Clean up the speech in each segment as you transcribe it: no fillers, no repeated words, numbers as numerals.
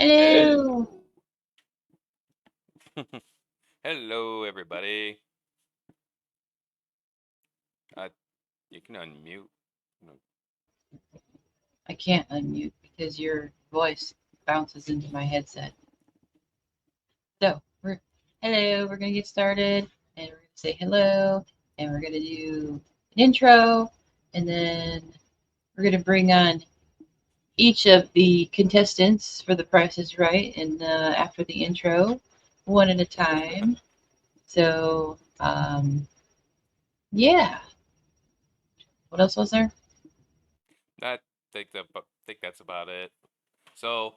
Hello. Hello, everybody. You can unmute. I can't unmute because your voice bounces into my headset. So, hello, we're going to get started and we're going to say hello and we're going to do an intro and then we're going to bring on each of the contestants for The Price is Right and after the intro, one at a time. So, yeah. What else was there? I think that's about it. So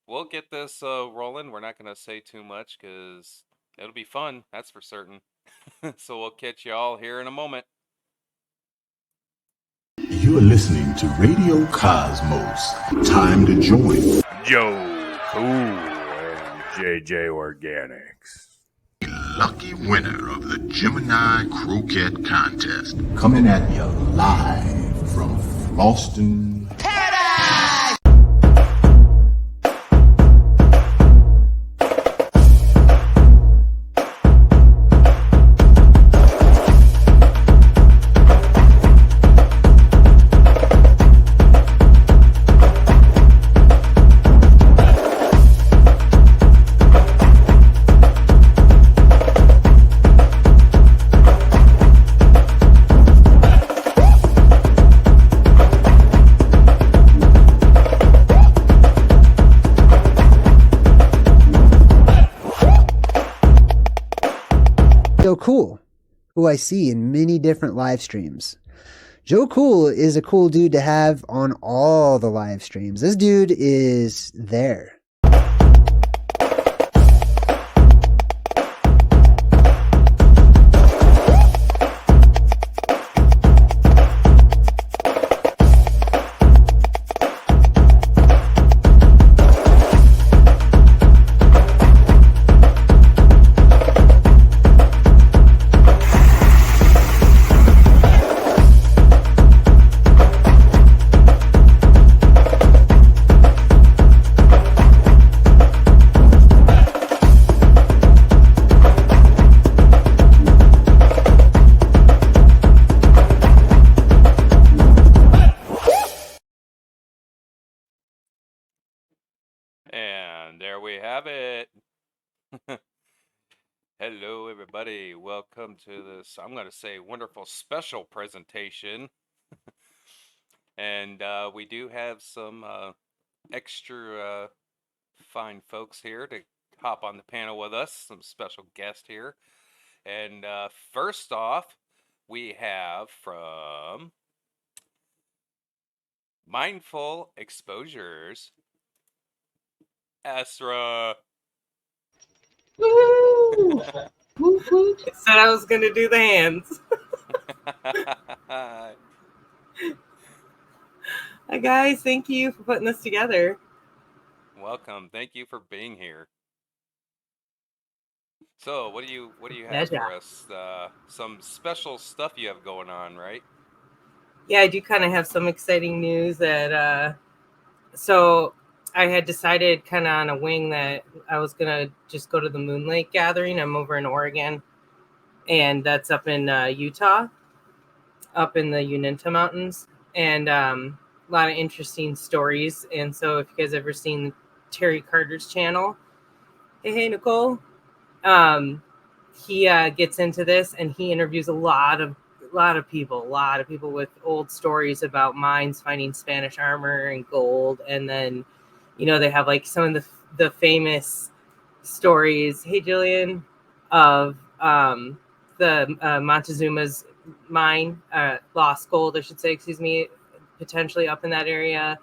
we'll get this rolling. We're not going to say too much because it'll be fun. That's for certain. So we'll catch you all here in a moment. You're listening to Radio Cosmos. Time to join Joe Cool and JJ Organics. lucky winner of the Gemini Croquette Contest. Coming at you live from Boston. Joe Cool, who I see in many different live streams. Joe Cool is a cool dude to have on all the live streams. This dude is there. And there we have it. Hello, everybody. Welcome to this, I'm going to say, wonderful special presentation. And we do have some extra fine folks here to hop on the panel with us, some special guests here. And first off, we have from Mindful Exposures, Asra. Woo! Woo, woo. Said I was going to do the hands. Hi, guys. Thank you for putting this together. Welcome. Thank you for being here. So, what do you have for us? Some special stuff you have going on, right? Yeah, I do kind of have some exciting news that so I had decided kind of on a wing that I was going to just go to the Moon Lake gathering. I'm over in Oregon, and that's up in Utah, up in the Uinta Mountains, and a lot of interesting stories. And so if you guys ever seen Terry Carter's channel, hey Nicole, he gets into this and he interviews a lot of people with old stories about mines finding Spanish armor and gold. And then, you know, they have like some of the famous stories, hey Jillian, of the Montezuma's mine, lost gold, I should say, excuse me, potentially up in that area.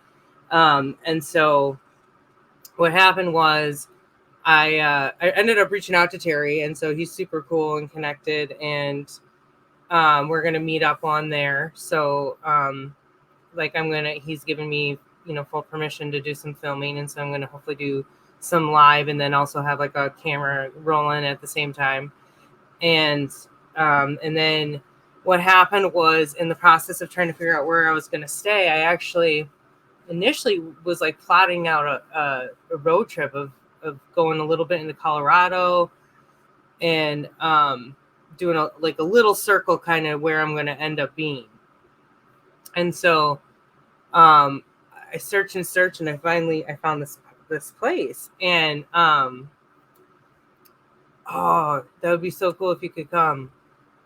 And so what happened was I ended up reaching out to Terry, and so he's super cool and connected, and we're gonna meet up on there. So he's given me, you know, full permission to do some filming, and so I'm gonna hopefully do some live and then also have like a camera rolling at the same time. And then what happened was, in the process of trying to figure out where I was gonna stay, I actually initially was like plotting out a road trip of going a little bit into Colorado and doing a little circle kind of where I'm going to end up being. And so I searched and searched, and I found this place. And oh, that would be so cool if you could come.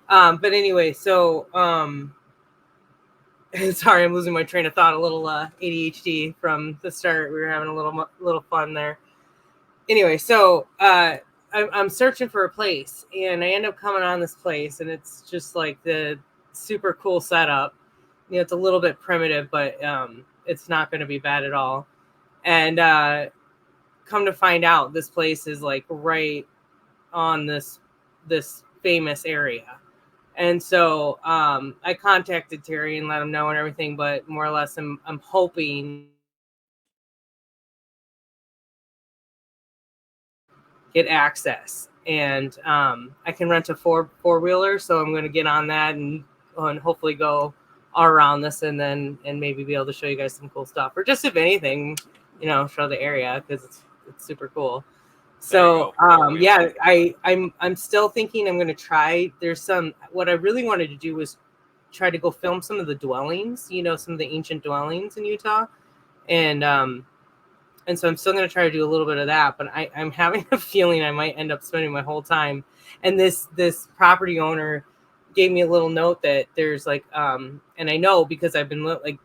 But anyway, so sorry, I'm losing my train of thought a little. ADHD from the start. We were having a little fun there. Anyway, so I'm searching for a place, and I end up coming on this place, and it's just like the super cool setup. You know, it's a little bit primitive, but it's not going to be bad at all. And come to find out, this place is like right on this famous area. And so I contacted Terry and let him know and everything, but more or less I'm hoping get access. And I can rent a four-wheeler, so I'm going to get on that and hopefully go all around this, and maybe be able to show you guys some cool stuff, or just if anything, you know, show the area, because it's super cool. So yeah, I'm still thinking I'm going to try. What I really wanted to do was try to go film some of the dwellings, you know, some of the ancient dwellings in Utah, and so I'm still going to try to do a little bit of that. But I'm having a feeling I might end up spending my whole time. And this property owner gave me a little note that there's like and I know because I've been like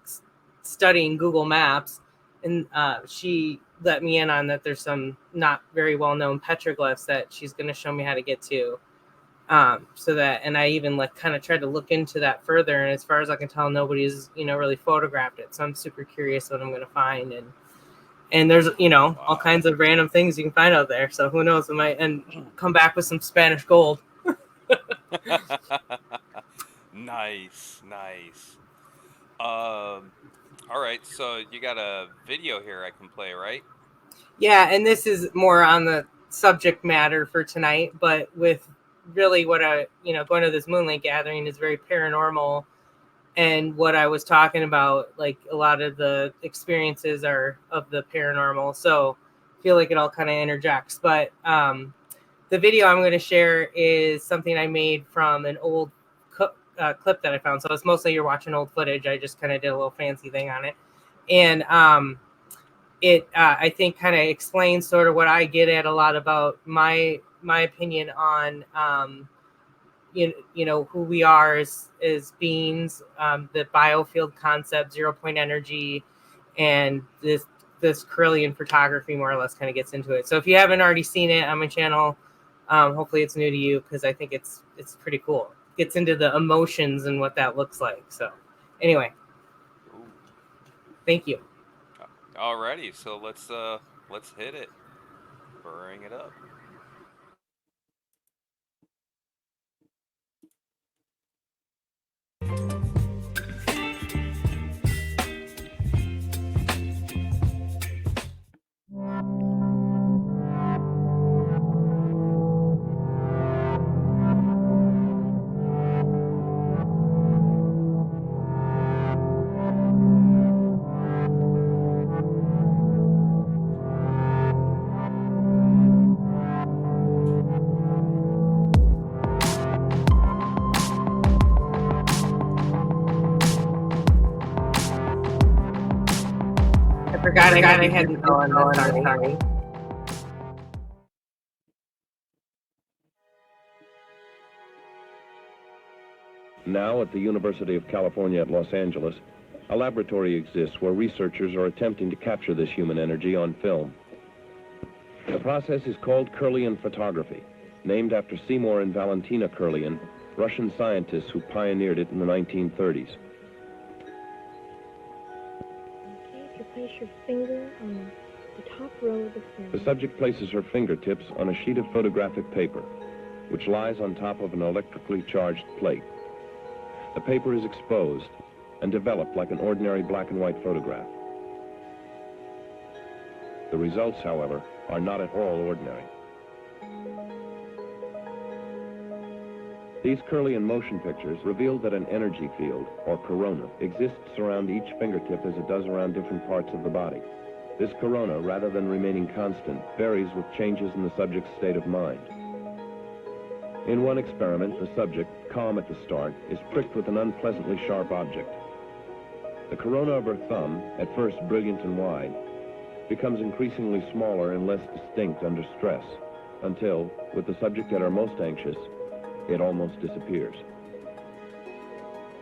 studying Google Maps, and she let me in on that there's some not very well known petroglyphs that she's going to show me how to get to, so that, and I even like kind of tried to look into that further, and as far as I can tell, nobody's, you know, really photographed it. So I'm super curious what I'm going to find, and there's, you know, all kinds of random things you can find out there. So who knows, I might come back with some Spanish gold. Nice. All right, so you got a video here I can play, right? Yeah, and this is more on the subject matter for tonight, but with really what going to this Moonlight Gathering is very paranormal, and what I was talking about, like a lot of the experiences are of the paranormal, so I feel like it all kind of interjects. But the video I'm going to share is something I made from an old clip that I found. So it's mostly you're watching old footage. I just kind of did a little fancy thing on it. And it I think kind of explains sort of what I get at a lot about my opinion on you know who we are as beings, the biofield concept, 0 point energy, and this Carillion photography more or less kind of gets into it. So if you haven't already seen it on my channel, hopefully it's new to you, because I think it's pretty cool. Gets into the emotions and what that looks like. So anyway, thank you. Alrighty, so let's hit it. Bring it up. I forgot I hadn't gone. Sorry. Now at the University of California at Los Angeles, a laboratory exists where researchers are attempting to capture this human energy on film. The process is called Carillion photography, named after Seymour and Valentina Carillion, Russian scientists who pioneered it in the 1930s. You place your finger on the top row of the film. The subject places her fingertips on a sheet of photographic paper, which lies on top of an electrically charged plate. The paper is exposed and developed like an ordinary black and white photograph. The results, however, are not at all ordinary. These Kirlian motion pictures revealed that an energy field, or corona, exists around each fingertip as it does around different parts of the body. This corona, rather than remaining constant, varies with changes in the subject's state of mind. In one experiment, the subject, calm at the start, is pricked with an unpleasantly sharp object. The corona of her thumb, at first brilliant and wide, becomes increasingly smaller and less distinct under stress, until, with the subject at her most anxious, it almost disappears.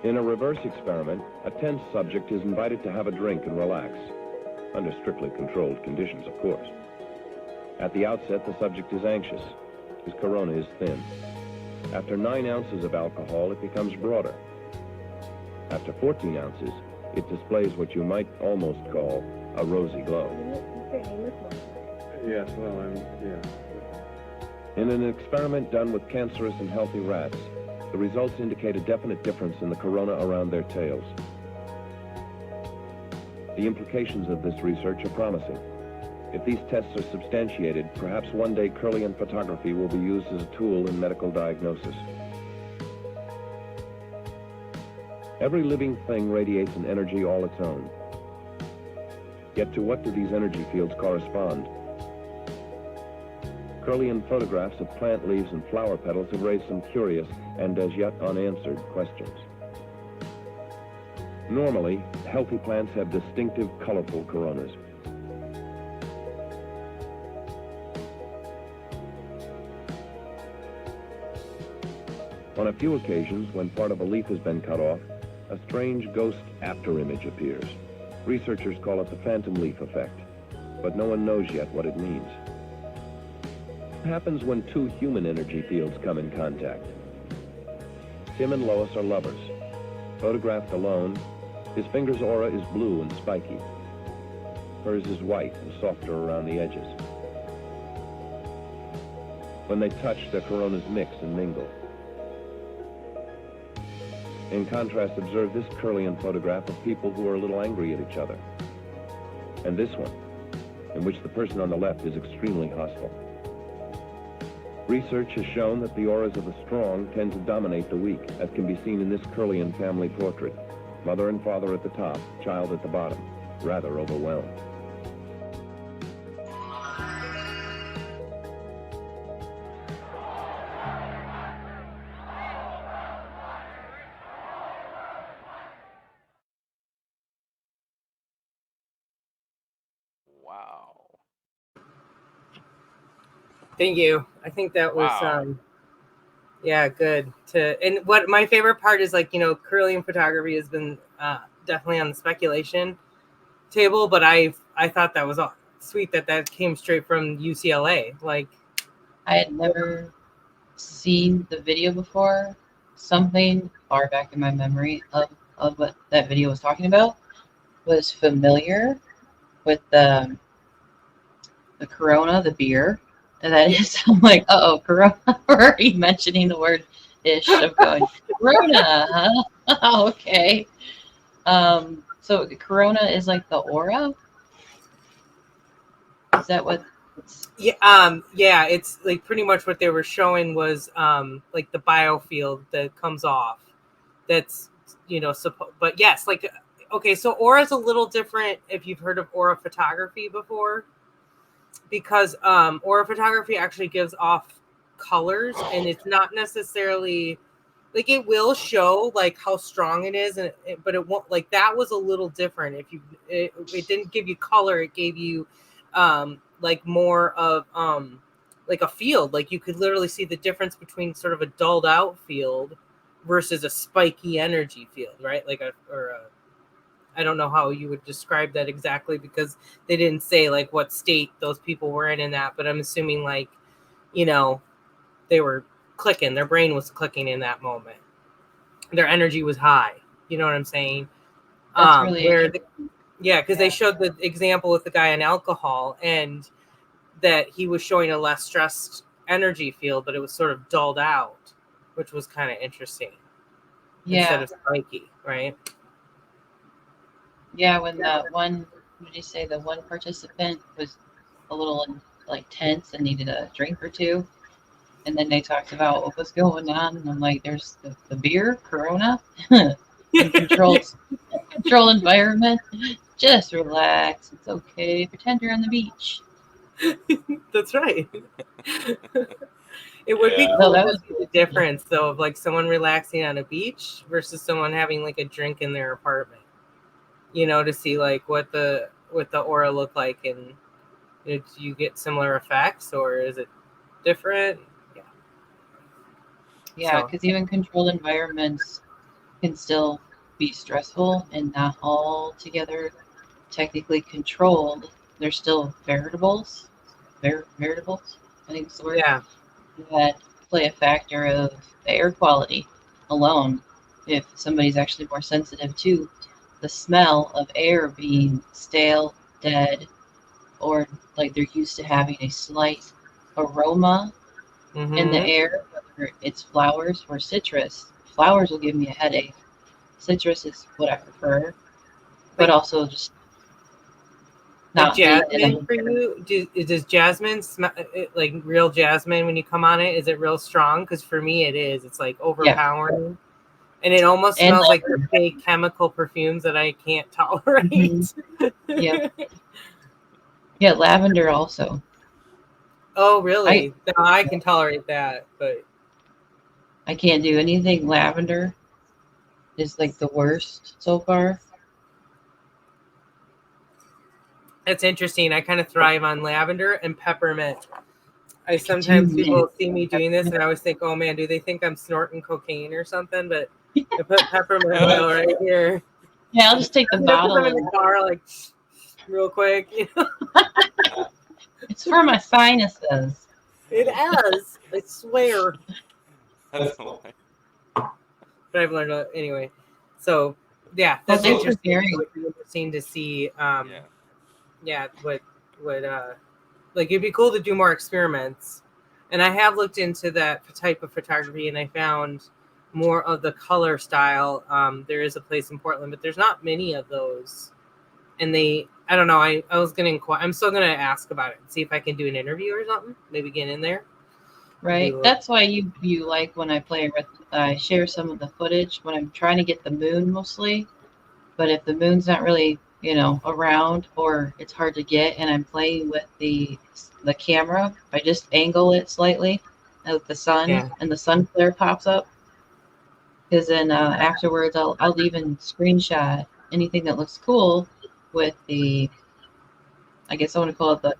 In a reverse experiment, a tense subject is invited to have a drink and relax, under strictly controlled conditions, of course. At the outset, the subject is anxious. His corona is thin. After 9 ounces of alcohol, it becomes broader. After 14 ounces, it displays what you might almost call a rosy glow. Yes, well, In an experiment done with cancerous and healthy rats, the results indicate a definite difference in the corona around their tails. The implications of this research are promising. If these tests are substantiated, perhaps one day Kirlian photography will be used as a tool in medical diagnosis. Every living thing radiates an energy all its own. Yet to what do these energy fields correspond? Kirlian photographs of plant leaves and flower petals have raised some curious and as yet unanswered questions. Normally, healthy plants have distinctive, colorful coronas. On a few occasions, when part of a leaf has been cut off, a strange ghost afterimage appears. Researchers call it the phantom leaf effect, but no one knows yet what it means. What happens when 2 human energy fields come in contact? Tim and Lois are lovers. Photographed alone, his finger's aura is blue and spiky. Hers is white and softer around the edges. When they touch, their coronas mix and mingle. In contrast, observe this Kirlian photograph of people who are a little angry at each other. And this one, in which the person on the left is extremely hostile. Research has shown that the auras of the strong tend to dominate the weak, as can be seen in this Kirlian family portrait. Mother and father at the top, child at the bottom, rather overwhelmed. Wow. Thank you. I think that was Wow. yeah, good. And what my favorite part is, like, Kirlian photography has been definitely on the speculation table, but I thought that was sweet that came straight from UCLA. Like, I had never seen the video before. Something far back in my memory of what that video was talking about was familiar with the Corona, the beer. And that is, I'm like, uh-oh, Corona. We're already mentioning the word ish. I'm going, Corona, huh? Okay. So Corona is like the aura? Is that what it's... yeah, it's like pretty much what they were showing was like the biofield that comes off. That's, but yes, like, okay, so aura is a little different if you've heard of aura photography before, because aura photography actually gives off colors, and it's not necessarily like, it will show like how strong it is, but it won't, like, that was a little different. If it didn't give you color, it gave you like more of like a field. Like, you could literally see the difference between sort of a dulled out field versus a spiky energy field, right? Like I don't know how you would describe that exactly, because they didn't say like what state those people were in that, but I'm assuming like, they were clicking, their brain was clicking in that moment. Their energy was high. You know what I'm saying? That's really because they showed the example with the guy on alcohol, and that he was showing a less stressed energy field, but it was sort of dulled out, which was kind of interesting. Instead of spiky, right? Yeah, when the one, what did you say, the one participant was a little like tense and needed a drink or two. And then they talked about what was going on, and I'm like, there's the beer, Corona, and controlled environment. Just relax. It's okay. Pretend you're on the beach. That's right. It would be Yeah. cool No, that to was see the difference, though, of like someone relaxing on a beach versus someone having like a drink in their apartment. You know, to see like what the aura look like, and do you get similar effects, or is it different? Yeah. Yeah, So, because even controlled environments can still be stressful and not altogether technically controlled. They're still variables. Variables, I think it's the word. yeah. That play a factor of the air quality alone. If somebody's actually more sensitive to the smell of air being stale, dead, or like they're used to having a slight aroma in the Mm-hmm. air, whether it's flowers or citrus. Flowers will give me a headache. Citrus is what I prefer, but Like- also just Like not being in jasmine a for you? Does jasmine smell like real jasmine when you come on it? Is it real strong? Because for me, it is. It's like overpowering. And it almost And smells like the fake chemical perfumes that I can't tolerate. Mhm. Yep. Yeah, lavender also. Oh, really? No, I can tolerate that, but I can't do anything lavender. Is like the worst so far. it's interesting. I kind of thrive on lavender and peppermint. I sometimes people see me doing this, and I always think, "Oh man, do they think I'm snorting cocaine or something?" But I put peppermint oil right here. Yeah, I'll just take the You know, 'cause bottle. I'm in the car, like real quick. You know? It's for my sinuses. It has. I swear. That's hilarious. But I've learned anyway. So yeah, Well, that's thanks for interesting. sharing. It would be interesting to see. Yeah. Yeah, what like it'd be cool to do more experiments. And I have looked into that type of photography, and I found more of the color style. There is a place in Portland, but there's not many of those. And I don't know. I was gonna inquire. I'm still gonna ask about it and see if I can do an interview or something. Maybe get in there. Right. Do- That's why you like when I play with. I share some of the footage when I'm trying to get the moon mostly. But if the moon's not really, around, or it's hard to get, and I'm playing with the camera, if I just angle it slightly, with the sun, Yeah. and the sun flare pops up, because then afterwards I'll even screenshot anything that looks cool with the, I guess I want to call it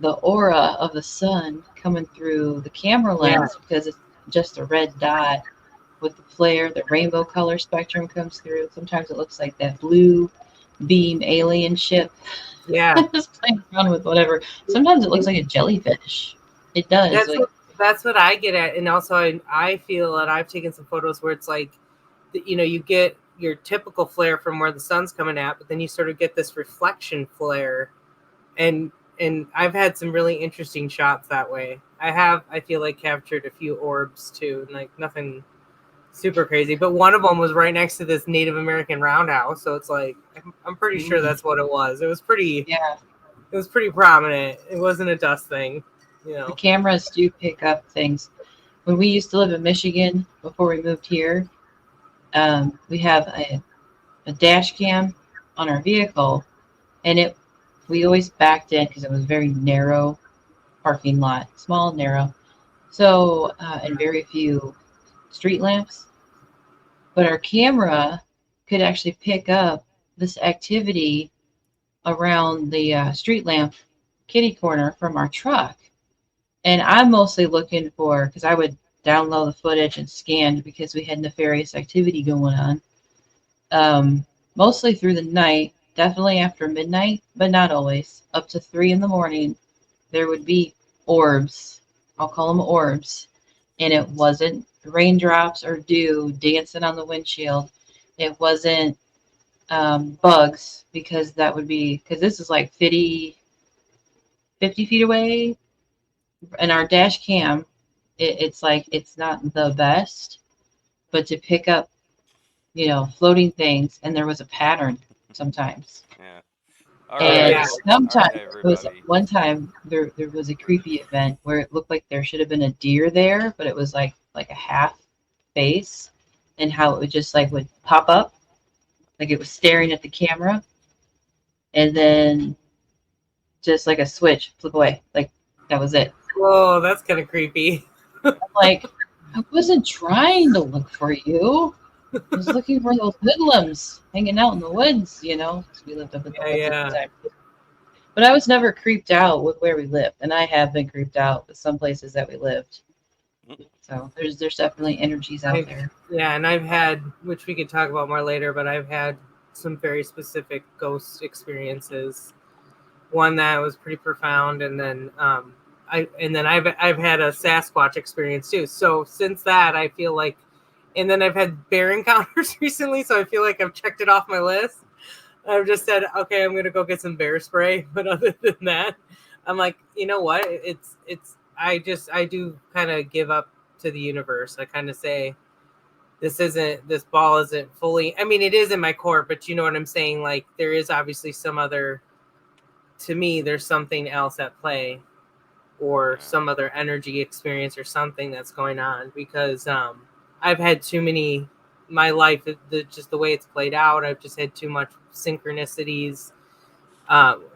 the aura of the sun coming through the camera lens, because it's just a red dot with the flare. The rainbow color spectrum comes through. Sometimes it looks like that blue beam alien ship. Yeah. Just playing around with whatever. Sometimes it looks like a jellyfish. It does. That's what I get at. And also I feel that I've taken some photos where it's like, you get your typical flare from where the sun's coming at, but then you sort of get this reflection flare. And I've had some really interesting shots that way. I feel like captured a few orbs too, and like nothing super crazy. But one of them was right next to this Native American roundhouse. So it's like, I'm pretty sure that's what it was. It was pretty, Yeah. It was pretty prominent. It wasn't a dust thing, The cameras do pick up things. When we used to live in Michigan before we moved here, we have a dash cam on our vehicle, and we always backed in because it was a very narrow parking lot, small, narrow. So, and very few street lamps. But our camera could actually pick up this activity around the street lamp kitty corner from our truck. And I'm mostly looking for, because I would download the footage and scan because we had nefarious activity going on. Mostly through the night, definitely after midnight, but not always. Up to 3 a.m, there would be orbs. I'll call them orbs. And it wasn't raindrops or dew dancing on the windshield. It wasn't bugs, because this is like 50 feet away. And our dash cam, it's like, it's not the best, but to pick up, floating things, and there was a pattern sometimes. Yeah. All And yeah. right. sometimes All right, it was everybody. one time there was a creepy event where it looked like there should have been a deer there, but it was like a half face, and how it would just like would pop up, like it was staring at the camera, and then just like a switch, flip away, like that was it. Whoa, that's kind of creepy. I'm like, I wasn't trying to look for you. I was looking for those hoodlums hanging out in the woods, you know, 'cause we lived up in the woods at the time. But I was never creeped out with where we lived, and I have been creeped out with some places that we lived. So there's definitely energies out there. Yeah, and I've had, which we could talk about more later, but I've had some very specific ghost experiences. One that was pretty profound, and then I've had a Sasquatch experience too. So since that, I feel like, and then I've had bear encounters recently, so I feel like I've checked it off my list. I've just said, okay, I'm gonna go get some bear spray. But other than that, I'm like, you know what? I do kind of give up to the universe. I kind of say, this ball isn't fully, I mean, it is in my court, but you know what I'm saying? Like, there is obviously some other, to me, there's something else at play, or some other energy experience or something that's going on, because I've had too many, my life, just the way it's played out, I've just had too much synchronicities,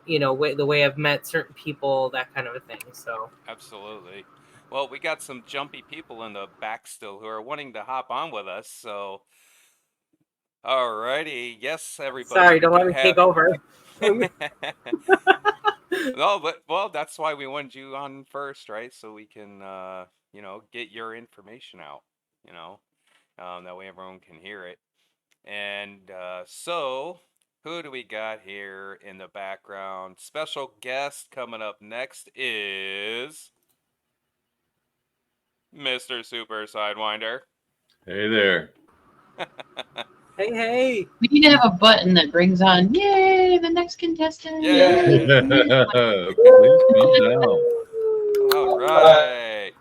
you know, the way I've met certain people, that kind of a thing. So Absolutely. Well, we got some jumpy people in the back still who are wanting to hop on with us. So, alrighty. Yes, everybody. sorry, we don't do let me have... take over. No, but well, that's why we wanted you on first, right? So we can, you know, get your information out, you know, that way everyone can hear it. And so, who do we got here in the background? Special guest coming up next is Mr. Super Sidewinder. Hey there. Hey. We need to have a button that brings on, yay, the next contestant. Yay. Please calm down. All right.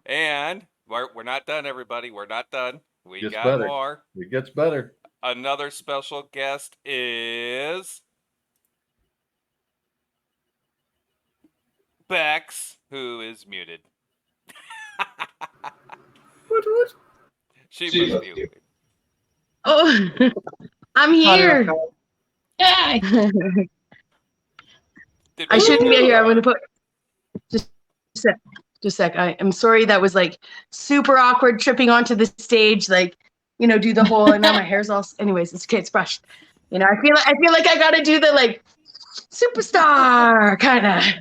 And we're not done, everybody. We're not done. We Gets got better. more. It gets better. Another special guest is Bexx, who is muted. What? She must be awake. Oh, I'm here. Yeah. I shouldn't be here. I'm going to put just a sec. I am sorry. That was like super awkward tripping onto the stage, like, you know, do the whole, and now my hair's all, anyways, it's okay. It's brushed. You know, I feel like I got to do the like superstar kind of. Is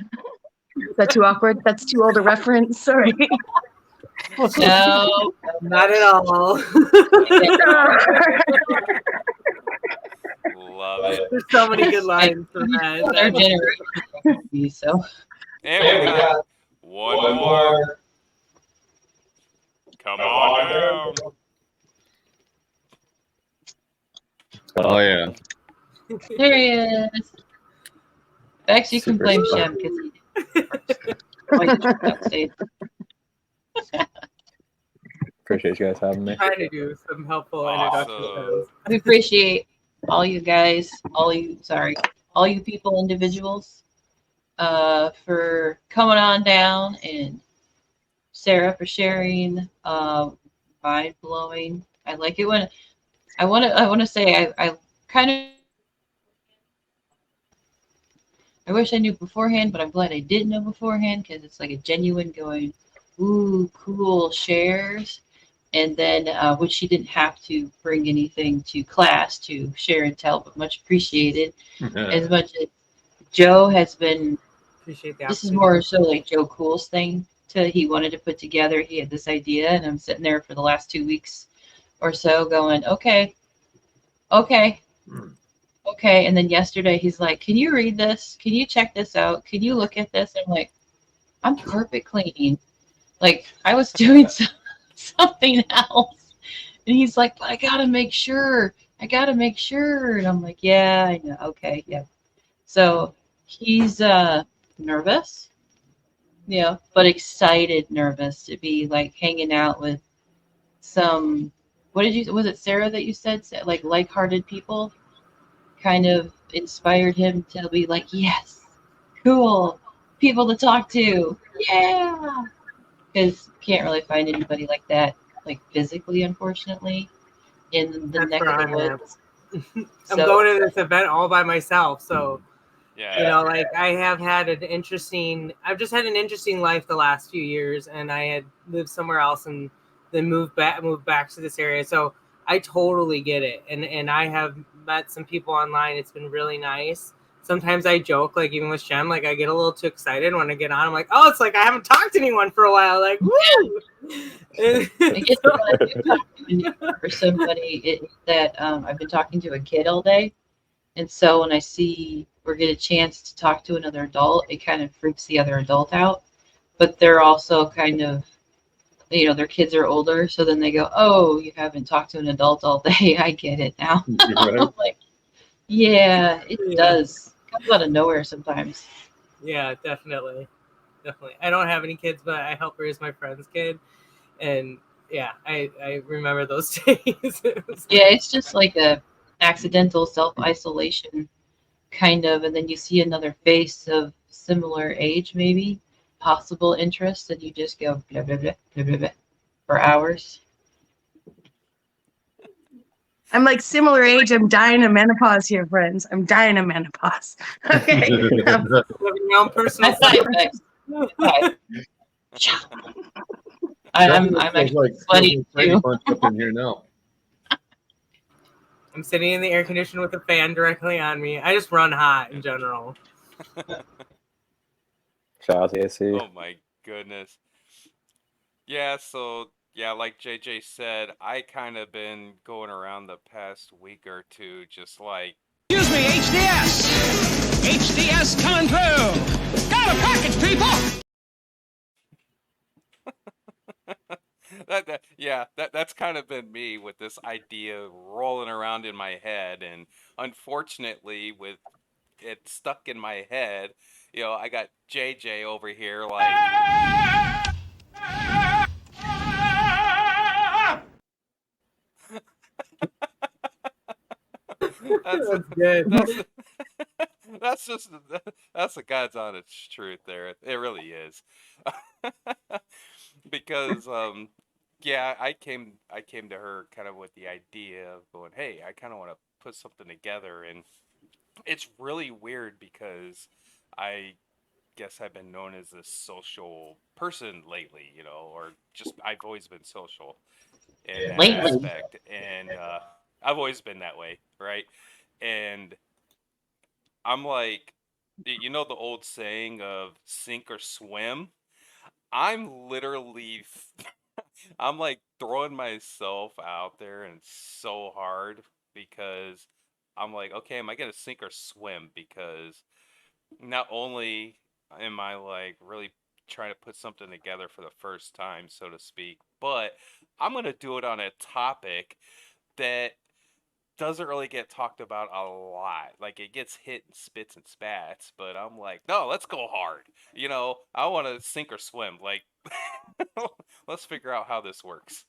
that too awkward? That's too old a reference. Sorry. No, Not at all. Love it. There's so many good lines for our that. generation. So And we got one more. Come on down. Oh yeah. there he is. Bex, you can Super blame star. Shem because he backstage. Appreciate you guys having me. Trying to do some helpful introductions. We appreciate all you guys, all you people, individuals, for coming on down, and Sarah for sharing, mind blowing. I like it when I want to say I kind of, I wish I knew beforehand, but I'm glad I didn't know beforehand, because it's like a genuine going, ooh, cool shares. And then, which she didn't have to bring anything to class to share and tell, but much appreciated. As much as Joe has been, Appreciate the this is opportunity. more so like Joe Cool's thing he wanted to put together. He had this idea, and I'm sitting there for the last 2 weeks or so going, okay. And then yesterday he's like, can you read this? Can you check this out? Can you look at this? I'm like, I'm carpet cleaning. Like, I was doing something else. And he's like, I gotta make sure. And I'm like, yeah, I know. Okay, yeah. So he's nervous, but excited nervous to be like hanging out with some, was it Sarah that you said, like like-hearted people? kind of inspired him to be like, yes, cool, people to talk to, yeah. Because you can't really find anybody like that, like physically, unfortunately, in the neck of the woods. I'm going to this event all by myself, so Yeah. you know, like I've just had an interesting life the last few years, and I had lived somewhere else and then moved back to this area. So I totally get it. And I have met some people online. It's been really nice. Sometimes I joke, like even with Shem, like I get a little too excited when I get on. I'm like, oh, it's like I haven't talked to anyone for a while. Like, woo! I guess when I do talk for somebody that I've been talking to a kid all day. And so when I see or get a chance to talk to another adult, it kind of freaks the other adult out. But they're also kind of, you know, their kids are older. So then they go, oh, you haven't talked to an adult all day. I get it now. Right. Like, yeah, it does. It comes out of nowhere sometimes. Yeah, definitely. I don't have any kids, but I help raise my friend's kid. And yeah, I remember those days. Yeah, it's just like a accidental self-isolation kind of, and then you see another face of similar age, maybe possible interest, and you just go blah blah blah blah blah, blah for hours. I'm like similar age. I'm dying of menopause here, friends. I'm dying of menopause. Okay. Living your own personal I'm actually sweaty too. Up in here now. I'm sitting in the air conditioner with a fan directly on me. I just run hot in general. Shout out to AC. Oh my goodness. Yeah, so yeah, like JJ said, I kind of been going around the past week or two just like, excuse me, HDS! HDS coming through! Got a package, people! that's kind of been me with this idea rolling around in my head, and unfortunately with it stuck in my head, you know, I got JJ over here like That's good. That's the God's honest truth there. It really is. Because yeah, I came to her kind of with the idea of going, hey, I kind of want to put something together, and it's really weird because I guess I've been known as a social person lately, you know, or just I've always been social in that aspect, and I've always been that way, right? And I'm like, you know, the old saying of sink or swim. I'm literally, I'm like throwing myself out there and so hard because I'm like, okay, am I gonna sink or swim? Because not only am I like really trying to put something together for the first time, so to speak, but I'm gonna do it on a topic that doesn't really get talked about a lot. Like it gets hit and spits and spats, but I'm like, no, let's go hard. You know, I want to sink or swim. Like, let's figure out how this works.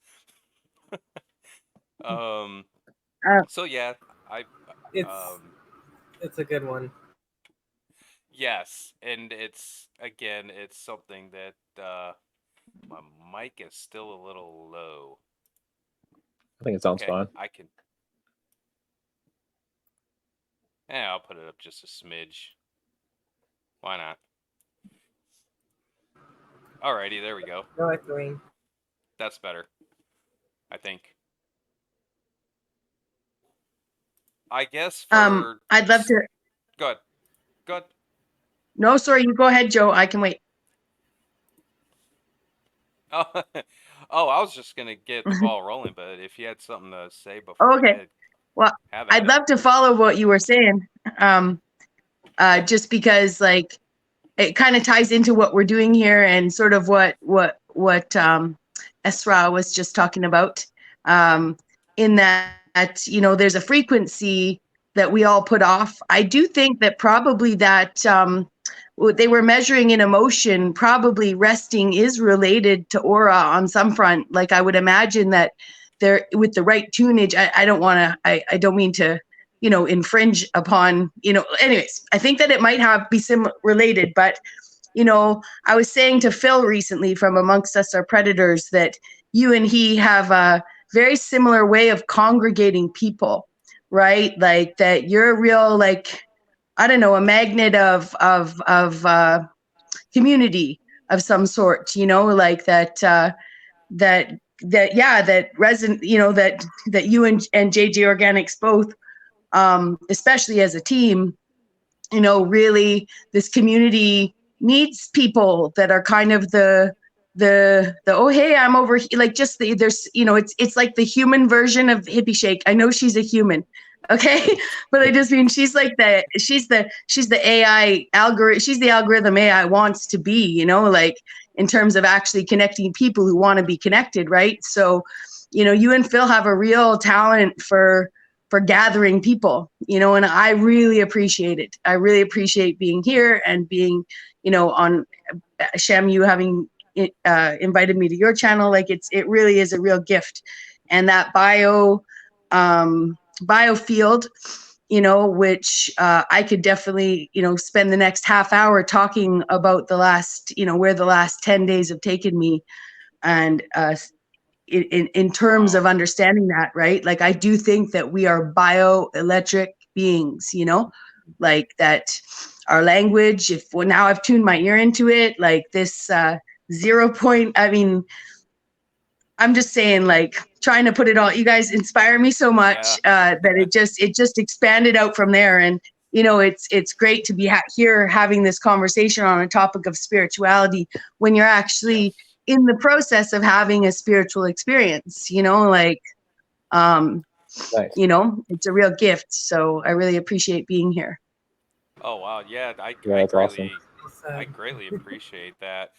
So yeah, it's a good one. Yes, and it's again, it's something that my mic is still a little low. I think it sounds Okay, fine. I can. Yeah, I'll put it up just a smidge. Why not? Alrighty, there we go. No echoing. That's better, I think. I guess for... I'd love to. Go ahead. Go ahead. No, sorry, you go ahead, Joe. I can wait. Oh, I was just gonna get the ball rolling, but if you had something to say before, Okay. Well, I'd love to follow what you were saying, just because like it kind of ties into what we're doing here and sort of what Esra was just talking about. In that, you know, there's a frequency that we all put off. I do think that probably that they were measuring in emotion, probably resting is related to aura on some front. Like I would imagine that there with the right tunage, I don't mean to, infringe upon, anyways, I think that it might be related, but, I was saying to Phil recently from Amongst Us Are Predators that you and he have a very similar way of congregating people, right? Like that you're a real, like, I don't know, a magnet of community of some sort, like that resonate, that you and JJ Organics both, especially as a team, really this community needs people that are kind of the oh, hey, I'm over here, like just there's it's like the human version of Hippie Shake. I know she's a human, okay, but I just mean she's the AI algorithm. She's the algorithm AI wants to be, like in terms of actually connecting people who want to be connected, right? So, you and Phil have a real talent for gathering people, and I really appreciate it. I really appreciate being here and being, on Shem, you having invited me to your channel. Like it really is a real gift. And that bio field, which I could definitely, spend the next half hour talking about the last, where the last 10 days have taken me. And in terms of understanding that, right? Like I do think that we are bioelectric beings, like that our language, now I've tuned my ear into it, like this 0 point, I mean, I'm just saying, like trying to put it all, you guys inspire me so much that it just expanded out from there. And it's great to be here having this conversation on a topic of spirituality when you're actually in the process of having a spiritual experience, like, Nice. it's a real gift. So I really appreciate being here. Oh wow, yeah, I that's greatly, awesome. I greatly appreciate that.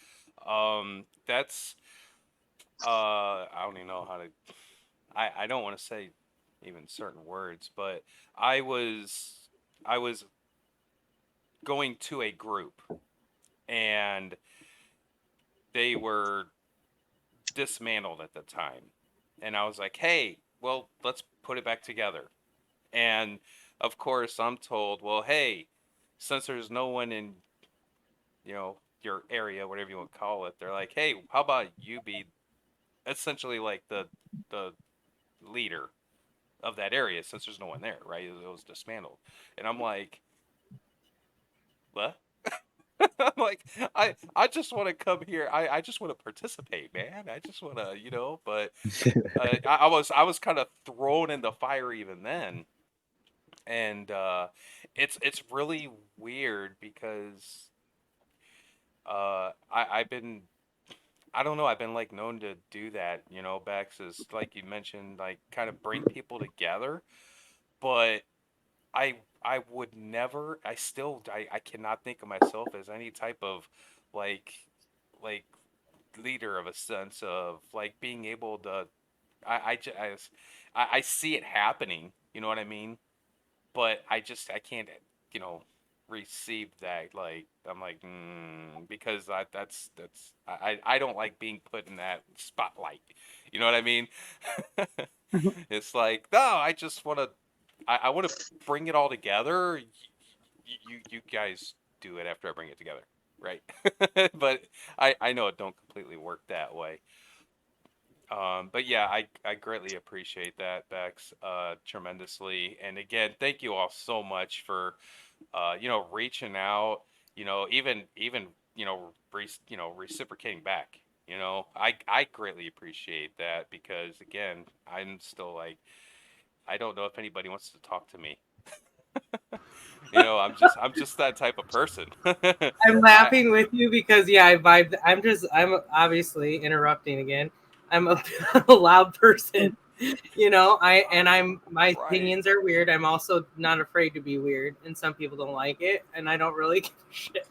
That's I don't even know how to. I don't want to say even certain words, but I was going to a group, and they were dismantled at the time, and I was like, hey, well, let's put it back together. And of course I'm told, well, hey, since there's no one in your area, whatever you want to call it, they're like, hey, how about you be essentially like the leader of that area, since there's no one there, right? It was dismantled. And I'm like, what? I'm like, I just want to come here. I just want to participate, man. I just want to, but I was kind of thrown in the fire even then. And it's really weird because I've been, I don't know, I've been like known to do that, Bex, is like you mentioned, like kind of bring people together, but I would never, I cannot think of myself as any type of like like leader, of a sense of like being able to, I see it happening, you know what I mean? But I can't, you know, receive that. Like I'm like, because I don't like being put in that spotlight. You know what I mean? It's like, no, I just want to, I want to bring it all together. You guys do it after I bring it together, right? But I know it don't completely work that way. But yeah, I greatly appreciate that, Bex, tremendously. And again, thank you all so much for, reaching out, even, reciprocating back. I greatly appreciate that because again, I'm still like, I don't know if anybody wants to talk to me. I'm just that type of person. I'm laughing with you because I vibed. I'm obviously interrupting again. I'm a loud person, my opinions are weird. I'm also not afraid to be weird, and some people don't like it, and I don't really give a shit.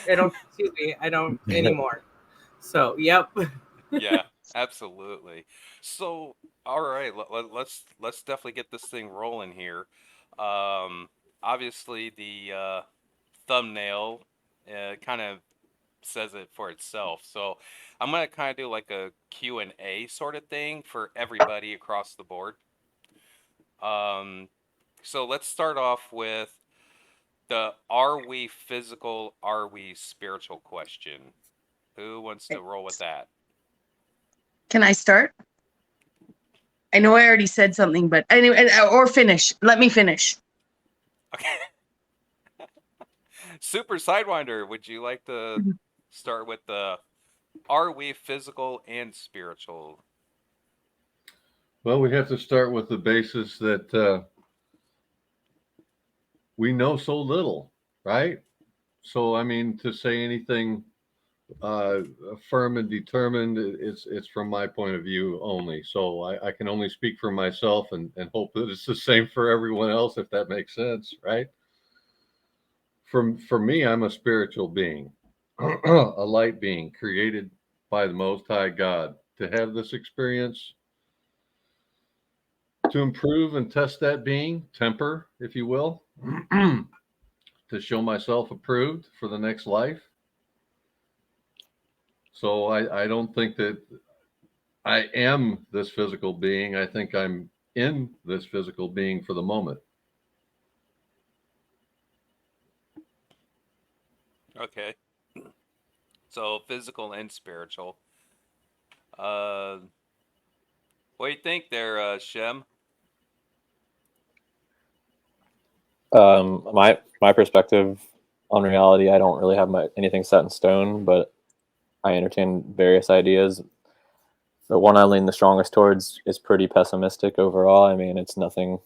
I don't anymore. So, yep. Yeah, absolutely. So, all right, let's definitely get this thing rolling here. Obviously the thumbnail kind of says it for itself. So I'm gonna kind of do like a Q&A sort of thing for everybody across the board. Um, So let's start off with the are we physical, are we spiritual question. Who wants to roll with that? Can I start? I know I already said something, but anyway, or finish. Let me finish. Okay. Super Sidewinder, would you like to start with the are we physical and spiritual? Well, we have to start with the basis that we know so little, right? So, I mean, to say anything firm and determined, it's from my point of view only. So I can only speak for myself and hope that it's the same for everyone else, if that makes sense, right? For me, I'm a spiritual being, a light being created by the Most High God. To have this experience, to improve and test that being, temper, if you will, to show myself approved for the next life. So I don't think that I am this physical being. I think I'm in this physical being for the moment. Okay. So physical and spiritual. What do you think there, Shem? My perspective on reality, I don't really have anything set in stone, but I entertain various ideas. The one I lean the strongest towards is pretty pessimistic overall. I mean, it's nothing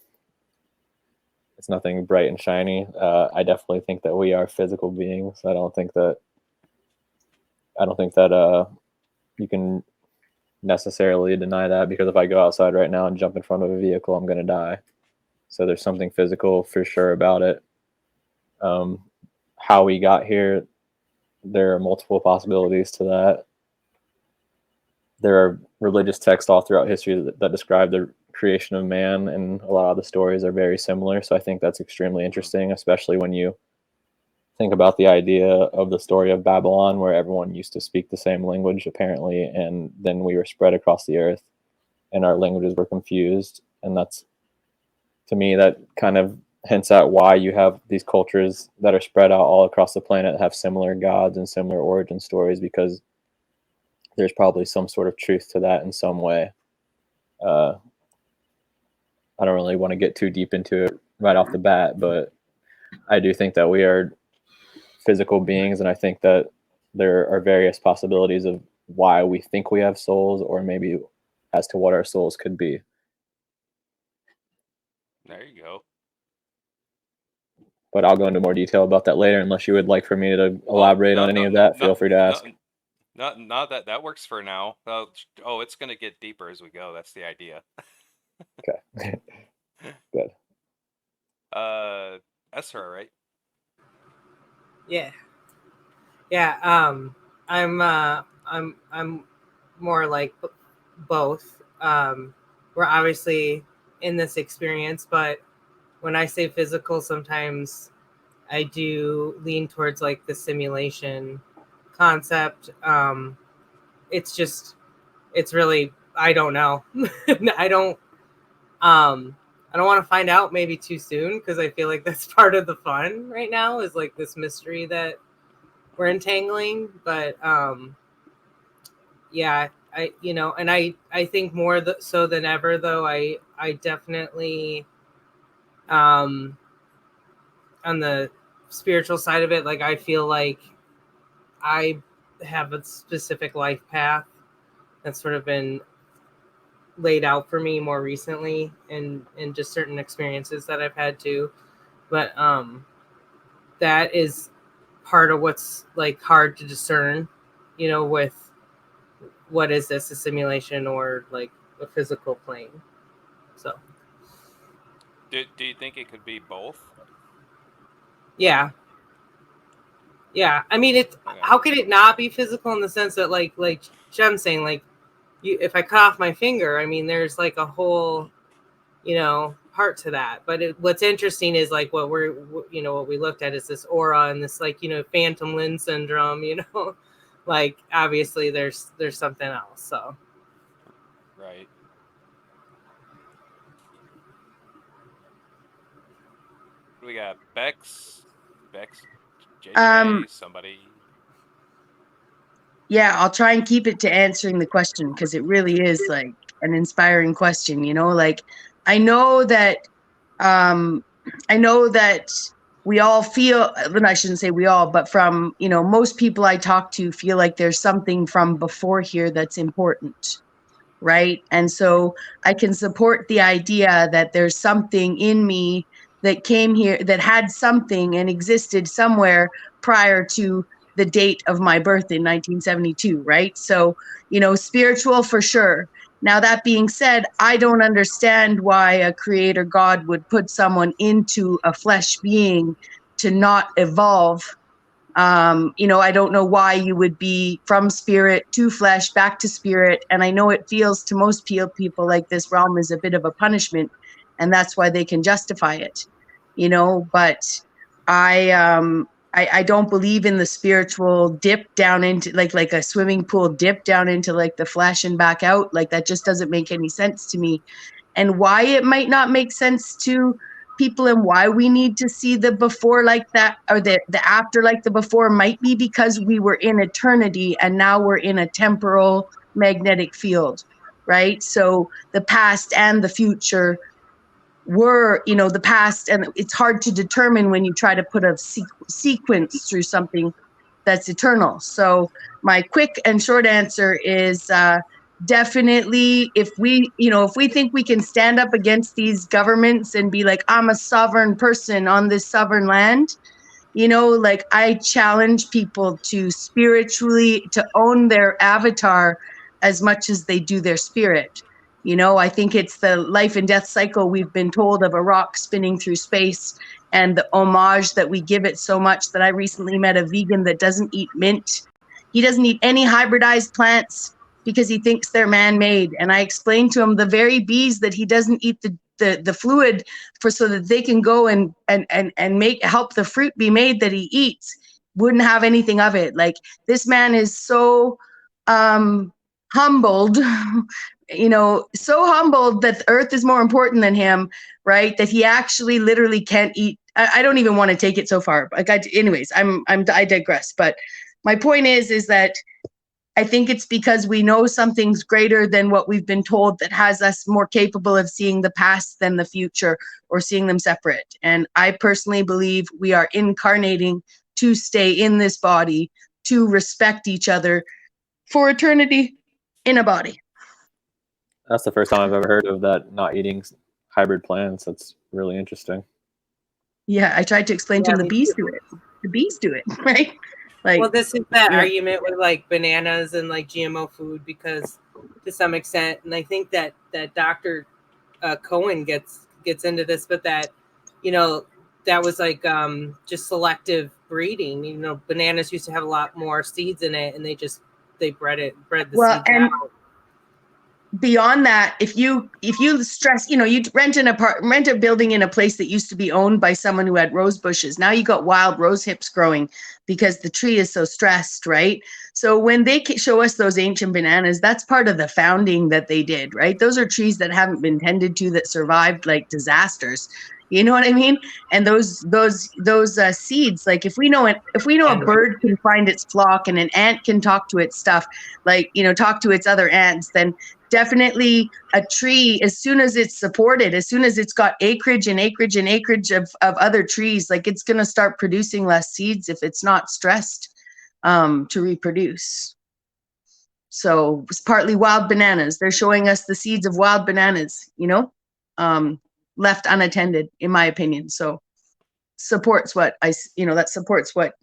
bright and shiny. I definitely think that we are physical beings. I don't think that you can necessarily deny that, because if I go outside right now and jump in front of a vehicle, I'm going to die. So there's something physical for sure about it. How we got here, there are multiple possibilities to that. There are religious texts all throughout history that describe the creation of man, and a lot of the stories are very similar. So I think that's extremely interesting, especially when you think about the idea of the story of Babylon, where everyone used to speak the same language, apparently, and then we were spread across the earth and our languages were confused. And that's, to me, that kind of hints at why you have these cultures that are spread out all across the planet that have similar gods and similar origin stories, because there's probably some sort of truth to that in some way. I don't really want to get too deep into it right off the bat, but I do think that we are physical beings, and I think that there are various possibilities of why we think we have souls, or maybe as to what our souls could be. There you go. But I'll go into more detail about that later, unless you would like for me to elaborate on any of that. Feel free to ask. Not that works for now. Oh, it's going to get deeper as we go. That's the idea. Okay. Good. Ezra, right? Yeah. I'm more like both. We're obviously in this experience, but when I say physical, sometimes I do lean towards like the simulation concept. It's really, I don't know. I don't want to find out maybe too soon, because I feel like that's part of the fun right now, is like this mystery that we're entangling. But yeah, I think more so than ever, though, I definitely on the spiritual side of it, like I feel like I have a specific life path that's sort of been laid out for me more recently, and just certain experiences that I've had too. But that is part of what's like hard to discern, with what is this, a simulation or like a physical plane. So Do you think it could be both? yeah, I mean, it's how could it not be physical, in the sense that like Shem's saying, like, if I cut off my finger, I mean, there's like a whole part to that. But what's interesting is like what we looked at is this aura and this like phantom limb syndrome, like obviously there's something else. So right. We got Bexx, JJ, somebody. Yeah, I'll try and keep it to answering the question because it really is like an inspiring question, you know, like I know that um I know that we all feel, well, I shouldn't say we all, but from, you know, most people I talk to feel like there's something from before here that's important, right? And so I can support the idea that there's something in me that came here, that had something and existed somewhere prior to the date of my birth in 1972, right? So, you know, spiritual for sure. Now, that being said, I don't understand why a creator God would put someone into a flesh being to not evolve. You know, I don't know why you would be from spirit to flesh, back to spirit. And I know it feels to most people like this realm is a bit of a punishment, and that's why they can justify it, you know, but I don't believe in the spiritual dip down into like a swimming pool dip down into like the flesh and back out. Like that just doesn't make any sense to me. And why it might not make sense to people and why we need to see the before like that or the after like the before might be because we were in eternity and now we're in a temporal magnetic field, right? So the past and the future were, you know, the past, and it's hard to determine when you try to put a sequence through something that's eternal. So my quick and short answer is definitely, if we think we can stand up against these governments and be like, I'm a sovereign person on this sovereign land, you know, like I challenge people to spiritually, to own their avatar as much as they do their spirit. You know, I think it's the life and death cycle we've been told of a rock spinning through space and the homage that we give it so much that I recently met a vegan that doesn't eat mint. He doesn't eat any hybridized plants because he thinks they're man-made. And I explained to him the very bees that he doesn't eat the fluid for so that they can go and help the fruit be made that he eats, wouldn't have anything of it. Like this man is so humbled, you know, so humbled that the earth is more important than him, right? That he actually literally can't eat. I don't even want to take it so far. Like anyways, I digress. But my point is that I think it's because we know something's greater than what we've been told that has us more capable of seeing the past than the future or seeing them separate. And I personally believe we are incarnating to stay in this body, to respect each other for eternity in a body. That's the first time I've ever heard of that, not eating hybrid plants. That's really interesting. Yeah, I tried to explain to him the bees do it. The bees do it, right? Like, well, this is that argument with like bananas and like GMO food, because to some extent, and I think that Dr. Cohen gets into this, but that, you know, that was like just selective breeding. You know, bananas used to have a lot more seeds in it, and they bred the seeds out. Beyond that, if you stress, you know, you rent a building in a place that used to be owned by someone who had rose bushes. Now you got wild rose hips growing because the tree is so stressed, right? So when they show us those ancient bananas, that's part of the founding that they did, right? Those are trees that haven't been tended to, that survived like disasters. You know what I mean? And those seeds, like if we know a bird can find its flock and an ant can talk to its stuff, like, you know, talk to its other ants, then definitely a tree, as soon as it's supported, as soon as it's got acreage of other trees, like it's going to start producing less seeds if it's not stressed to reproduce. So it's partly wild bananas. They're showing us the seeds of wild bananas, you know, left unattended, in my opinion. So supports what that supports what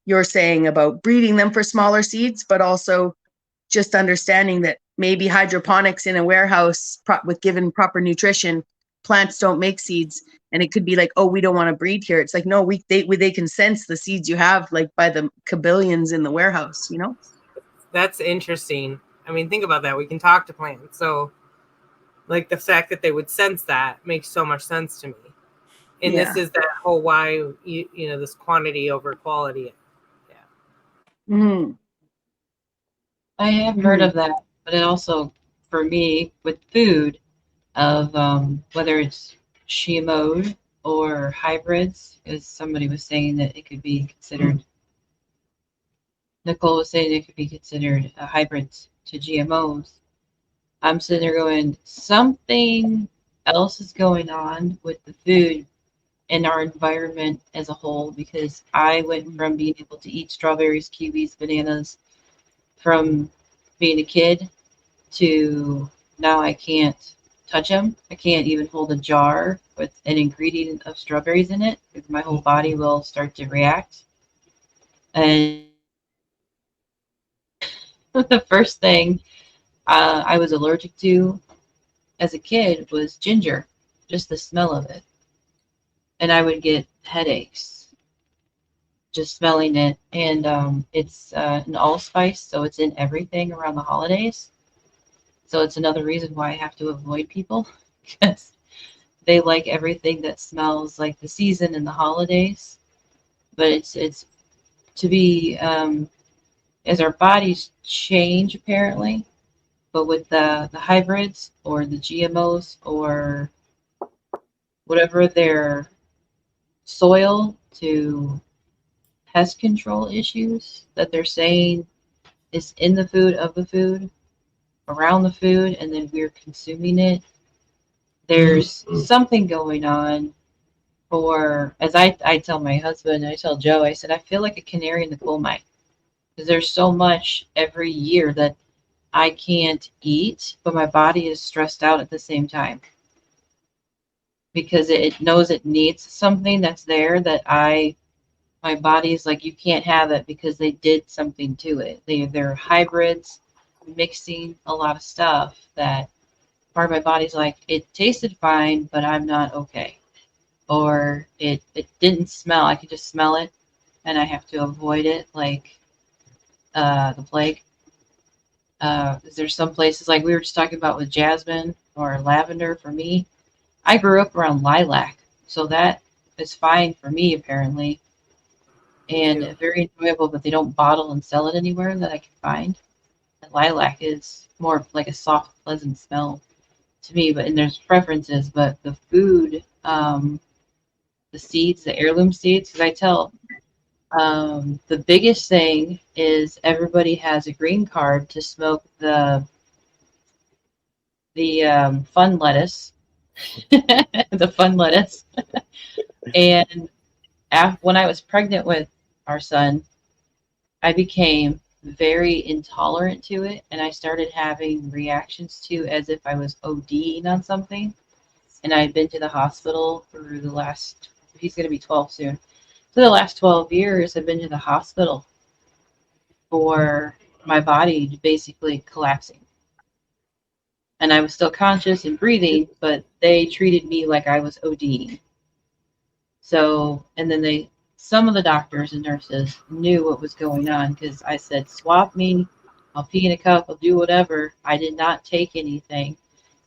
you're saying about breeding them for smaller seeds, but also just understanding that maybe hydroponics in a warehouse with given proper nutrition, plants don't make seeds. And it could be like, oh, we don't want to breed here. It's like, no, they can sense the seeds you have, like by the kabillions in the warehouse, you know? That's interesting. I mean, think about that. We can talk to plants. So like the fact that they would sense that makes so much sense to me. And this is that whole why, you know, this quantity over quality. Yeah. Mm-hmm. I have heard of that, but it also, for me, with food, of whether it's GMO'd or hybrids, as somebody was saying that it could be considered. Nicole was saying it could be considered hybrids to GMOs. I'm sitting there going, something else is going on with the food and our environment as a whole, because I went from being able to eat strawberries, kiwis, bananas from being a kid to now I can't touch them. I can't even hold a jar with an ingredient of strawberries in it because my whole body will start to react. And the first thing I was allergic to as a kid was ginger, just the smell of it. And I would get headaches just smelling it. And it's an allspice, so it's in everything around the holidays. So it's another reason why I have to avoid people, because they like everything that smells like the season and the holidays. But it's to be as our bodies change apparently, but with the hybrids or the GMOs or whatever their soil to pest control issues that they're saying is in the food, of the food, around the food, and then we're consuming it. There's something going on. Or as I tell my husband, I tell Joe, I said, I feel like a canary in the coal mine, because there's so much every year that I can't eat, but my body is stressed out at the same time because it knows it needs something that's there that my body's like, you can't have it because they did something to it. They're hybrids mixing a lot of stuff that part of my body's like, it tasted fine, but I'm not okay. Or it didn't smell. I could just smell it and I have to avoid it like the plague. There's some places like we were just talking about with jasmine or lavender. For me, I grew up around lilac, so that is fine for me apparently, and very enjoyable. But they don't bottle and sell it anywhere that I can find. And lilac is more like a soft, pleasant smell to me. But and there's preferences. But the food, the seeds, the heirloom seeds, because I tell. The biggest thing is everybody has a green card to smoke the fun lettuce, the fun lettuce. And when I was pregnant with our son, I became very intolerant to it, and I started having reactions to as if I was ODing on something. And I'd been to the hospital for the last. He's going to be 12 soon. For the last 12 years, I've been to the hospital for my body basically collapsing. And I was still conscious and breathing, but they treated me like I was ODing. So, and then some of the doctors and nurses knew what was going on because I said, swap me, I'll pee in a cup, I'll do whatever. I did not take anything.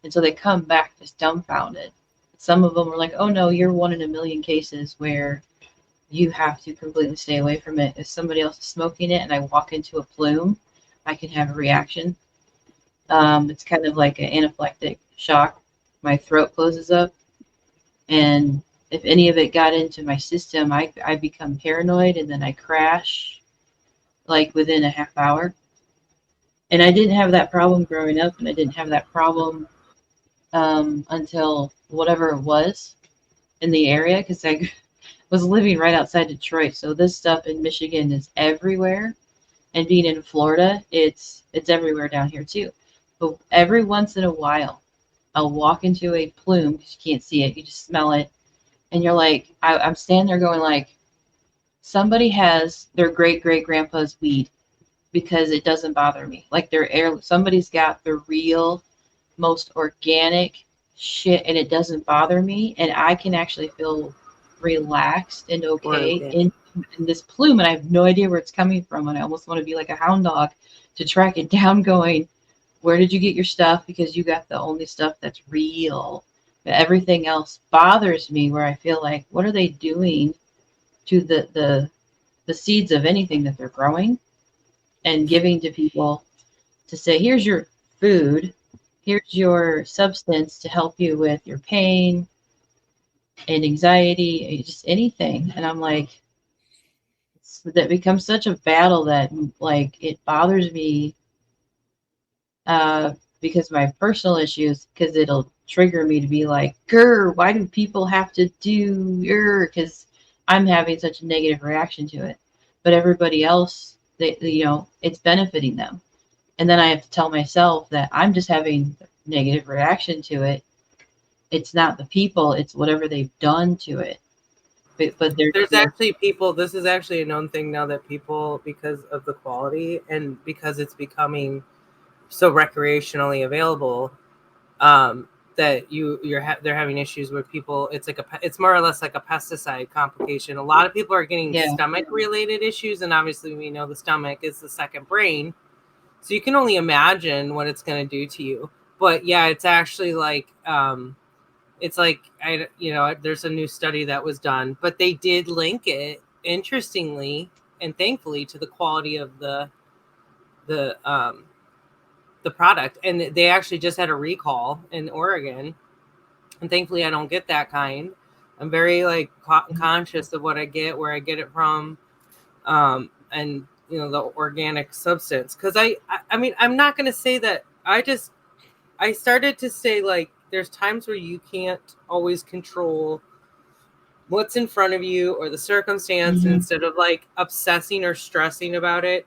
And so they come back just dumbfounded. Some of them were like, oh no, you're 1 in a million cases where you have to completely stay away from it. If somebody else is smoking it and I walk into a plume, I can have a reaction. It's kind of like an anaphylactic shock. My throat closes up. And if any of it got into my system, I become paranoid and then I crash like within a half hour. And I didn't have that problem growing up, and I didn't have that problem until whatever it was in the area, because I was living right outside Detroit, so this stuff in Michigan is everywhere, and being in Florida, it's everywhere down here too. But every once in a while, I'll walk into a plume because you can't see it, you just smell it, and you're like, I'm standing there going like, somebody has their great grandpa's weed, because it doesn't bother me. Like somebody's got the real, most organic shit, and it doesn't bother me, and I can actually feel relaxed and okay in this plume, and I have no idea where it's coming from, and I almost want to be like a hound dog to track it down going, where did you get your stuff? Because you got the only stuff that's real. But everything else bothers me, where I feel like, what are they doing to the seeds of anything that they're growing and giving to people to say, here's your food, here's your substance to help you with your pain, and anxiety, just anything. And I'm like, that becomes such a battle that like it bothers me because my personal issues, because it'll trigger me to be like, grr, why do people have to do because I'm having such a negative reaction to it, but everybody else, they it's benefiting them. And then I have to tell myself that I'm just having a negative reaction to it. It's not the people, it's whatever they've done to it. But there's actually people, this is actually a known thing now, that people, because of the quality and because it's becoming so recreationally available, that they're having issues with people. It's like it's more or less like a pesticide complication. A lot of people are getting stomach related issues, and obviously we know the stomach is the second brain, so you can only imagine what it's going to do to you. But yeah, it's actually like it's like there's a new study that was done, but they did link it, interestingly and thankfully, to the quality of the product. And they actually just had a recall in Oregon, and thankfully I don't get that kind. I'm very like conscious of what I get, where I get it from, and the organic substance. Because I mean, I'm not going to say that. I started to say, like, there's times where you can't always control what's in front of you or the circumstance. And instead of like obsessing or stressing about it,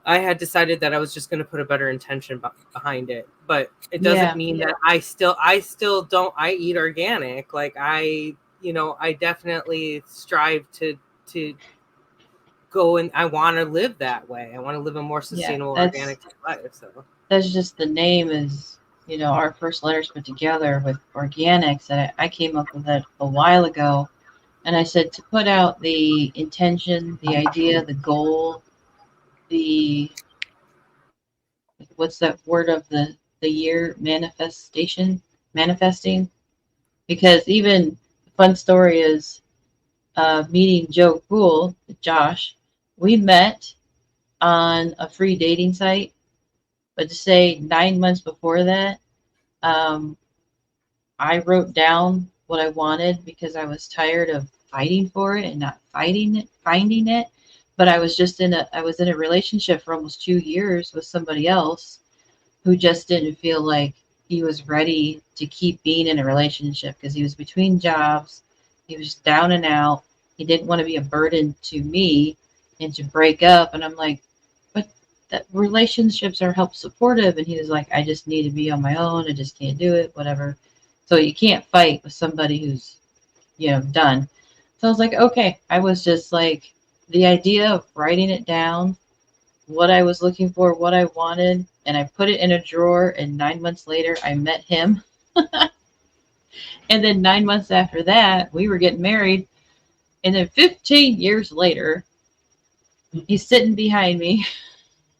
I had decided that I was just going to put a better intention behind it. But it doesn't mean that I still don't. I eat organic. Like I definitely strive to go, and I want to live that way. I want to live a more sustainable organic life. So that's just the name is, our first letters put together with organics. And I came up with that a while ago. And I said to put out the intention, the idea, the goal, what's that word of the year? Manifesting. Because even the fun story is meeting Josh. We met on a free dating site, but to say 9 months before that, I wrote down what I wanted because I was tired of fighting for it and not finding it. But I was in a relationship for almost 2 years with somebody else who just didn't feel like he was ready to keep being in a relationship because he was between jobs. He was down and out. He didn't want to be a burden to me and to break up. And I'm like, but that relationships are help supportive. And he was like, I just need to be on my own. I just can't do it, whatever. So you can't fight with somebody who's, done. So I was like, okay. I was just like, the idea of writing it down, what I was looking for, what I wanted, and I put it in a drawer, and 9 months later, I met him. And then 9 months after that, we were getting married. And then 15 years later, he's sitting behind me.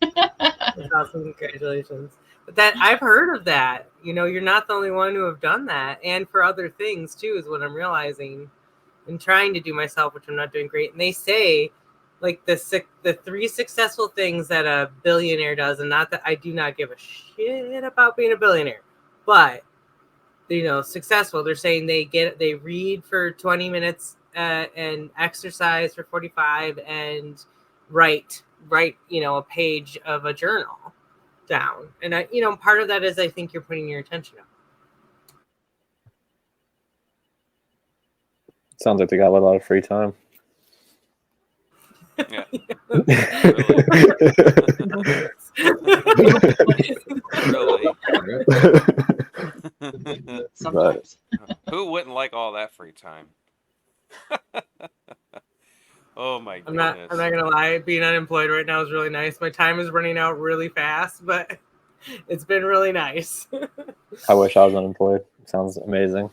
That's awesome. Congratulations. But that I've heard of that. You're not the only one who have done that. And for other things, too, is what I'm realizing. And trying to do myself, which I'm not doing great. And they say, like, the 3 successful things that a billionaire does, and not that I do not give a shit about being a billionaire, but successful. They're saying they read for 20 minutes and exercise for 45 and write a page of a journal down. And part of that is I think you're putting your attention up. Sounds like they got a lot of free time. Yeah. Really. Sometimes. Who wouldn't like all that free time? Oh my I'm goodness. not gonna lie, being unemployed right now is really nice. My time is running out really fast, but it's been really nice. I wish I was unemployed. Sounds amazing.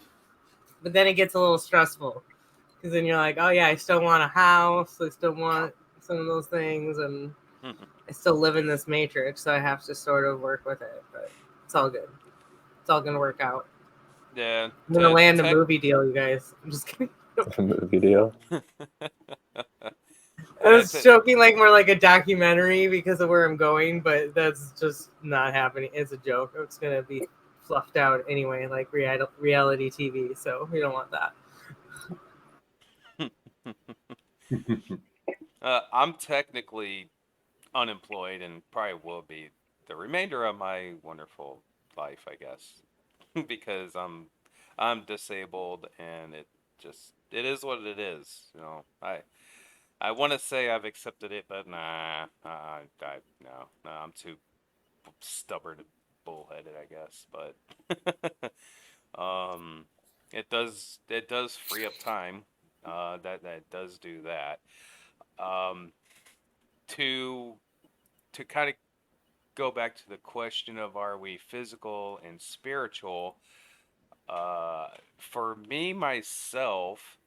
But then it gets a little stressful because then you're like, oh yeah, I still want a house. I still want some of those things, and I still live in this matrix, so I have to sort of work with it. But it's all good. It's all gonna work out. Yeah. I'm gonna land a movie deal, you guys. I'm just kidding. A movie deal. I was joking, like more like a documentary because of where I'm going, but that's just not happening. It's a joke. It's gonna be fluffed out anyway, like reality TV. So we don't want that. I'm technically unemployed and probably will be the remainder of my wonderful life, I guess, because I'm disabled and it is what it is. I want to say I've accepted it, but nah, no, I'm too stubborn and bullheaded, I guess. But um, it does free up time. That does do that. Um, to kind of go back to the question of are we physical and spiritual? For me myself,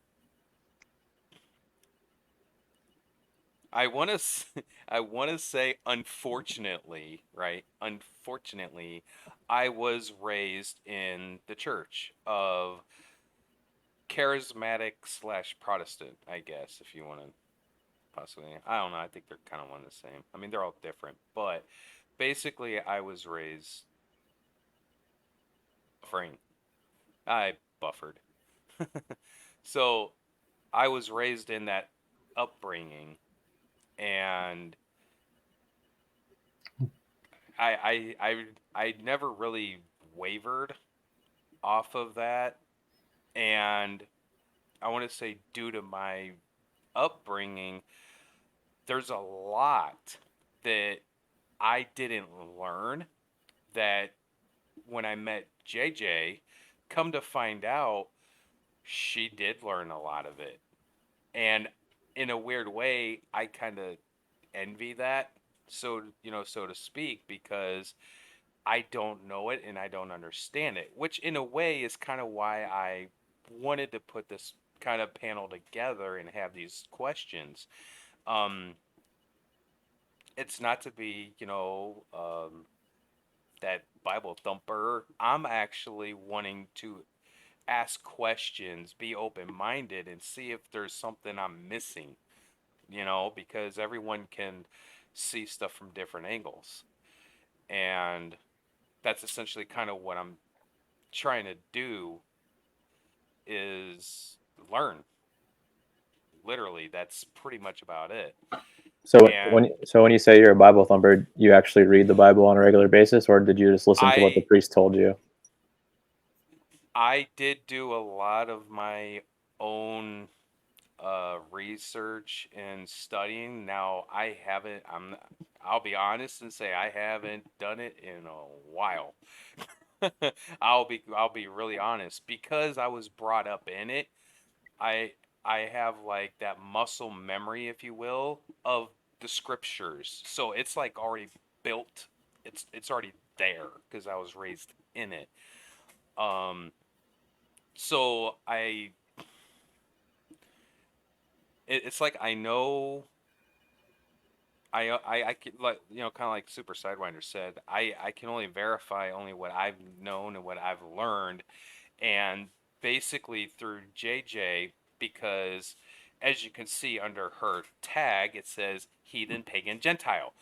I want to I want to say unfortunately, right? Unfortunately, I was raised in the church of charismatic slash Protestant, I guess, if you want to possibly. I don't know. I think they're kind of one and the same. I mean, they're all different, but basically, I was raised buffering. I buffered. So I was raised in that upbringing, and I never really wavered off of that, and I want to say due to my upbringing, there's a lot that I didn't learn that when I met JJ, come to find out, she did learn a lot of it. And in a weird way, I kind of envy that, so to speak, because I don't know it and I don't understand it, which in a way is kind of why I wanted to put this kind of panel together and have these questions. Um, it's not to be, that Bible thumper. I'm actually wanting to ask questions, be open minded, and see if there's something I'm missing, because everyone can see stuff from different angles. And that's essentially kind of what I'm trying to do is learn. Literally, that's pretty much about it. So And when you say you're a Bible thumper, you actually read the Bible on a regular basis, or did you just listen to what the priest told you? I did do a lot of my own research and studying. Now I haven't. I'll be honest and say I haven't done it in a while. I'll be really honest because I was brought up in it. I I have like that muscle memory, if you will, of the scriptures. So it's like already built. It's already there because I was raised in it. Um, so it's like I know I can, like, kind of like Super Sidewinder said, I can only verify only what I've known and what I've learned, and basically through JJ, because as you can see under her tag, it says heathen, pagan, Gentile.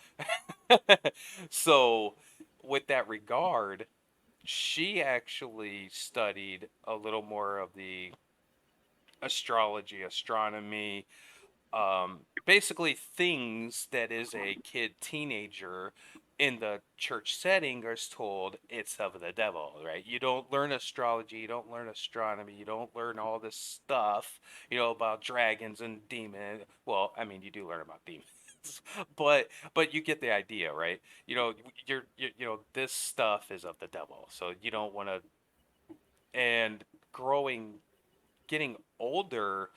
So with that regard, she actually studied a little more of the astrology, astronomy, basically things that is a kid teenager in the church setting is told it's of the devil, right? You don't learn astrology, you don't learn astronomy, you don't learn all this stuff, about dragons and demons. Well, I mean, you do learn about demons. But you get the idea, right? This stuff is of the devil, so you don't want to. And getting older,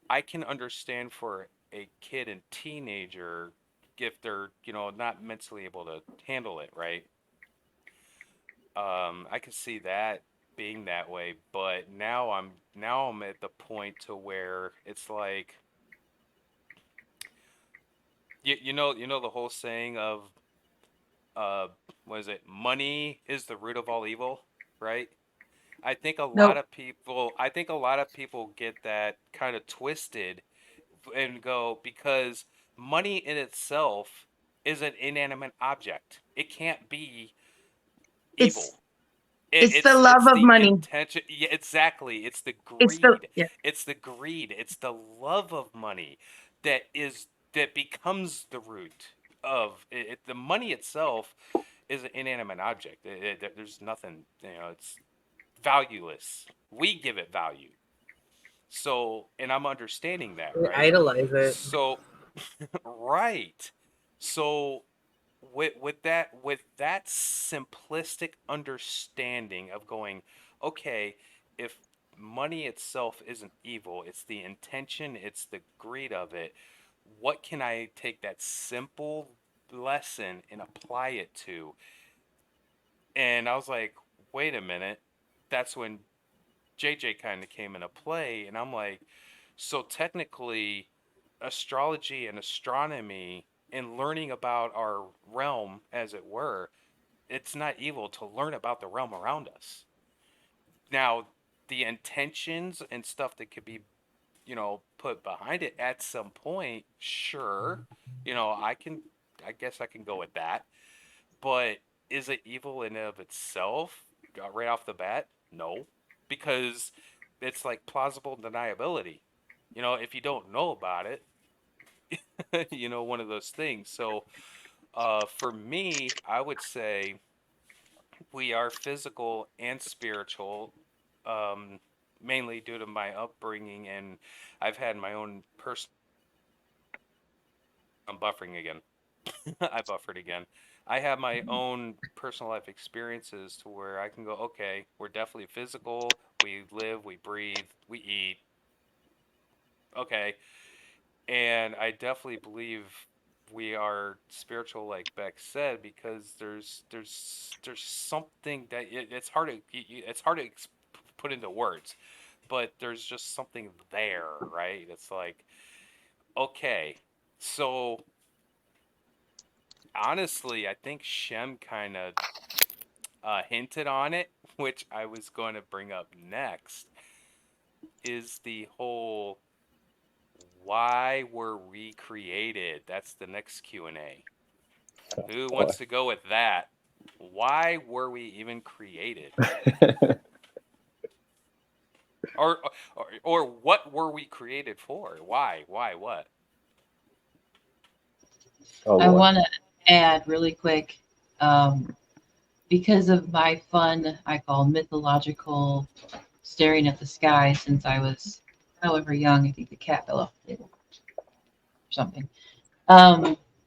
I can understand for a kid and teenager if they're, not mentally able to handle it, right? I can see that being that way, but now I'm at the point to where it's like you know the whole saying of uh what is it? Money is the root of all evil, right? Nope. I think a lot of people get that kind of twisted and go because money in itself is an inanimate object. It can't be It's evil. It's the love of the money. intention. Yeah, exactly. It's the It's greed. the yeah. It's the greed. It's the love of money that becomes the root of it. The money itself is an inanimate object. There's nothing. It's valueless. We give it value. So, and I'm understanding that, We right? idolize it. So, right. So, with that simplistic understanding of going, okay, if money itself isn't evil, it's the intention, it's the greed of it. What can I take that simple lesson and apply it to? And I was like, wait a minute. That's when JJ kind of came into play, and I'm like, so technically, astrology and astronomy and learning about our realm, as it were, it's not evil to learn about the realm around us. Now, the intentions and stuff that could be, put behind it at some point, sure, I guess I can go with that. But is it evil in and of itself, right off the bat? No, because it's like plausible deniability. If you don't know about it, one of those things. So, for me, I would say we are physical and spiritual, mainly due to my upbringing, and I've had my own personal. I'm buffering again. I buffered again. I have my own personal life experiences to where I can go, okay, we're definitely physical. We live, we breathe, we eat. Okay. And I definitely believe we are spiritual, like Beck said, because there's something that it's hard to put into words, but there's just something there, right? It's like, okay, so honestly, I think Shem kind of hinted on it, which I was going to bring up next, is the whole why were we created? That's the next Q&A. Who wants to go with that? Why were we even created? or what were we created for? Why? What? I want to add really quick, because of my fun, I call mythological staring at the sky since I was however young. I think the cat fell off the table or something.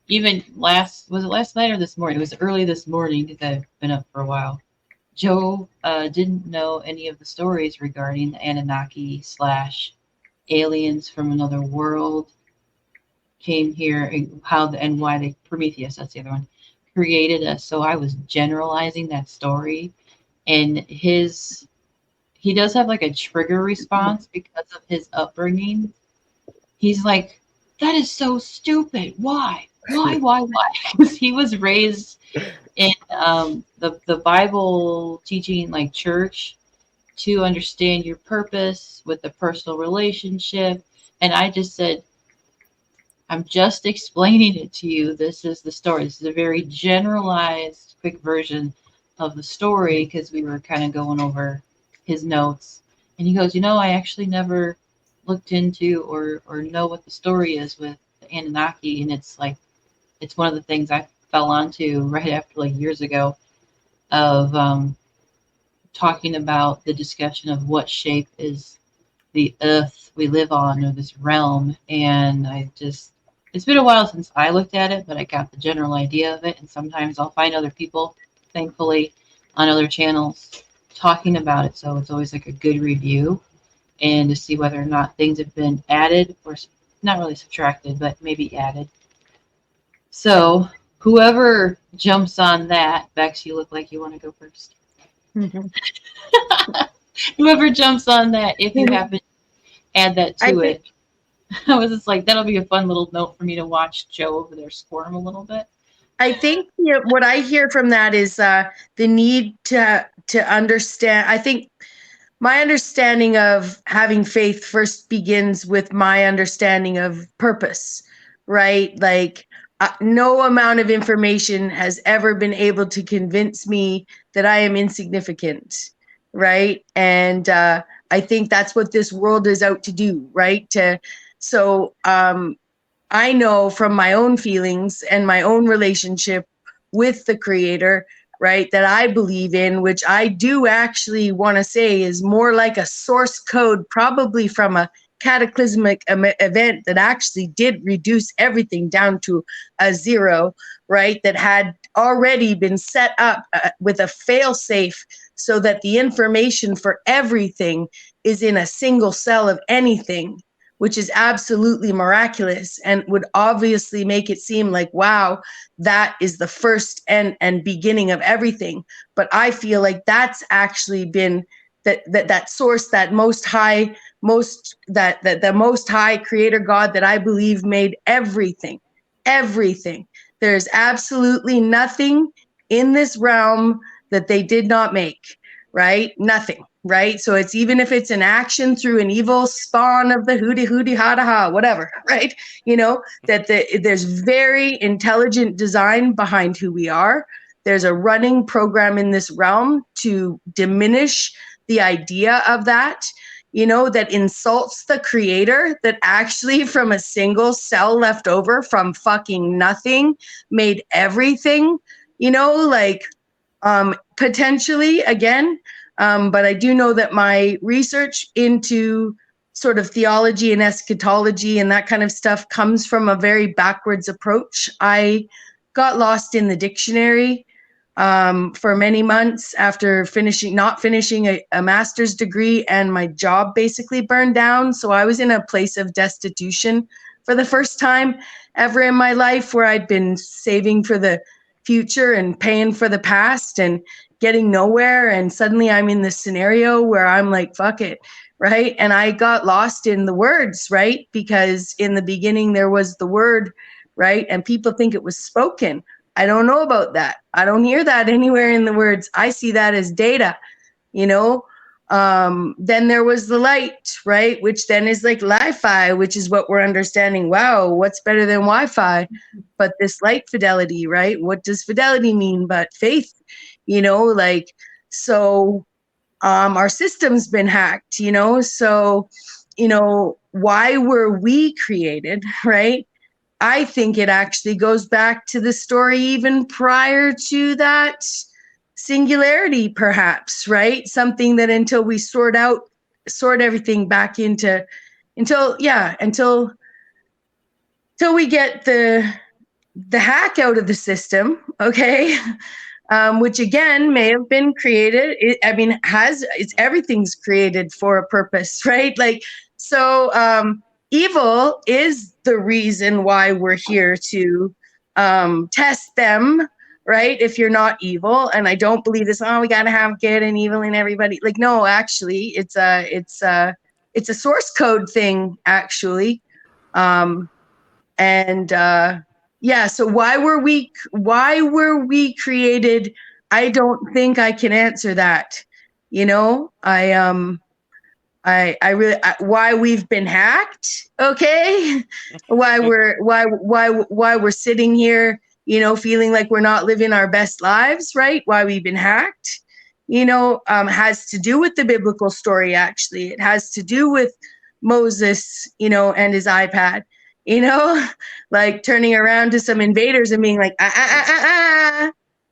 Even was it last night or this morning? It was early this morning because I've been up for a while. Joe didn't know any of the stories regarding the Anunnaki / aliens from another world came here, and and why they Prometheus, that's the other one, created us. So I was generalizing that story, and he does have like a trigger response because of his upbringing. He's like, that is so stupid. Why? Because he was raised in the Bible teaching, like church, to understand your purpose with the personal relationship. And I just said, I'm just explaining it to you. This is the story. This is a very generalized, quick version of the story because we were kind of going over his notes. And he goes, I actually never looked into or know what the story is with the Anunnaki. And it's like, it's one of the things I fell onto right after, like, years ago, of talking about the discussion of what shape is the earth we live on, or this realm. And it's been a while since I looked at it, but I got the general idea of it. And sometimes I'll find other people, thankfully, on other channels talking about it. So it's always like a good review, and to see whether or not things have been added or not really subtracted, but maybe added. So whoever jumps on that, Bex, you look like you want to go first. Mm-hmm. Whoever jumps on that, if you happen to add that to it. I was just like, that'll be a fun little note for me to watch Joe over there squirm a little bit. I think what I hear from that is the need to understand. I think my understanding of having faith first begins with my understanding of purpose, right? Like no amount of information has ever been able to convince me that I am insignificant, right? And I think that's what this world is out to do, right? I know from my own feelings and my own relationship with the Creator, right, that I believe in, which I do actually want to say is more like a source code, probably from a cataclysmic event that actually did reduce everything down to a zero, right, that had already been set up with a fail-safe so that the information for everything is in a single cell of anything, which is absolutely miraculous and would obviously make it seem like, wow, that is the first and beginning of everything. But I feel like that's actually been that source, that most high, the most high creator God that I believe made everything. There's absolutely nothing in this realm that they did not make, right? Nothing. Right? So it's even if it's an action through an evil spawn of the hooty ha da ha, whatever, right? You know, that there's very intelligent design behind who we are. There's a running program in this realm to diminish the idea of that, you know, that insults the Creator, that actually from a single cell left over from fucking nothing made everything, you know, like potentially again. But I do know that my research into sort of theology and eschatology and that kind of stuff comes from a very backwards approach. I got lost in the dictionary for many months after not finishing a master's degree, and my job basically burned down. So I was in a place of destitution for the first time ever in my life, where I'd been saving for the future and paying for the past and getting nowhere, and suddenly I'm in this scenario where I'm like, fuck it, right? And I got lost in the words, right? Because in the beginning there was the word, right? And people think it was spoken. I don't know about that. I don't hear that anywhere in the words. I see that as data, you know? Then there was the light, right? Which then is like Li-Fi, which is what we're understanding. Wow, what's better than Wi-Fi? But this light fidelity, right? What does fidelity mean but faith? You know, like, so our system's been hacked, you know? So, you know, why were we created, right? I think it actually goes back to the story even prior to that singularity, perhaps, right? Something that until we sort everything back into, until we get the hack out of the system, okay? Which again may have been created. Everything's created for a purpose, right? Like, so evil is the reason why we're here to test them, right? If you're not evil, and I don't believe this. Oh, we gotta have good and evil in everybody. Like, no, actually, it's a source code thing, actually, Yeah, so why were we created? I don't think I can answer that. You know, why we've been hacked, okay? why we're sitting here, you know, feeling like we're not living our best lives, right? Why we've been hacked, you know, has to do with the biblical story, actually. It has to do with Moses, you know, and his iPad. You know, like turning around to some invaders and being like,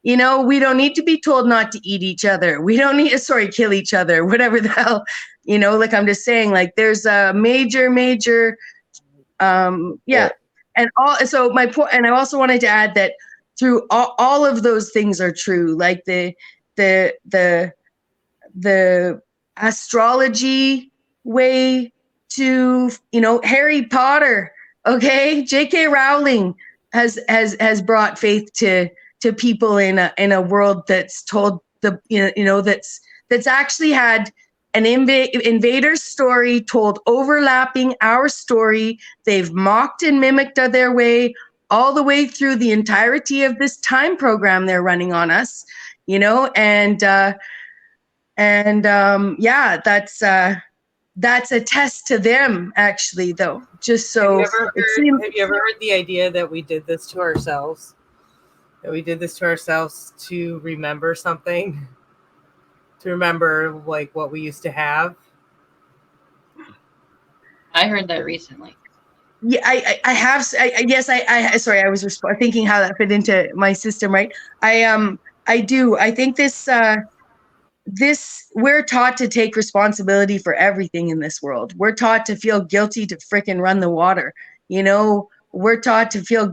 you know, we don't need to be told not to eat each other. We don't need to, kill each other, whatever the hell, you know, like I'm just saying, like there's a major, yeah. So my point, and I also wanted to add that through all of those things are true, like the astrology way to, you know, Harry Potter. Okay, J.K. Rowling has brought faith to people in a world that's told that's actually had an invader's story told overlapping our story. They've mocked and mimicked their way all the way through the entirety of this time program they're running on us, you know, that's a test to them, actually, though. Just so have you ever heard the idea that we did this to ourselves? that we did this to ourselves to remember something, to remember like what we used to have. I heard that recently. Yeah, I have. Yes, sorry, I was thinking how that fit into my system, right? I do. I think this we're taught to take responsibility for everything in this world. We're taught to feel guilty to frickin' run the water. You know, we're taught to feel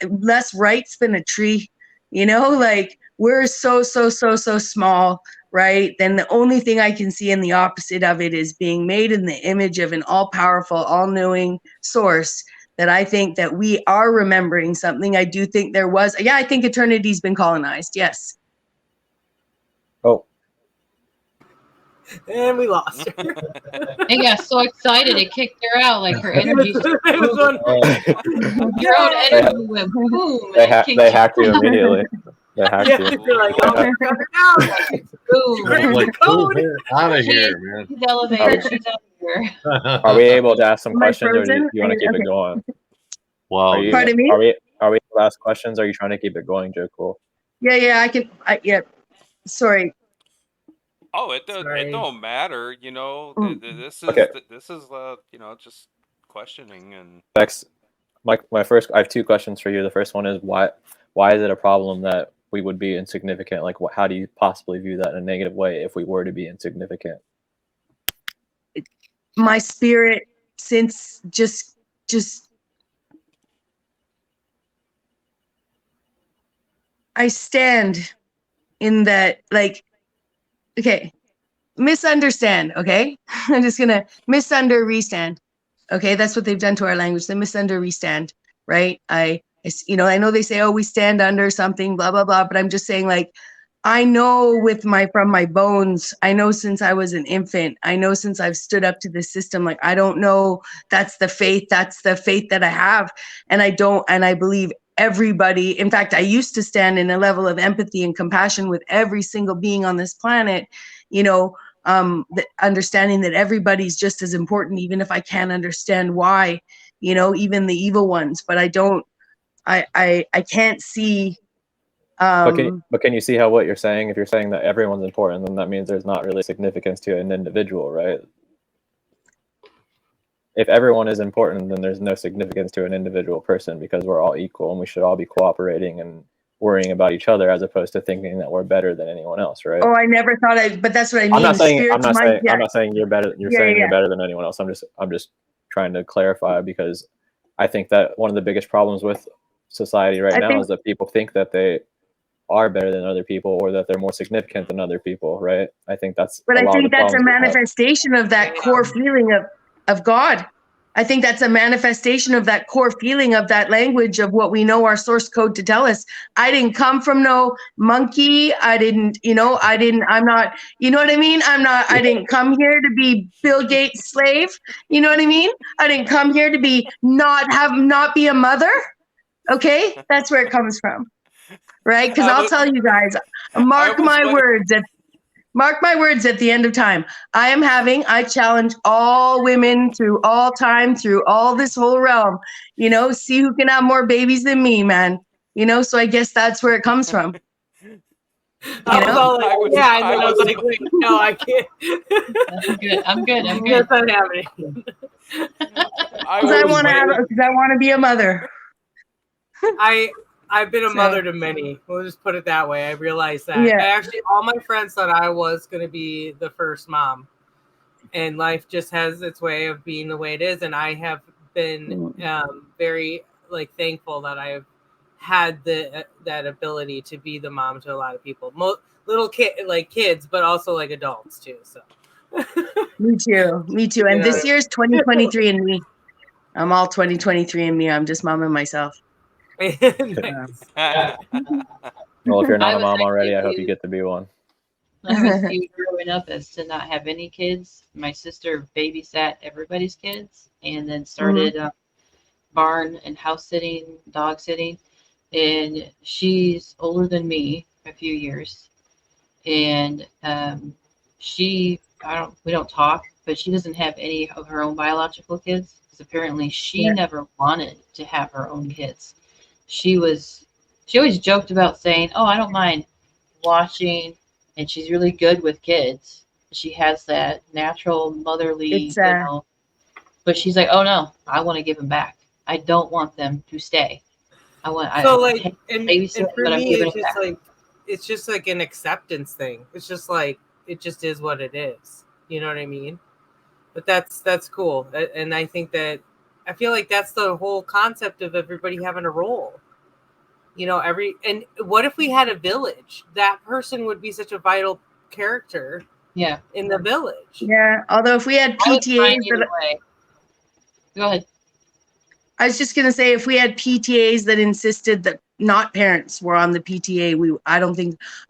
less rights than a tree. You know, like we're so small, right? Then the only thing I can see in the opposite of it is being made in the image of an all-powerful, all-knowing source. That I think that we are remembering something. I do think there was. Yeah, I think eternity's been colonized. Yes. Oh. And we lost her. They got so excited it kicked her out. Like her energy. Your own energy went boom. They hacked you immediately. They hacked you. You're like, oh, they're coming out. Boom. Like, pull her out of here, man. She's elevated. She's out here. Are we able to ask some Am I questions, or do frozen? you want to keep Okay. it going? Wow. Pardon me? Are we able to ask questions? Or are you trying to keep it going, Joe Cool? Yeah, I can. Yeah. Sorry. Oh, it Sorry. don't matter. You know, this is Okay. you know, just questioning and. Bexx, my first, I have two questions for you. The first one is why is it a problem that we would be insignificant? Like, how do you possibly view that in a negative way if we were to be insignificant? My spirit, since just I stand in that, like, okay, misunderstand, okay? I'm just gonna restand. Okay, that's what they've done to our language. They restand, right? I know they say, oh, we stand under something, blah, blah, blah, but I'm just saying, like, I know from my bones, I know since I was an infant, I know since I've stood up to the system, like, I don't know, that's the faith that I have. And I believe everybody, in fact, I used to stand in a level of empathy and compassion with every single being on this planet, understanding that everybody's just as important, even if I can't understand why, even the evil ones, but I can't see. But can you see how what you're saying, if you're saying that everyone's important, then that means there's not really significance to an individual, right? If everyone is important, then there's no significance to an individual person because we're all equal and we should all be cooperating and worrying about each other as opposed to thinking that we're better than anyone else, right? Oh, I never thought but that's what I mean. I'm not saying you're better. You're saying yeah. you're better than anyone else. I'm just trying to clarify because I think that one of the biggest problems with society right now is that people think that they are better than other people or that they're more significant than other people, right? I think that's. But I think that's a manifestation of that core feeling of God. I think that's a manifestation of that core feeling of that language of what we know our source code to tell us. I didn't come from no monkey. I'm not, you know what I mean? I didn't come here to be Bill Gates' slave. You know what I mean? I didn't come here to be not be a mother. Okay. That's where it comes from. Right. Cause I'll tell you guys, mark my words at the end of time. I challenge all women through all time, through all this whole realm, see who can have more babies than me, man. So I guess that's where it comes from. I was like, wait, no, I can't. I'm good. Yes, I'm having it. Because I want to be a mother. I've been a mother to many. We'll just put it that way. I realized that. Yeah. Actually, all my friends thought I was going to be the first mom. And life just has its way of being the way it is. And I have been very thankful that I've had that ability to be the mom to a lot of people. Little kids, but also adults too. So. Me too. And this year's 2023 and me. I'm all 2023 and me. I'm just momming myself. Well, if you're not a mom already, I hope you get to be one. I was viewed growing up as to not have any kids. My sister babysat everybody's kids and then started barn and house sitting, dog sitting. And she's older than me a few years. And we don't talk, but she doesn't have any of her own biological kids because apparently she never wanted to have her own kids. She she always joked about saying, "Oh, I don't mind watching," and she's really good with kids. She has that natural motherly, It's But she's like, "Oh no, I want to give them back. I don't want them to stay. I want So I like, hate and babysitting, for but I'm me, giving it's it just back." like, it's just like an acceptance thing. It's just like, it just is what it is. You know what I mean? But that's cool. And I think that, I feel like that's the whole concept of everybody having a role. You know, and what if we had a village? That person would be such a vital character Yeah. in the village. Yeah. Although if we had I was fine PTAs either that, way. Go ahead. I was just gonna say, if we had PTAs that insisted that not parents were on the PTA,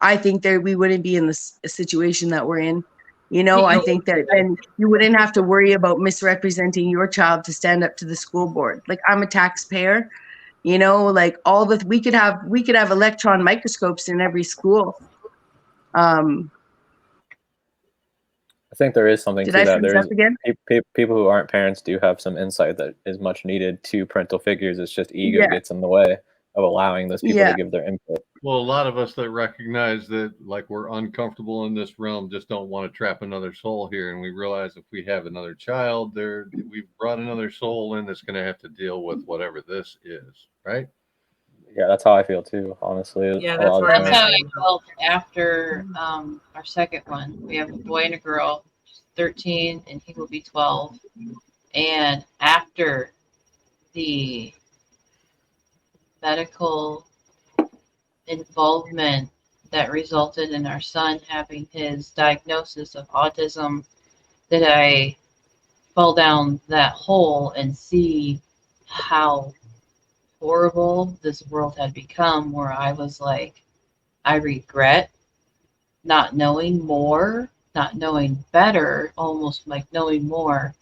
I think that we wouldn't be in this situation that we're in. You know, I think that then you wouldn't have to worry about misrepresenting your child to stand up to the school board. Like, I'm a taxpayer, you know, like we could have electron microscopes in every school. I think there is something Did to I that. freeze There up is again? people who aren't parents do have some insight that is much needed to parental figures. It's just ego Yeah. gets in the way of allowing those people Yeah. to give their input. Well, a lot of us that recognize that, like, we're uncomfortable in this realm, just don't want to trap another soul here. And we realize if we have another child there, we've brought another soul in that's going to have to deal with whatever this is, right? Yeah, that's how I feel too, honestly. Yeah, a that's lot of where I'm times. That's at. how I felt after our second one. We have a boy and a girl, 13, and he will be 12. And after the medical involvement that resulted in our son having his diagnosis of autism, that I fall down that hole and see how horrible this world had become, where I was like, I regret not knowing more, not knowing better, almost like knowing more.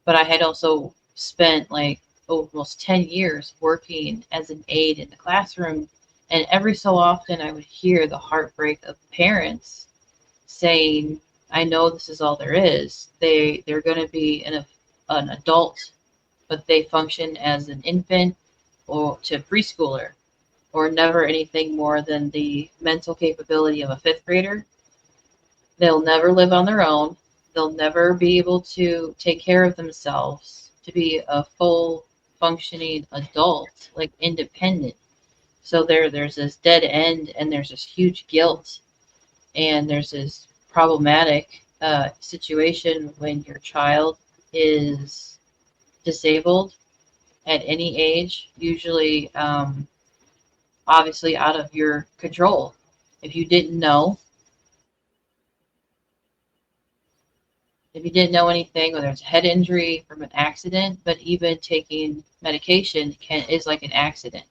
But I had also spent like almost 10 years working as an aide in the classroom. And every so often I would hear the heartbreak of parents saying, I know this is all there is. They're going to be an adult, but they function as an infant or to preschooler, or never anything more than the mental capability of a fifth grader. They'll never live on their own. They'll never be able to take care of themselves, to be a full functioning adult, like independent. So there's this dead end, and there's this huge guilt, and there's this problematic situation when your child is disabled at any age, usually obviously out of your control. If you didn't know anything, whether it's a head injury from an accident, but even taking medication is like an accident.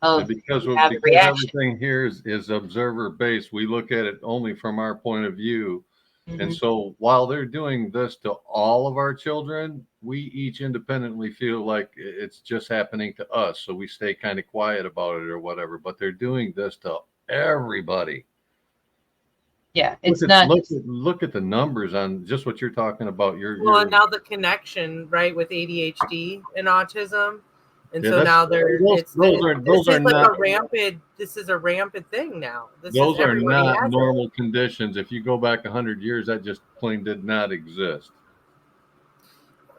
Because have a reaction. everything here is observer based, we look at it only from our point of view. And so while they're doing this to all of our children, we each independently feel like it's just happening to us. So we stay kind of quiet about it or whatever, but they're doing this to everybody. Yeah, it's not. Look at the numbers on just what you're talking about. And now the connection, right, with ADHD and autism. And Yeah, so now those are not a rampant. This is a rampant thing now. Those are not normal conditions. If you go back 100 years, that just plain did not exist.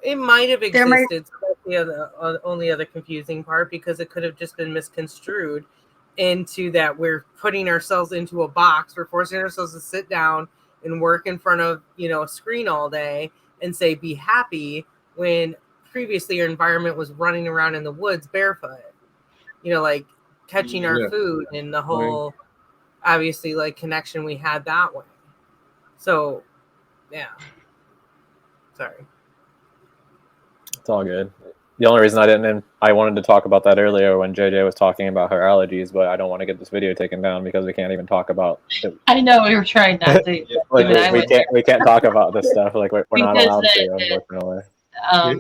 It might have existed. So that's the only other confusing part, because it could have just been misconstrued into that we're putting ourselves into a box. We're forcing ourselves to sit down and work in front of a screen all day and say be happy, when previously your environment was running around in the woods barefoot, like catching our food, and the whole obviously like connection we had that way. So yeah, sorry, it's all good. The only reason I wanted to talk about that earlier when JJ was talking about her allergies, but I don't want to get this video taken down because we can't even talk about it. I know we were trying not to. we can't talk about this stuff. Like we're not allowed to, unfortunately.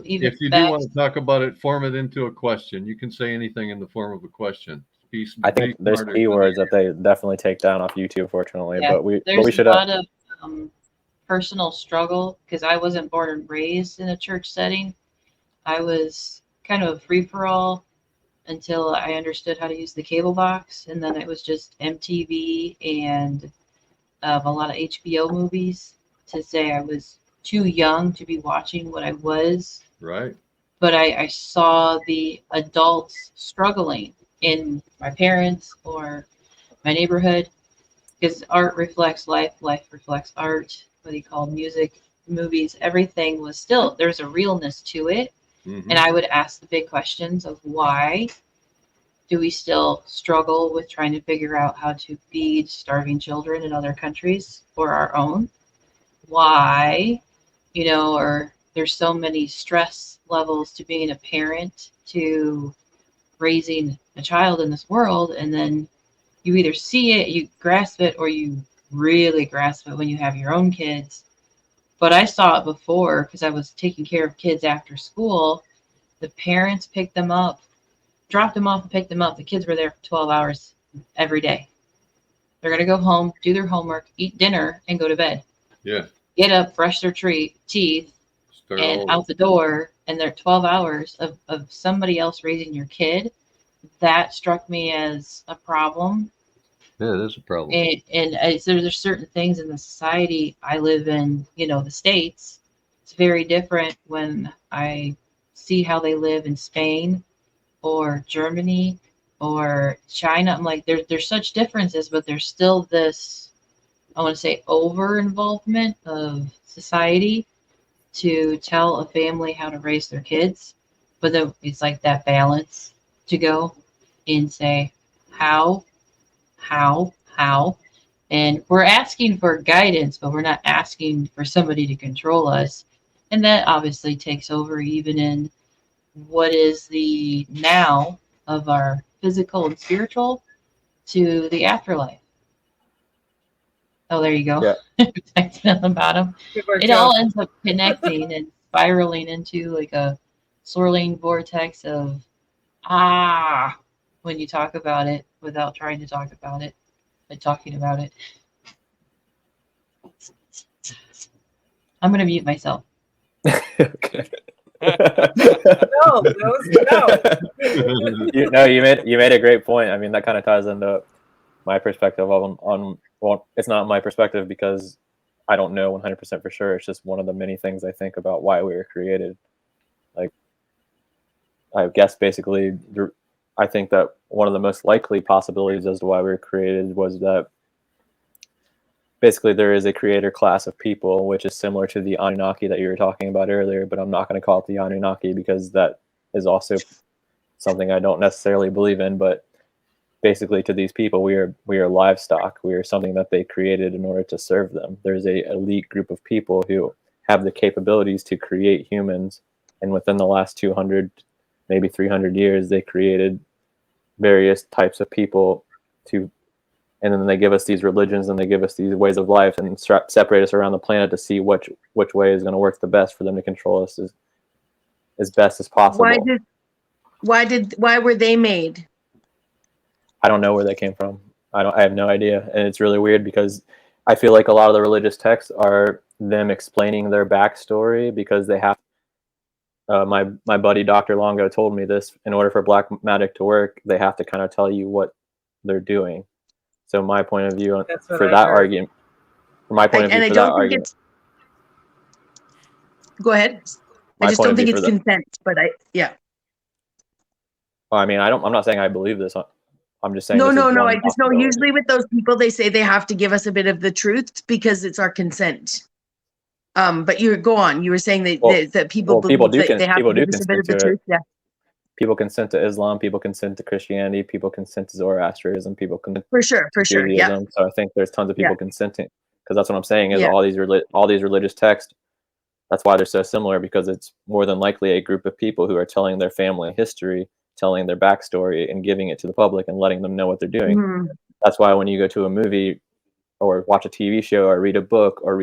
If you do want to talk about it, form it into a question. You can say anything in the form of a question. I think there's keywords that they definitely take down off YouTube, fortunately. Yeah, but we should a lot of personal struggle, because I wasn't born and raised in a church setting. I was kind of a free-for-all until I understood how to use the cable box, and then it was just MTV and a lot of HBO movies, to say I was too young to be watching what I was. Right. But I saw the adults struggling in my parents or my neighborhood, because art reflects life, life reflects art, what he called music, movies, everything was still, there's a realness to it. Mhm. And I would ask the big questions of why do we still struggle with trying to figure out how to feed starving children in other countries or our own? Why, or there's so many stress levels to being a parent, to raising a child in this world, and then you either see it, you grasp it, or you really grasp it when you have your own kids. But I saw it before because I was taking care of kids after school. The parents picked them up, dropped them off and picked them up. The kids were there for 12 hours every day. They're going to go home, do their homework, eat dinner, and go to bed. Yeah. Get up, brush their teeth, Start and over. out the door. And they're 12 hours of somebody else raising your kid. That struck me as a problem. Yeah, it is a problem. And there's certain things in the society I live in, the States. It's very different when I see how they live in Spain or Germany or China. I'm like, there's such differences, but there's still this, I want to say, over involvement of society to tell a family how to raise their kids. But then it's like that balance to go and say, how, and we're asking for guidance, but we're not asking for somebody to control us. And that obviously takes over even in what is the now of our physical and spiritual to the afterlife. Oh, there you go. Yeah. Text on the bottom. It all ends up connecting and spiraling into like a swirling vortex of when you talk about it without trying to talk about it, but talking about it. I'm going to mute myself. Okay. No. You made a great point. I mean, that kind of ties into my perspective on well, it's not my perspective because I don't know 100% for sure. It's just one of the many things I think about why we were created. Like, I guess basically, I think that one of the most likely possibilities as to why we were created was that basically there is a creator class of people, which is similar to the Anunnaki that you were talking about earlier, but I'm not going to call it the Anunnaki because that is also something I don't necessarily believe in. But basically, to these people, we are livestock. We are something that they created in order to serve them. There's a elite group of people who have the capabilities to create humans, and within the last 200, maybe 300 years, they created various types of people and then they give us these religions and they give us these ways of life and separate us around the planet to see which way is going to work the best for them to control us as best as possible. Why were they made? I don't know where they came from. I have no idea. And it's really weird because I feel like a lot of the religious texts are them explaining their backstory because they have my buddy Dr. Longo told me this. In order for black magic to work, they have to kind of tell you what they're doing. So my point of view for that argument, from my point of view for that argument. Go ahead. I just don't think it's consent, but yeah. Well, I mean, I'm not saying I believe this. I'm just saying. No. I just know usually with those people, they say they have to give us a bit of the truth because it's our consent. But you go on. You were saying that people believe that they have to give us a bit of the truth. Yeah. People consent to Islam. People consent to Christianity. People consent to Zoroastrianism. People consent for sure. Judaism. Yeah. So I think there's tons of people consenting because that's what I'm saying is all these religious texts. That's why they're so similar because it's more than likely a group of people who are telling their family history, telling their backstory, and giving it to the public and letting them know what they're doing. Mm-hmm. That's why when you go to a movie or watch a TV show or read a book or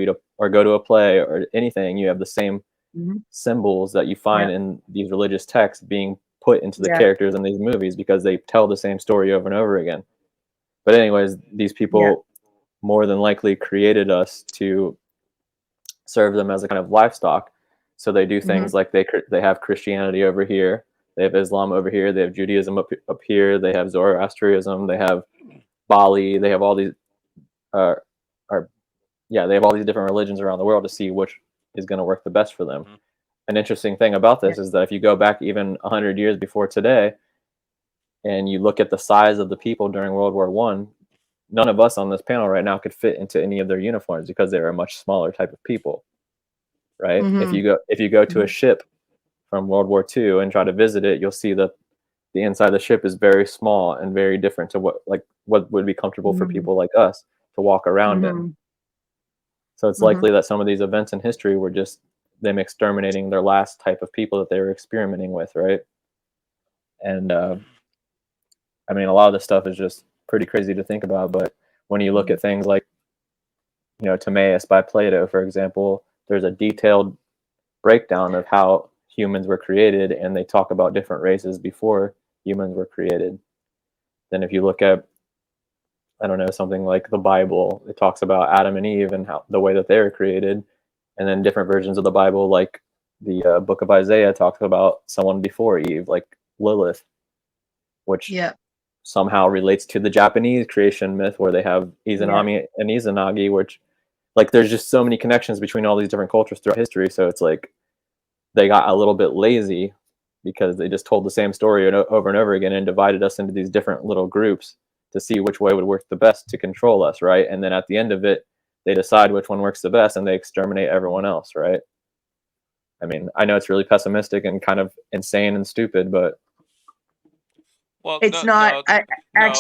go to a play or anything, you have the same symbols that you find in these religious texts being put into the characters in these movies because they tell the same story over and over again. But anyways, these people more than likely created us to serve them as a kind of livestock. So they do things like they have Christianity over here, They have Islam over here. They have Judaism up here. They have Zoroastrianism. They have Bali. They have all these, they have all these different religions around the world to see which is going to work the best for them. Mhm. An interesting thing about this is that if you go back even 100 years before today, and you look at the size of the people during World War I, none of us on this panel right now could fit into any of their uniforms because they were a much smaller type of people, right? If you go to a ship from World War II and try to visit it, you'll see that the inside of the ship is very small and very different to what would be comfortable for people like us to walk around in. So it's likely that some of these events in history were just them exterminating their last type of people that they were experimenting with, right? And I mean, a lot of this stuff is just pretty crazy to think about, but when you look at things like, Timaeus by Plato, for example, there's a detailed breakdown of how humans were created, and they talk about different races before humans were created. Then if you look at, I don't know, something like the Bible, it talks about Adam and Eve and how the way that they were created, and then different versions of the Bible, like the book of Isaiah, talks about someone before Eve, like Lilith, which somehow relates to the Japanese creation myth where they have Izanami and Izanagi, which, like, there's just so many connections between all these different cultures throughout history. So it's like they got a little bit lazy because they just told the same story over and over again and divided us into these different little groups to see which way would work the best to control us, right? And then at the end of it, they decide which one works the best and they exterminate everyone else, right? I mean, I know it's really pessimistic and kind of insane and stupid, but Well, it's not. It's not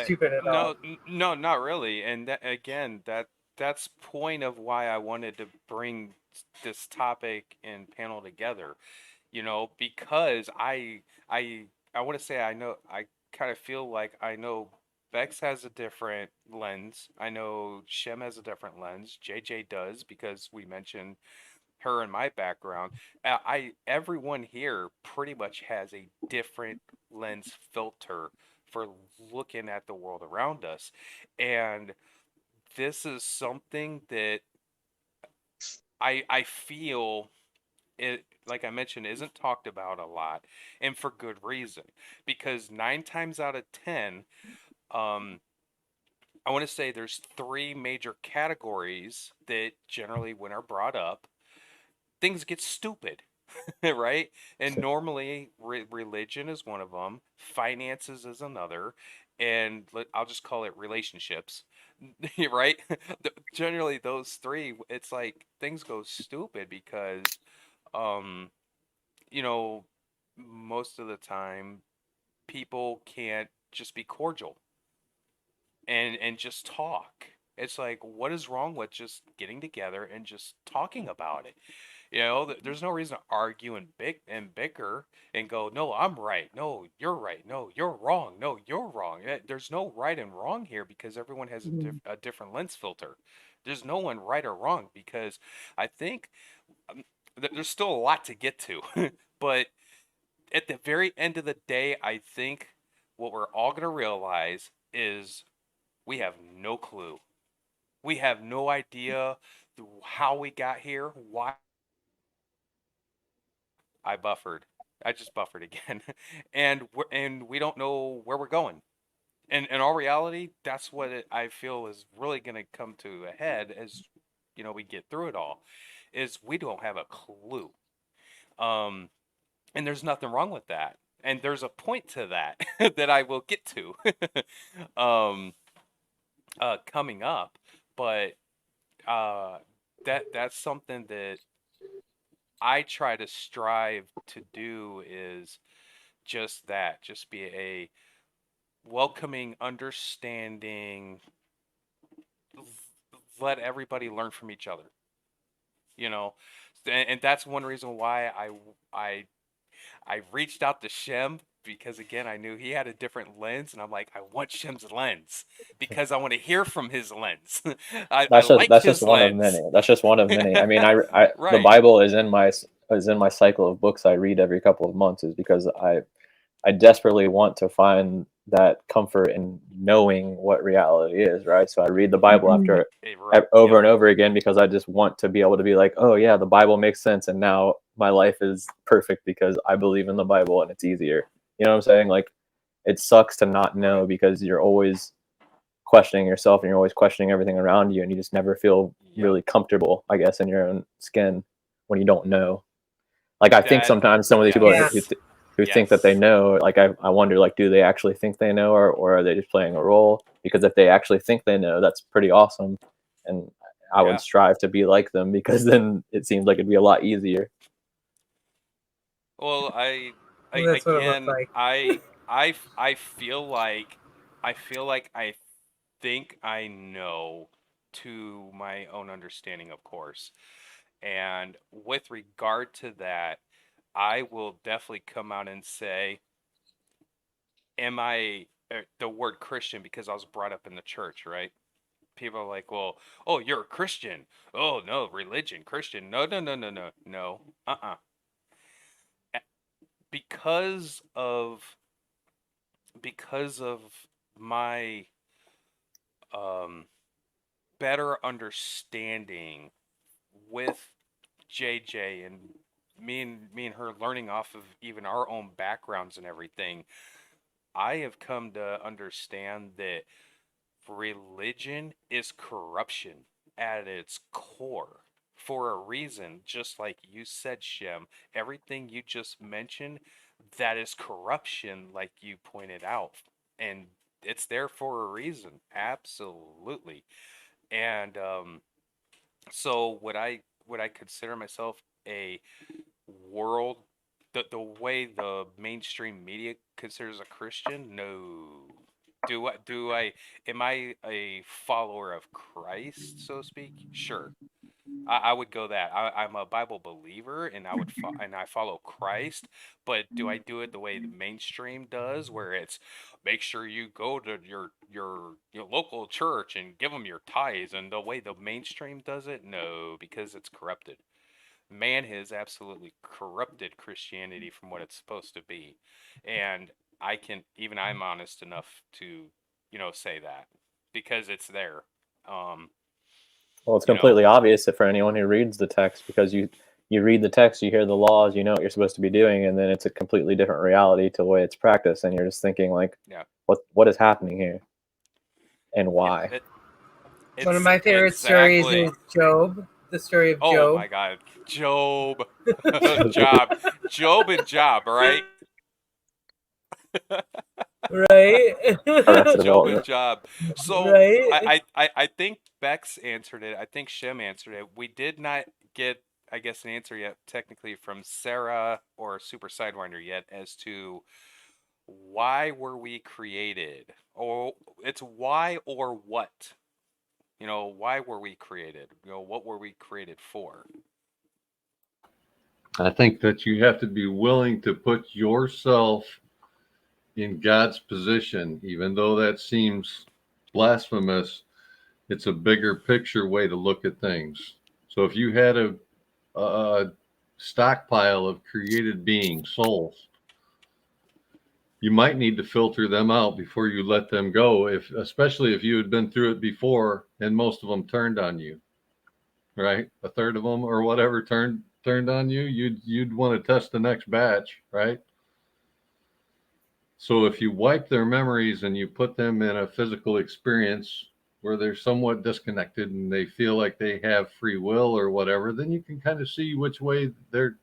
stupid at all. No, not really. And that's point of why I wanted to bring this topic and panel together. Because I want to say I kind of feel like I know Bexx has a different lens. I know Shem has a different lens. JJ does, because we mentioned her and my background. Everyone here pretty much has a different lens filter for looking at the world around us. And this is something that I feel it, like I mentioned, isn't talked about a lot, and for good reason. Because 9 times out of 10, I want to say there's 3 major categories that generally, when are brought up, things get stupid, right? And normally, religion is one of them, finances is another, and I'll just call it relationships, right? Generally, those 3, it's like things go stupid because, most of the time, people can't just be cordial and just talk. It's like, what is wrong with just getting together and just talking about it? There's no reason to argue and bicker and go, no, I'm right. No, you're right. No, you're wrong. No, you're wrong. There's no right and wrong here because everyone has a different lens filter. There's no one right or wrong because I think there's still a lot to get to. But at the very end of the day, I think what we're all going to realize is we have no clue. We have no idea how we got here, why. I buffered. I just buffered again. And we don't know where we're going. And in all reality, that's what I feel is really going to come to a head as we get through it all, is we don't have a clue. And there's nothing wrong with that. And there's a point to that that I will get to coming up. But that's something that I try to strive to do, is just that. Just be a welcoming, understanding, let everybody learn from each other. And that's one reason why I reached out to Shem, because again, I knew he had a different lens, and I'm like, I want Shem's lens because I want to hear from his lens. That's just one of many. That's just one of many. I mean, Right. The Bible is in my cycle of books I read every couple of months, is because I desperately want to find that comfort in knowing what reality is, right? So I read the Bible after over Yep. and over again because I just want to be able to be like, oh yeah, the Bible makes sense, and now my life is perfect because I believe in the Bible and it's easier. You know what I'm saying? Like, it sucks to not know because you're always questioning yourself and you're always questioning everything around you, and you just never feel really comfortable, I guess, in your own skin when you don't know. Like, I think sometimes some of these people who think that they know, like, I wonder, like, do they actually think they know, or are they just playing a role? Because if they actually think they know, that's pretty awesome, and I would strive to be like them, because then it seems like it'd be a lot easier. Well, That's what it looks again, like. I feel like I think I know, to my own understanding, of course. And with regard to that, I will definitely come out and say, am I the word Christian, because I was brought up in the church, right? People are like, well, oh, you're a Christian. Oh, no, religion, Christian. No, no, no, no, no, no. Because of my better understanding with JJ, and me and her learning off of even our own backgrounds and everything, I have come to understand that religion is corruption at its core, for a reason. Just like you said, Shem, everything you just mentioned, that is corruption, like you pointed out, and it's there for a reason. Absolutely. And so would I consider myself a world, the way the mainstream media considers a Christian? No. Do I am I a follower of Christ, so to speak? Sure. I would go that. I'm a Bible believer, and I follow Christ, but do I do it the way the mainstream does, where it's make sure you go to your local church and give them your tithes, and the way the mainstream does it? No, because it's corrupted. Man has absolutely corrupted Christianity from what it's supposed to be. And I'm honest enough to, say that, because it's there. Well, it's completely obvious for anyone who reads the text, because you read the text, you hear the laws, you know what you're supposed to be doing, and then it's a completely different reality to the way it's practiced, and you're just thinking, like, what is happening here, and why? One of my favorite stories is Job. The story of Job. Oh my God, Job, Job and Job, right? Right. Job and Job. So right? I think Bexx answered it. I think Shem answered it. We did not get, I guess, an answer yet, technically, from Sarah or Super Sidewinder yet, as to why were we created, or it's why or what. Why were we created? What were we created for? I think that you have to be willing to put yourself in God's position, even though that seems blasphemous. It's a bigger picture way to look at things. So if you had a stockpile of created beings, souls, you might need to filter them out before you let them go, especially if you had been through it before and most of them turned on you, right? A third of them or whatever turned on you, you'd want to test the next batch, right? So if you wipe their memories and you put them in a physical experience where they're somewhat disconnected and they feel like they have free will or whatever, then you can kind of see which way they're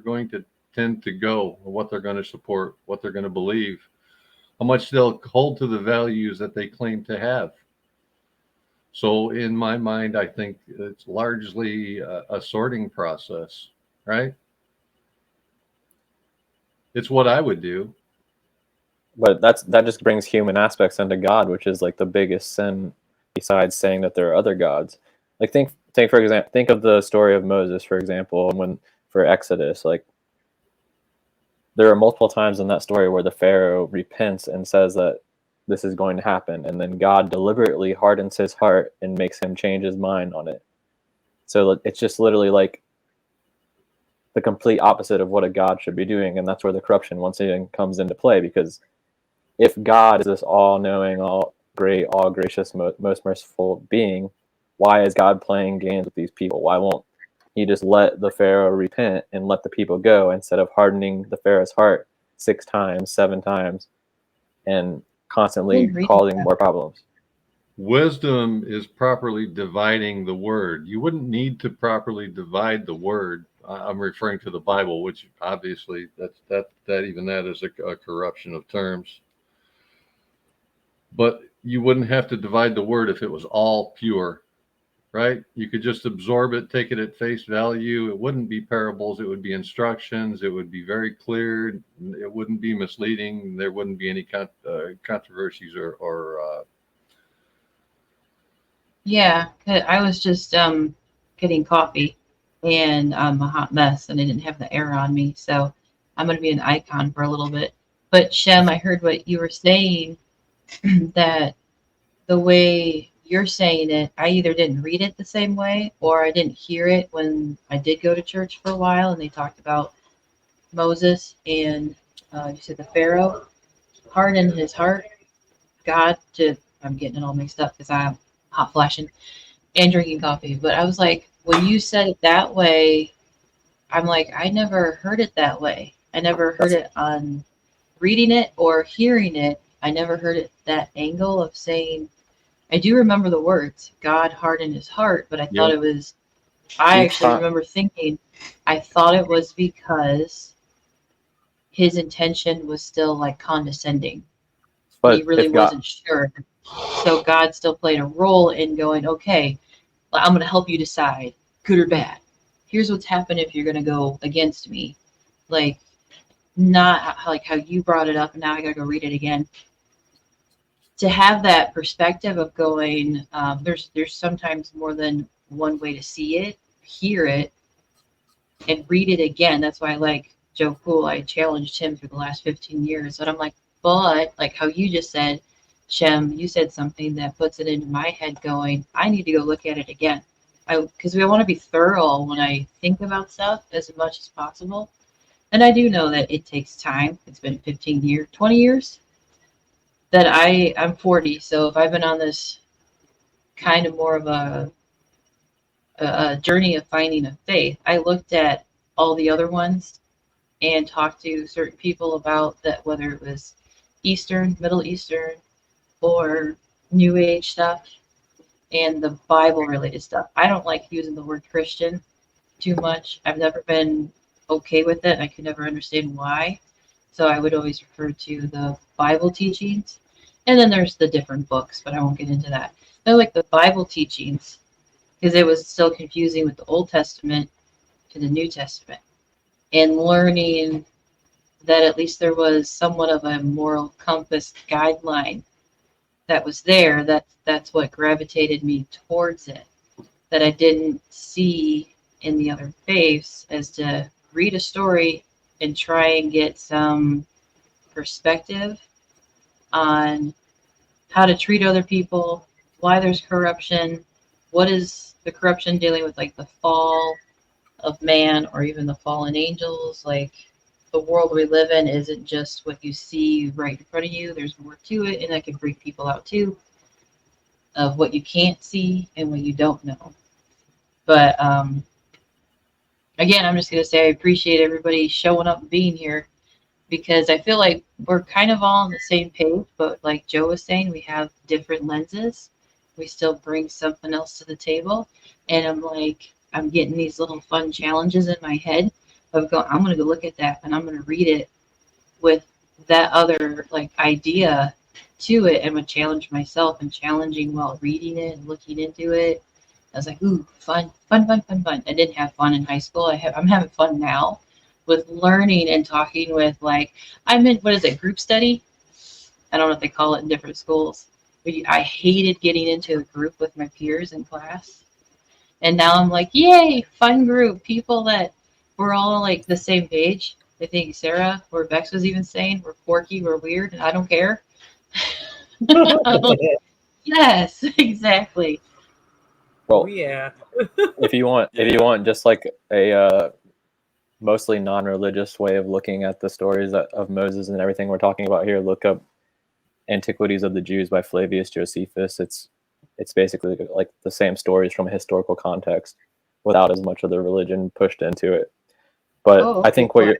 going to tend to go, or what they're going to support, what they're going to believe, how much they'll hold to the values that they claim to have. So in my mind, I think it's largely a sorting process, right? It's what I would do. But that just brings human aspects into God, which is like the biggest sin, besides saying that there are other gods. Like, think for example, think of the story of Moses, for example, for Exodus. Like, there are multiple times in that story where the Pharaoh repents and says that this is going to happen, and then God deliberately hardens his heart and makes him change his mind on it. So it's just literally like the complete opposite of what a God should be doing, and that's where the corruption once again comes into play, because if God is this all-knowing, all great, all gracious, most merciful being, why is God playing games with these people? Why won't he just let the Pharaoh repent and let the people go instead of hardening the Pharaoh's heart 6 times, 7 times, and constantly causing more problems? Wisdom is properly dividing the word. You wouldn't need to properly divide the word. I'm referring to the Bible, which obviously that is a corruption of terms. But you wouldn't have to divide the word if it was all pure, right? You could just absorb it, take it at face value. It wouldn't be parables. It would be instructions. It would be very clear. It wouldn't be misleading. There wouldn't be any controversies or Yeah, 'cause I was just getting coffee, and I'm a hot mess, and I didn't have the air on me, so I'm gonna be an icon for a little bit. But Shem, I heard what you were saying, that the way you're saying it, I either didn't read it the same way, or I didn't hear it when I did go to church for a while, and they talked about Moses and you said the Pharaoh hardened his heart. I'm getting it all mixed up because I'm hot flashing and drinking coffee. But I was like, when you said it that way, I'm like, I never heard it that way. I never heard it on reading it or hearing it. I never heard it that angle of saying, I do remember the words, God hardened his heart, but I thought it was, I actually remember thinking, I thought it was because his intention was still like condescending. But he really wasn't sure. So God still played a role in going, okay, I'm going to help you decide, good or bad. Here's what's happened if you're going to go against me. Like, not like how you brought it up, and now I got to go read it again. To have that perspective of going, there's sometimes more than one way to see it, hear it, and read it again. That's why I like Joe Cool. I challenged him for the last 15 years. But I'm like, but like how you just said, Shem, you said something that puts it into my head going, I need to go look at it again. Because we want to be thorough when I think about stuff as much as possible. And I do know that it takes time. It's been 15 years, 20 years that I'm 40. So if I've been on this kind of more of a journey of finding a faith, I looked at all the other ones and talked to certain people about that, whether it was Eastern, Middle Eastern, or New Age stuff, and the Bible related stuff. I don't like using the word Christian too much. I've never been okay with it. I could never understand why. So I would always refer to the Bible teachings. And then there's the different books, but I won't get into that. I like the Bible teachings because it was still confusing with the Old Testament to the New Testament. And learning that at least there was somewhat of a moral compass guideline that was there. That's what gravitated me towards it, that I didn't see in the other faiths, as to read a story and try and get some perspective on how to treat other people, why there's corruption, what is the corruption dealing with, like the fall of man or even the fallen angels. Like, the world we live in isn't just what you see right in front of you. There's more to it, and that can freak people out too, of what you can't see and what you don't know. But again, I'm just going to say I appreciate everybody showing up and being here, because I feel like we're kind of all on the same page, but like Joe was saying, we have different lenses. We still bring something else to the table. And I'm getting these little fun challenges in my head of going, I'm going to go look at that and I'm going to read it with that other like idea to it, and would challenge myself and challenging while reading it and looking into it. I was like, ooh, fun. I didn't have fun in high school. I'm having fun now with learning and talking with, like, I'm in, what is it, group study? I don't know if they call it in different schools. But I hated getting into a group with my peers in class. And now I'm like, yay, fun group. People that we're all like the same page. I think Sarah or Bexx was even saying we're quirky, we're weird, and I don't care. Yes, exactly. Well, yeah. if you want just like a mostly non-religious way of looking at the stories of Moses and everything we're talking about here, look up Antiquities of the Jews by Flavius Josephus. It's basically like the same stories from a historical context without as much of the religion pushed into it. But I think what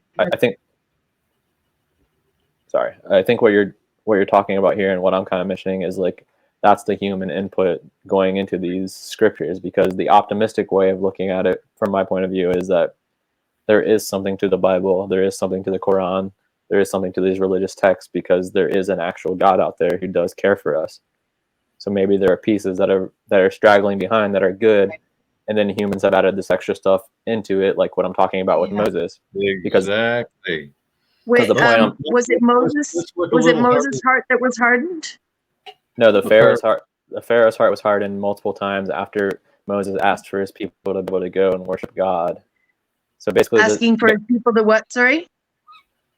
you're talking about here and what I'm kind of mentioning is like that's the human input going into these scriptures, because the optimistic way of looking at it from my point of view is that there is something to the Bible, there is something to the Quran, there is something to these religious texts, because there is an actual God out there who does care for us. So maybe there are pieces that are straggling behind that are good, and then humans have added this extra stuff into it, like what I'm talking about with Moses. Exactly. Wait, the point was it Moses? Was it Moses' heart that was hardened? No, the Pharaoh's heart. The Pharaoh's heart was hardened multiple times after Moses asked for his people to be able to go and worship God. So basically, Asking for his people to what? Sorry.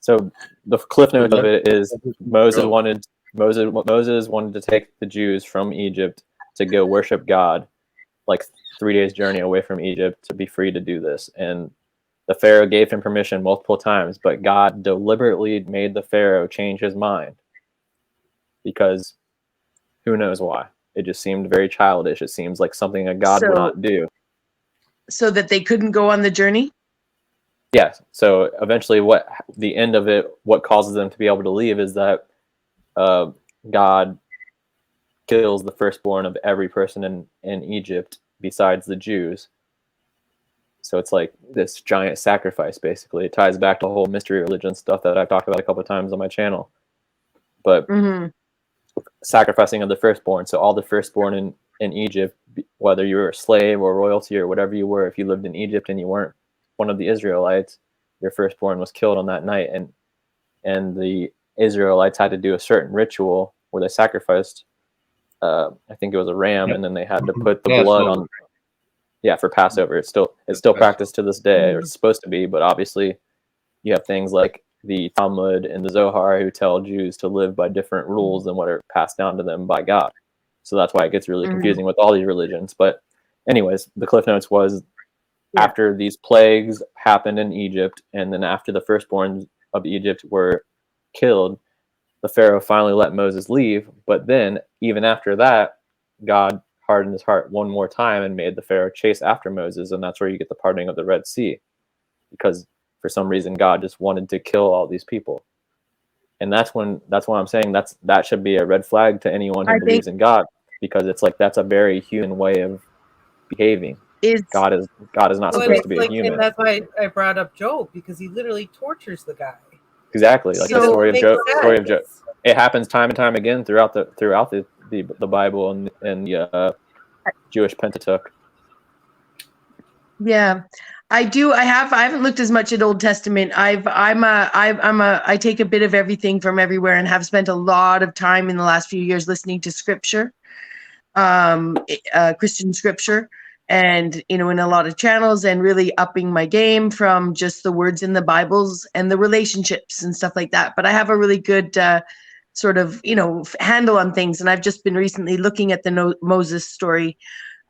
So the cliff note of it is Moses wanted to take the Jews from Egypt to go worship God, like 3 days journey away from Egypt, to be free to do this. And the Pharaoh gave him permission multiple times, but God deliberately made the Pharaoh change his mind, because who knows why? It just seemed very childish. It seems like something a God would not do. So that they couldn't go on the journey? Yes. So eventually what causes them to be able to leave is that God kills the firstborn of every person in Egypt besides the Jews. So it's like this giant sacrifice, basically. It ties back to the whole mystery religion stuff that I've talked about a couple of times on my channel. But sacrificing of the firstborn. So all the firstborn in Egypt, whether you were a slave or royalty or whatever you were, if you lived in Egypt and you weren't one of the Israelites, your firstborn was killed on that night. And the Israelites had to do a certain ritual where they sacrificed, I think it was a ram, and then they had to put the blood on. Yeah, for Passover. It's still practiced to this day, or it's supposed to be, but obviously you have things like the Talmud and the Zohar who tell Jews to live by different rules than what are passed down to them by God. So that's why it gets really confusing with all these religions. But anyways, the Cliff Notes was after these plagues happened in Egypt, and then after the firstborn of Egypt were killed, the Pharaoh finally let Moses leave. But then, even after that, God hardened his heart one more time and made the Pharaoh chase after Moses, and that's where you get the parting of the Red Sea, because for some reason God just wanted to kill all these people. And that's why I'm saying that should be a red flag to anyone who believes in God, because it's like that's a very human way of behaving. God is not supposed to be a human. And that's why I brought up Job, because he literally tortures the guy. Exactly, like the story of Job. It happens time and time again throughout the Bible and the Jewish Pentateuch. Yeah, I do. I haven't looked as much at Old Testament. I take a bit of everything from everywhere, and have spent a lot of time in the last few years listening to scripture, Christian scripture, and in a lot of channels, and really upping my game from just the words in the Bibles and the relationships and stuff like that. But I have a really good sort of handle on things, and I've just been recently looking at the Moses story.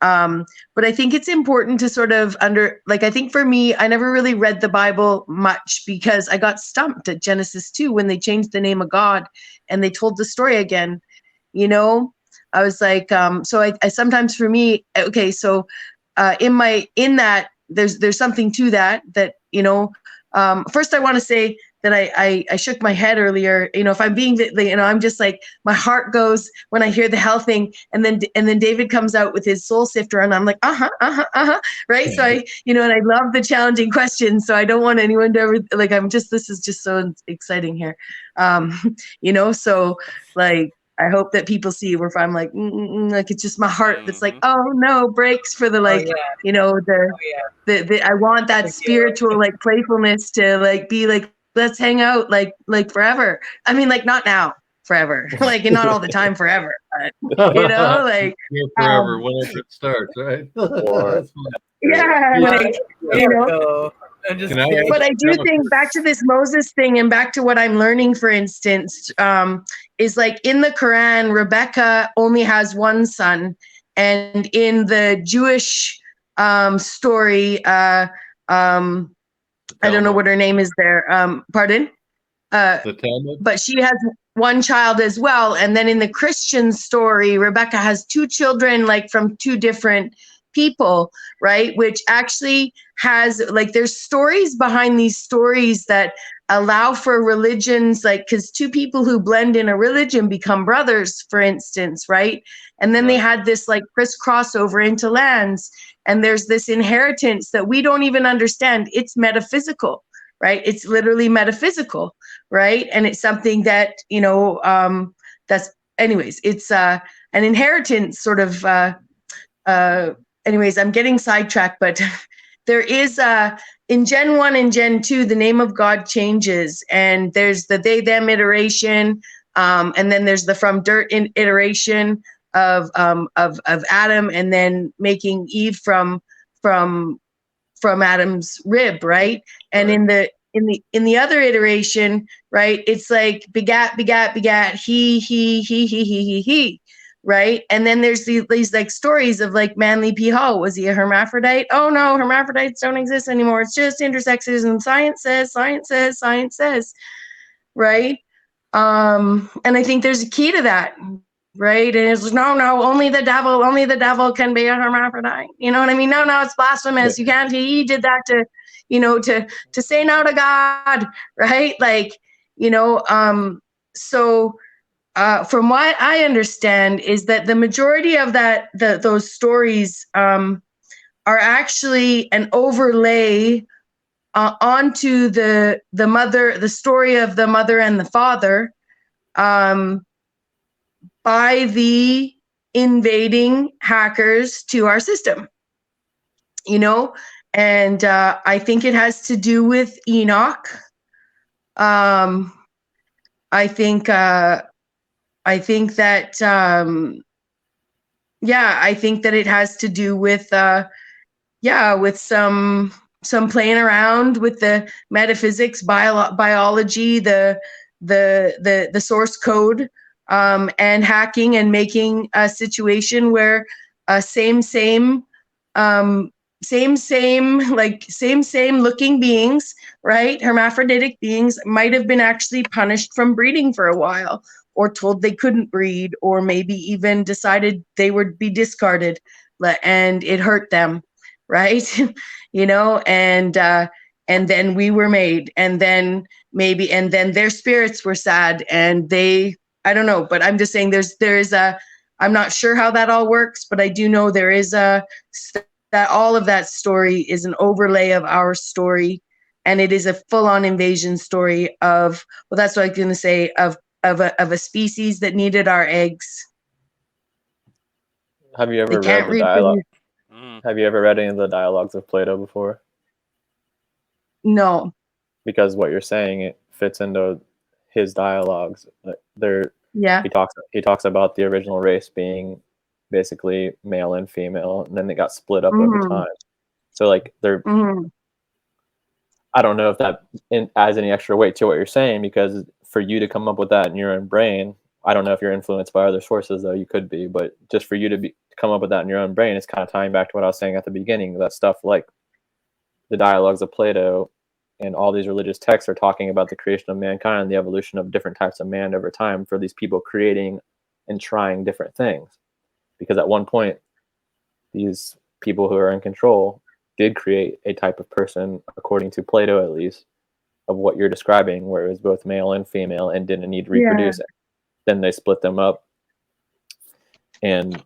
But I think it's important to sort of I think for me, I never really read the Bible much, because I got stumped at Genesis 2 when they changed the name of God and they told the story again. I was like, so I sometimes, for me, okay, so in that there's something to that first I want to say that I shook my head earlier. If I'm being, I'm just like, my heart goes when I hear the hell thing, and then David comes out with his soul sifter, and I'm like, right? So and I love the challenging questions. So I don't want anyone to ever this is just so exciting here, So like, I hope that people see where if I'm like, like it's just my heart that's like, oh no, breaks for the I want that spiritual playfulness to be like, let's hang out like forever. I mean, not now, forever, and not all the time forever, but forever whenever it starts, right? But I do think back to this Moses thing, and back to what I'm learning, for instance, is in the Quran, Rebecca only has one son, and in the Jewish story, I don't know what her name is there. Pardon? The Talmud? But she has one child as well. And then in the Christian story, Rebecca has 2 children, like from 2 different people, right? Which actually has, like, there's stories behind these stories that allow for religions, like, because 2 people who blend in a religion become brothers, for instance, right? And then they had this like crisscross into lands, and there's this inheritance that we don't even understand. It's metaphysical, right? It's literally metaphysical, right? And it's something that, you know, that's, anyways, it's an inheritance sort of, anyways, I'm getting sidetracked, but there is in Gen 1 and Gen 2, the name of God changes, and there's the they them iteration, and then there's the from dirt iteration of Adam, and then making Eve from Adam's rib, right? And in the other iteration, right, it's like begat, he, right? And then there's these like stories of like Manly P. Hall. Was he a hermaphrodite? Oh no, hermaphrodites don't exist anymore. It's just intersexes, and science says, right? And I think there's a key to that, right? And it's no, only the devil can be a hermaphrodite. You know what I mean? No, it's blasphemous. You can't. He did that to, you know, to say no to God, right? Like, you know, so. From what I understand, is that the majority of those stories are actually an overlay onto the story of the mother and the father, by the invading hackers to our system. You know, and I think it has to do with Enoch. I think that, I think that it has to do with, with some playing around with the metaphysics, biology, the source code, and hacking and making a situation where same looking beings, right, hermaphroditic beings, might have been actually punished from breeding for a while, or told they couldn't breed, or maybe even decided they would be discarded, and it hurt them, right? You know, and then we were made, and then their spirits were sad, and I don't know, but I'm just saying I'm not sure how that all works, but I do know there is that all of that story is an overlay of our story, and it is a full-on invasion story of, well, that's what I was going to say, of a species that needed our eggs. Have you ever read the dialogue? Have you ever read any of the dialogues of Plato before? No. Because what you're saying, it fits into his dialogues. He talks about the original race being basically male and female, and then they got split up over time. So like they're I don't know if that adds any extra weight to what you're saying, because for you to come up with that in your own brain, I don't know if you're influenced by other sources, though you could be, but just for you to come up with that in your own brain, it's kind of tying back to what I was saying at the beginning. That stuff like the dialogues of Plato and all these religious texts are talking about the creation of mankind and the evolution of different types of man over time, for these people creating and trying different things. Because at one point, these people who are in control did create a type of person, according to Plato at least, of what you're describing, where it was both male and female and didn't need to reproduce. Then they split them up, and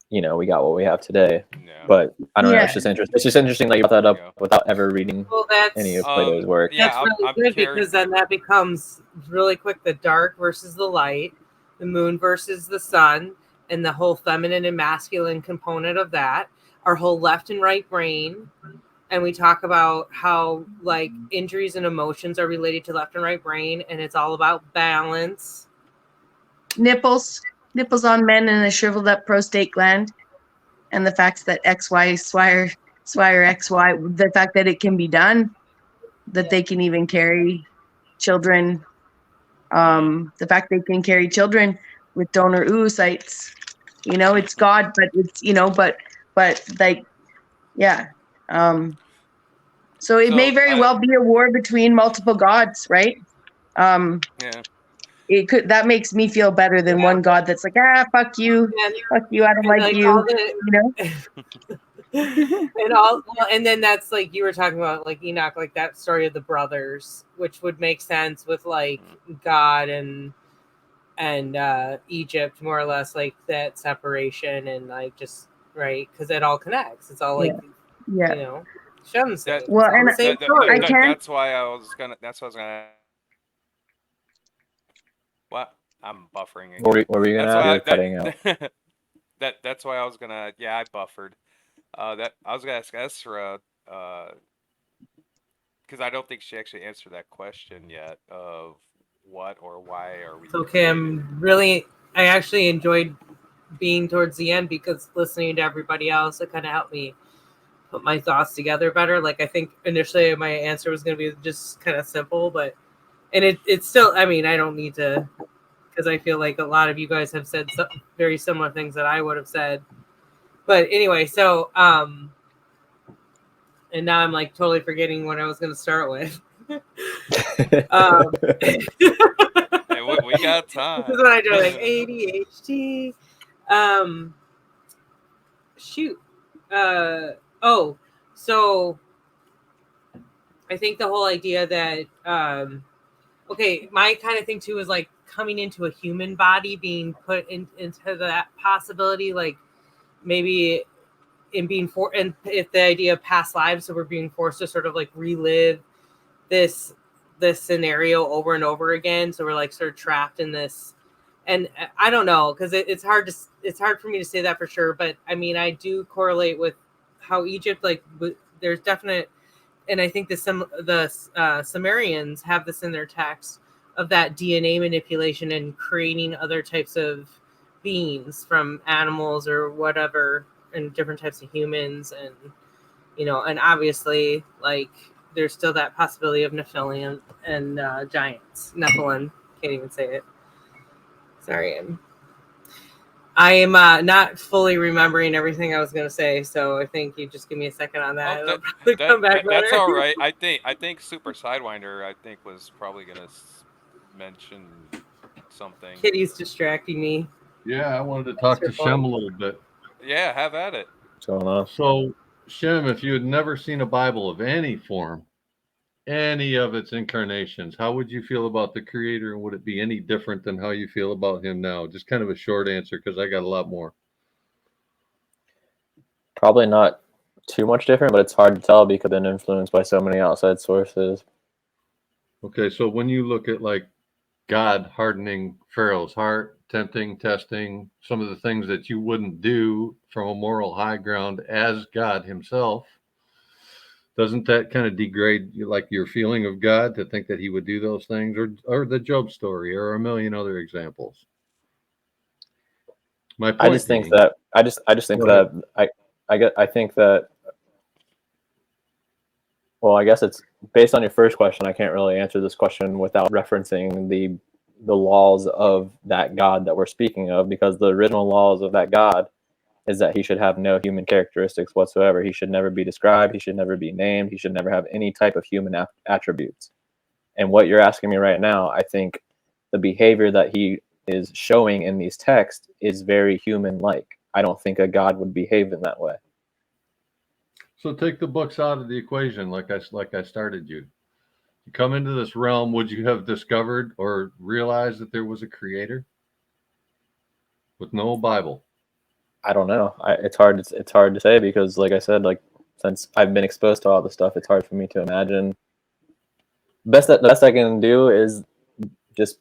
you know, we got what we have today. But I don't know, it's just interesting. It's just interesting that you brought that up without ever reading any of Plato's work. That's really good, because then that becomes really quick the dark versus the light, the moon versus the sun, and the whole feminine and masculine component of that, our whole left and right brain. And we talk about how like injuries and emotions are related to left and right brain, and it's all about balance. Nipples on men and a shriveled up prostate gland, and the fact that XY, the fact that it can be done, that they can even carry children, the fact they can carry children with donor oocytes. You know, it's God, but it's, you know, but like, yeah. So it may very well be a war between multiple gods, right? Yeah. that makes me feel better than one God that's like, fuck you, I don't like you, all you know. and then that's like you were talking about, like Enoch, like that story of the brothers, which would make sense with like God and Egypt, more or less, like that separation and like just right, because it all connects. It's all like you know, Shem said. Well, and that's why I was gonna. What? I'm buffering again. What were you gonna ask? You're cutting out. That's why I was gonna. Yeah, I buffered. That I was gonna ask Ezra, because I don't think she actually answered that question yet of what or why are we. It's okay. I actually enjoyed being towards the end because listening to everybody else, it kind of helped me put my thoughts together better. Like I think initially my answer was going to be just kind of simple, and it's still, I mean, I don't need to, because I feel like a lot of you guys have said very similar things that I would have said. But anyway, so, and now I'm like totally forgetting what I was going to start with. Hey, we got time. This is what I do, like ADHD. Shoot. So I think the whole idea that, okay, my kind of thing too is like coming into a human body, being put into that possibility, like maybe in being and if the idea of past lives, so we're being forced to sort of like relive this scenario over and over again, so we're like sort of trapped in this. And I don't know, because it's hard for me to say that for sure, but I mean, I do correlate with how Egypt, like there's definite, and I think the Sumerians have this in their text of that DNA manipulation and creating other types of beings from animals or whatever, and different types of humans, and you know, and obviously like there's still that possibility of Nephilim and giants. Nephilim, can't even say it. Sorry, I am not fully remembering everything I was going to say, so I think you just give me a second on that. That's all right. I think Super Sidewinder, I think, was probably going to mention something. Kitty's distracting me. Yeah, I wanted to talk to Shem a little bit. Yeah, have at it. What's going on? So, Shem, if you had never seen a Bible of any form, any of its incarnations, how would you feel about the creator, and would it be any different than how you feel about him now? Just kind of a short answer, because I got a lot more. Probably not too much different, but it's hard to tell because it's been influenced by so many outside sources. Okay, so when you look at like God hardening Pharaoh's heart, testing some of the things that you wouldn't do from a moral high ground as God himself, doesn't that kind of degrade like your feeling of God to think that he would do those things, or the Job story, or a million other examples? My point I just think that well, I guess it's based on your first question. I can't really answer this question without referencing the laws of that God that we're speaking of, because the original laws of that God is that he should have no human characteristics whatsoever. He should never be described. He should never be named. He should never have any type of human attributes. And what you're asking me right now, I think the behavior that he is showing in these texts is very human-like. I don't think a God would behave in that way. So take the books out of the equation, like I started you. You come into this realm, would you have discovered or realized that there was a creator with no Bible? I don't know. It's hard to say, because like I said, like since I've been exposed to all this stuff, it's hard for me to imagine. The best I can do is just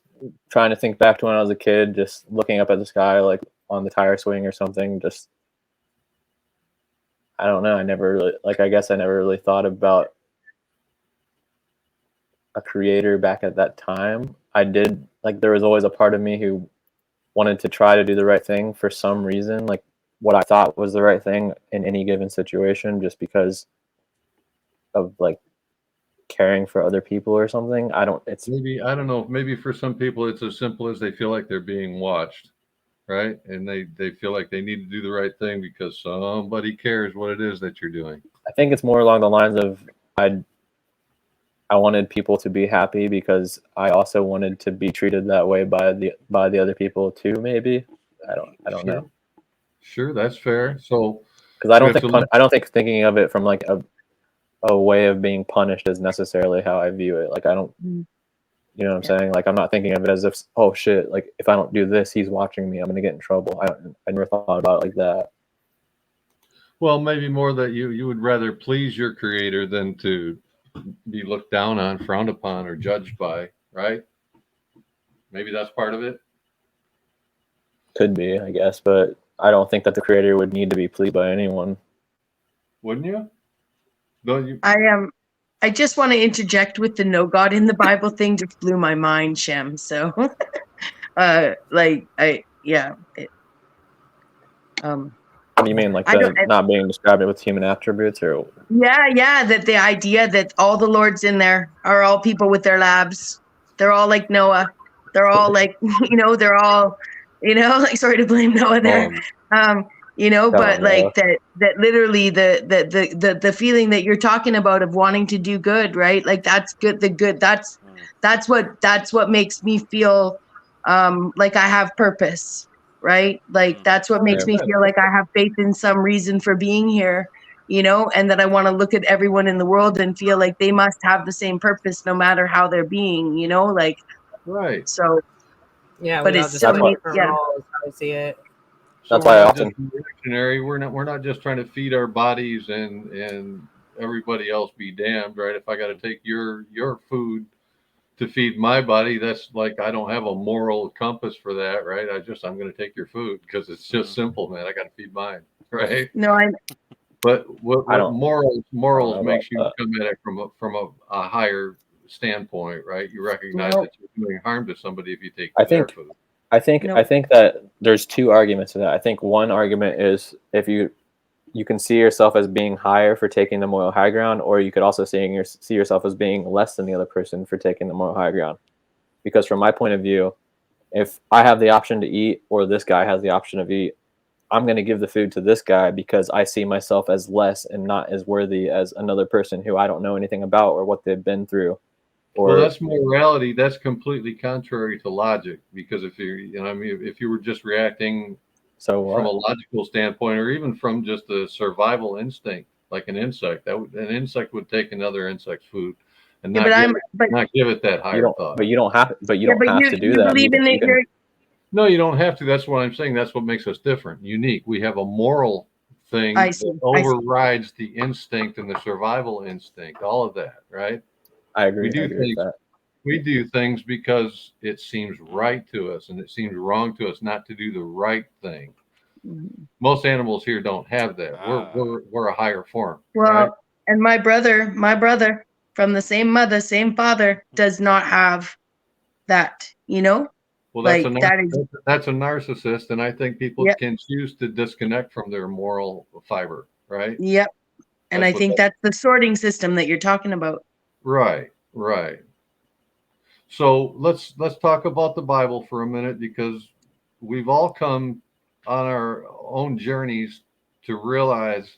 trying to think back to when I was a kid, just looking up at the sky like on the tire swing or something. Just I don't know. I guess I never really thought about a creator back at that time. I did, like, there was always a part of me who wanted to try to do the right thing for some reason, like what I thought was the right thing in any given situation, just because of like caring for other people or something. I don't know. Maybe for some people it's as simple as they feel like they're being watched, right? And they feel like they need to do the right thing because somebody cares what it is that you're doing. I think it's more along the lines of I wanted people to be happy because I also wanted to be treated that way by the other people too. Maybe I don't know. Sure, that's fair. So because I we don't have think to look. I don't think thinking of it from like a way of being punished is necessarily how I view it. Like I don't, you know what I'm saying? Like I'm not thinking of it as if, oh shit, like if I don't do this, he's watching me, I'm gonna get in trouble. I never thought about it like that. Well, maybe more that you would rather please your creator than to be looked down on, frowned upon, or judged by, right? Maybe that's part of it. Could be, I guess, but I don't think that the creator would need to be pleased by anyone. Wouldn't you? Don't you? I just want to interject with the no God in the Bible thing. Just blew my mind, Shem. So, What do you mean, like not being described with human attributes, or? Yeah, that the idea that all the lords in there are all people with their labs. They're all like Noah. They're all like, they're all, like, sorry to blame Noah there. But like that literally the feeling that you're talking about of wanting to do good, right? Like that's good. That's what makes me feel like I have purpose, right? Like that's what makes me feel like I have faith in some reason for being here, and that I want to look at everyone in the world and feel like they must have the same purpose no matter how they're being, like, right. So, yeah, but it's still roles, how I see it. So that's why I often reactionary. We're not just trying to feed our bodies and everybody else be damned, right? If I got to take your food to feed my body, that's like I don't have a moral compass for that, right? I'm going to take your food because it's just simple, man. I got to feed mine, right? No, But what morals makes you that. come at it from a higher standpoint, right? You recognize that you're doing harm to somebody if you take their food. I think that there's two arguments to that. I think one argument is if you can see yourself as being higher for taking the moral high ground, or you could also see yourself as being less than the other person for taking the moral high ground. Because from my point of view, if I have the option to eat or this guy has the option of eat, I'm going to give the food to this guy because I see myself as less and not as worthy as another person who I don't know anything about or what they've been through. Well, that's morality. That's completely contrary to logic. Because if you were just reacting from a logical standpoint, or even from just a survival instinct, like an insect, an insect would take another insect's food and not give it that higher thought. But you don't have. But you don't have to do that. No, you don't have to. That's what I'm saying. That's what makes us different, unique. We have a moral thing that overrides the instinct and the survival instinct. All of that, right? I agree. With that. We do things because it seems right to us, and it seems wrong to us not to do the right thing. Most animals here don't have that. We're a higher form. Well, right? And my brother from the same mother, same father, does not have that. Well, that's a narcissist, and I think people can choose to disconnect from their moral fiber, right? Yep. And I think that's the sorting system that you're talking about. Right. So let's talk about the Bible for a minute, because we've all come on our own journeys to realize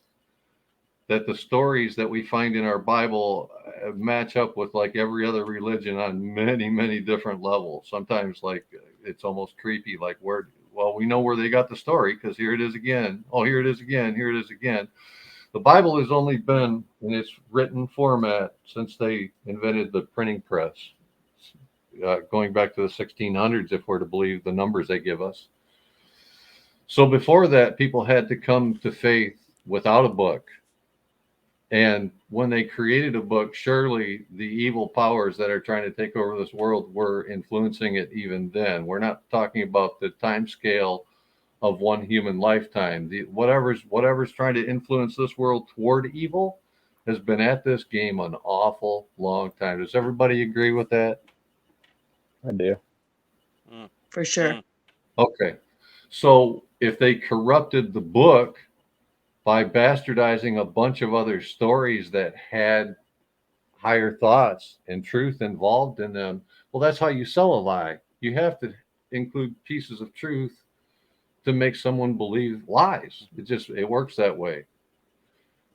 that the stories that we find in our Bible match up with like every other religion on many, many different levels. Sometimes like it's almost creepy, like we know where they got the story because here it is again. Oh, here it is again. Here it is again. The Bible has only been in its written format since they invented the printing press, going back to the 1600s, if we're to believe the numbers they give us. So before that, people had to come to faith without a book. And when they created a book, surely the evil powers that are trying to take over this world were influencing it even then. We're not talking about the time scale of one human lifetime. Whatever's trying to influence this world toward evil has been at this game an awful long time. Does everybody agree with that? I do. For sure. Okay. So if they corrupted the book by bastardizing a bunch of other stories that had higher thoughts and truth involved in them, well, that's how you sell a lie. You have to include pieces of truth to make someone believe lies. It works that way.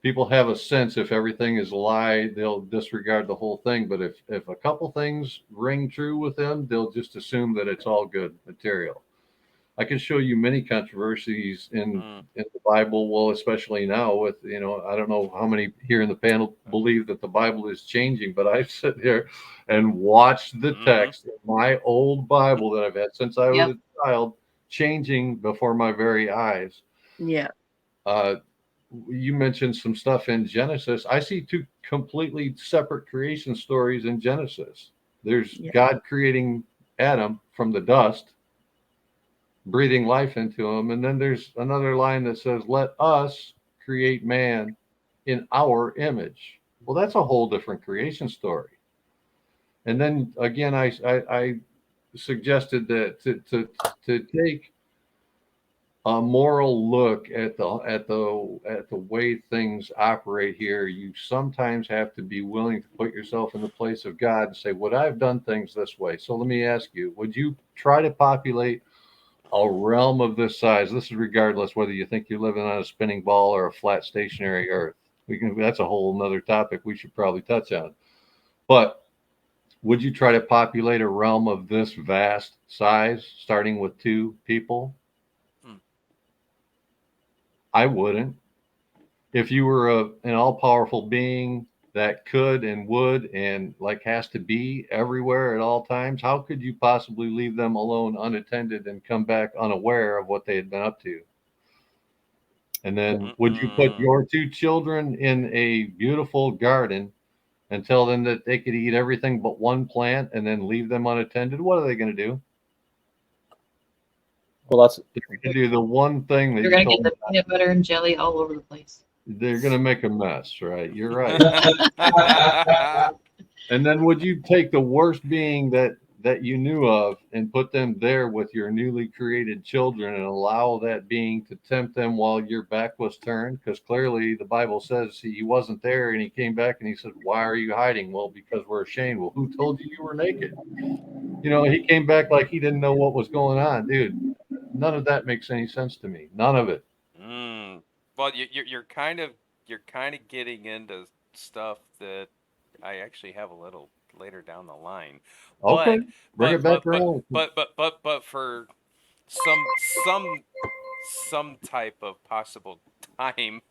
people have a sense if everything is a lie, they'll disregard the whole thing. But if a couple things ring true with them, they'll just assume that it's all good material. I can show you many controversies in the Bible. Well, especially now with, I don't know how many here in the panel believe that the Bible is changing, but I sit here and watch the text in my old Bible that I've had since I was a child changing before my very eyes. Yeah. You mentioned some stuff in Genesis. I see two completely separate creation stories in Genesis. There's God creating Adam from the dust, breathing life into him. And then there's another line that says, let us create man in our image. Well, that's a whole different creation story. And then again, I suggested that to take a moral look at the way things operate here, you sometimes have to be willing to put yourself in the place of God and say, would I have done things this way? So let me ask you, would you try to populate a realm of this size? This is regardless whether you think you're living on a spinning ball or a flat stationary earth. That's a whole nother topic we should probably touch on. But would you try to populate a realm of this vast size, starting with 2 people? I wouldn't. If you were an all-powerful being that could and would and has to be everywhere at all times, how could you possibly leave them alone unattended and come back unaware of what they had been up to? And then would you put your 2 children in a beautiful garden and tell them that they could eat everything but one plant and then leave them unattended? What are they going to do? Well, that's to do the one thing that you're going to get the peanut butter and jelly all over the place. They're going to make a mess, right? You're right. And then would you take the worst being that you knew of and put them there with your newly created children and allow that being to tempt them while your back was turned? Because clearly the Bible says he wasn't there and he came back and he said, why are you hiding? Well, because we're ashamed. Well, who told you were naked? He came back like he didn't know what was going on. Dude, none of that makes any sense to me. None of it. Well, you're kind of getting into stuff that I actually have a little later down the line. Okay, bring it back around. But for some type of possible time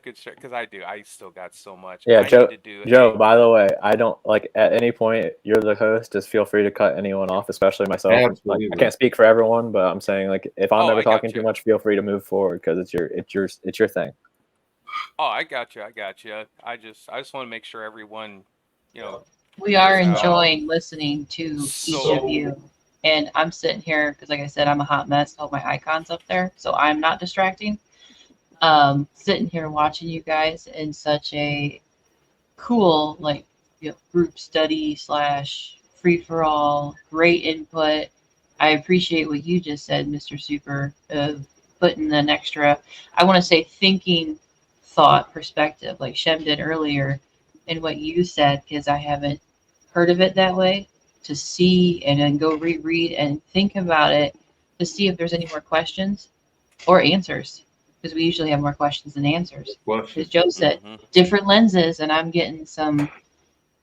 constraint, because I still got so much. Yeah, I need to do Joe. By the way, I don't at any point you're the host. Just feel free to cut anyone off, especially myself. I can't speak for everyone, but I'm saying if I'm ever talking too much, feel free to move forward because it's your thing. Oh, I got you. I just want to make sure everyone, we are enjoying listening to each of you. And I'm sitting here because, like I said, I'm a hot mess. All my icons up there, so I'm not distracting. Sitting here watching you guys in such a cool, group study / free for all, great input. I appreciate what you just said, Mr. Super, of putting an extra, I want to say, thinking thought perspective, like Shem did earlier, and what you said, because I haven't heard of it that way. To see and then go reread and think about it to see if there's any more questions or answers, because we usually have more questions than answers. As Joe said, different lenses, and I'm getting some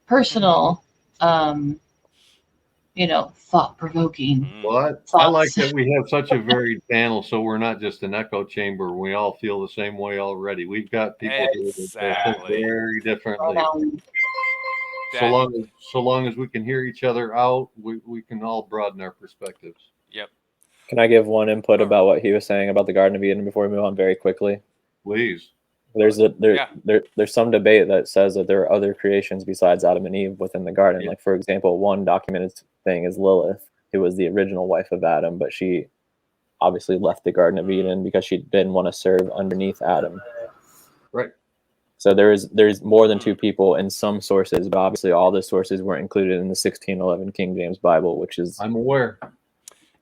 personal, thought-provoking. Well, I like that we have such a varied panel, so we're not just an echo chamber. We all feel the same way already. We've got people who think very differently. So long as we can hear each other out, we can all broaden our perspectives. Yep. Can I give one input about what he was saying about the Garden of Eden before we move on very quickly? Please. There's some debate that says that there are other creations besides Adam and Eve within the garden. Yeah. Like, for example, one documented thing is Lilith, who was the original wife of Adam, but she obviously left the Garden of Eden because she didn't want to serve underneath Adam. Right. So there's more than 2 people in some sources, but obviously all the sources weren't included in the 1611 King James Bible, which is... I'm aware.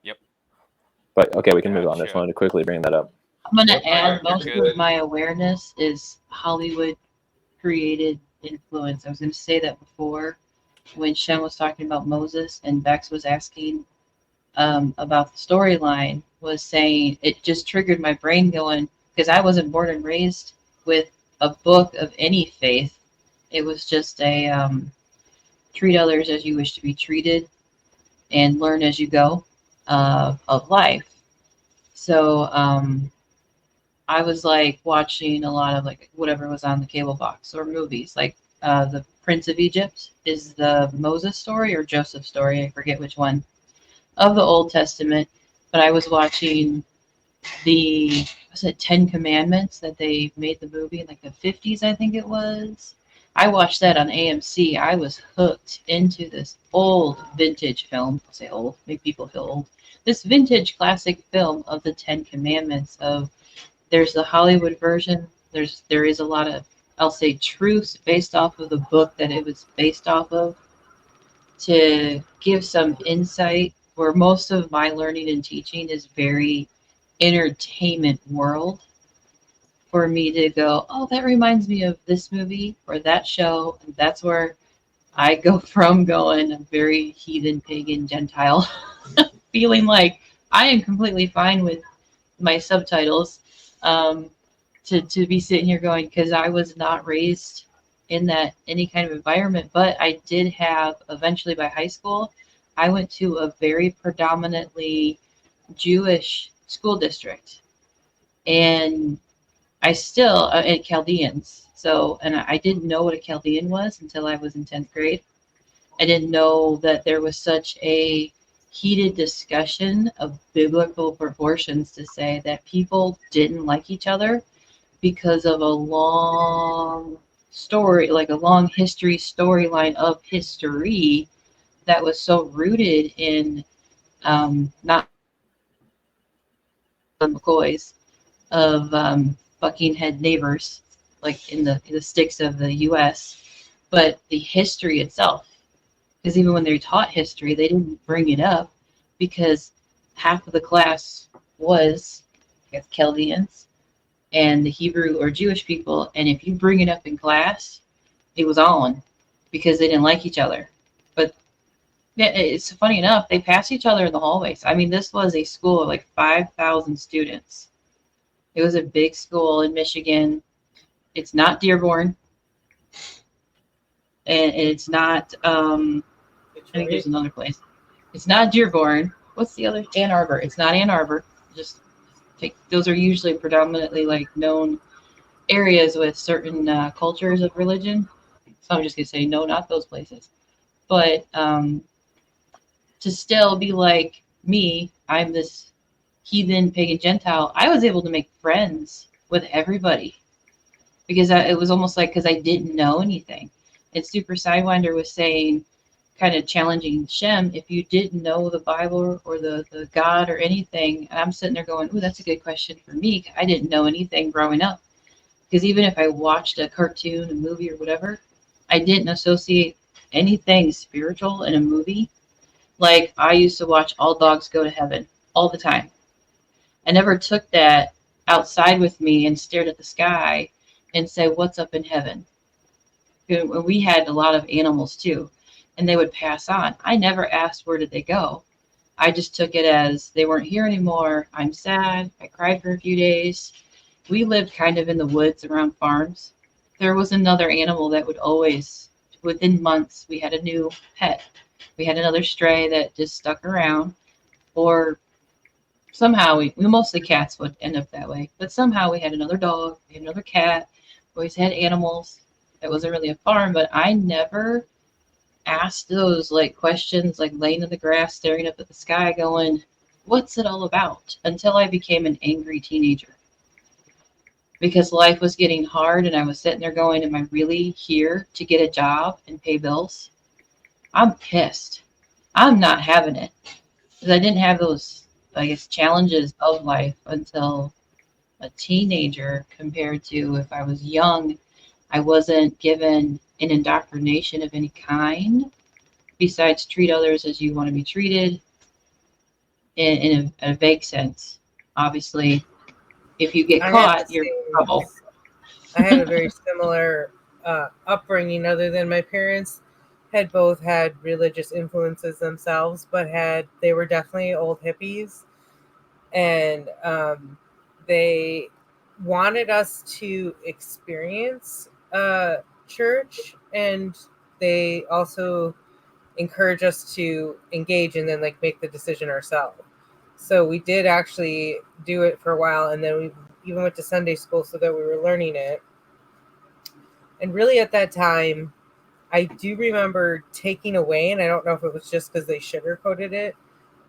Yep. But, okay, we can move on. I just wanted to quickly bring that up. I'm going to add, most of my awareness is Hollywood created influence. I was going to say that before when Shem was talking about Moses and Bexx was asking about the storyline, was saying it just triggered my brain going, because I wasn't born and raised with a book of any faith. It was just a treat others as you wish to be treated and learn as you go of life. So I was like watching a lot of like whatever was on the cable box or movies. Like the Prince of Egypt is the Moses story or Joseph story. I forget which one of the Old Testament. But I was watching the, was it 10 Commandments that they made the movie in like the 50s, I think it was. I watched that on AMC. I was hooked into this old vintage film. I'll say old, make people feel old. This vintage classic film of the 10 Commandments. Of there's the Hollywood version. There is a lot of, I'll say, truths based off of the book that it was based off of to give some insight. Where most of my learning and teaching is very entertainment world. For me to go, oh, that reminds me of this movie or that show. And that's where I go from going a very heathen, pagan, Gentile, feeling like I am completely fine with my subtitles to be sitting here going, because I was not raised in that any kind of environment. But I did have, eventually by high school, I went to a very predominantly Jewish school district. And I still, at Chaldeans. So, and I didn't know what a Chaldean was until I was in 10th grade. I didn't know that there was such a heated discussion of biblical proportions to say that people didn't like each other because of a long story, like a long history storyline of history that was so rooted in not the McCoys of bucking head neighbors, like in the sticks of the U.S., but the history itself. Because even when they taught history, they didn't bring it up because half of the class was, I guess, Chaldeans and the Hebrew or Jewish people. And if you bring it up in class, it was on because they didn't like each other. But it's funny enough, they passed each other in the hallways. I mean, this was a school of like 5,000 students. It was a big school in Michigan. It's not Dearborn. And it's not, I think there's another place. It's not Dearborn. What's the other? Ann Arbor. It's not Ann Arbor. Just take, those are usually predominantly like known areas with certain cultures of religion. So I'm just going to say, no, not those places. But to still be like me, I'm this heathen, pagan, Gentile, I was able to make friends with everybody because it was almost like, because I didn't know anything. And Super Sidewinder was saying, kind of challenging Shem, if you didn't know the Bible or the God or anything, and I'm sitting there going, ooh, that's a good question for me. I didn't know anything growing up. Because even if I watched a cartoon, a movie or whatever, I didn't associate anything spiritual in a movie. Like I used to watch All Dogs Go to Heaven all the time. I never took that outside with me and stared at the sky and said, what's up in heaven? We had a lot of animals too, and they would pass on. I never asked, where did they go? I just took it as they weren't here anymore. I'm sad. I cried for a few days. We lived kind of in the woods around farms. There was another animal that would always, within months, we had a new pet. We had another stray that just stuck around, or somehow we mostly cats would end up that way, but somehow we had another dog, we had another cat, we always had animals. That wasn't really a farm, but I never asked those like questions, like laying in the grass, staring up at the sky going, what's it all about? Until I became an angry teenager. Because life was getting hard and I was sitting there going, am I really here to get a job and pay bills? I'm pissed. I'm not having it. Because I didn't have those, I guess, challenges of life until a teenager, compared to if I was young. I wasn't given an indoctrination of any kind besides treat others as you want to be treated in a vague sense. Obviously, if you get caught, you're in trouble. I had a very similar upbringing, other than my parents had both had religious influences themselves, but they were definitely old hippies. And they wanted us to experience church, and they also encourage us to engage and then like make the decision ourselves. So we did actually do it for a while, and then we even went to Sunday school so that we were learning it. And really at that time, I do remember taking away, and I don't know if it was just because they sugarcoated it,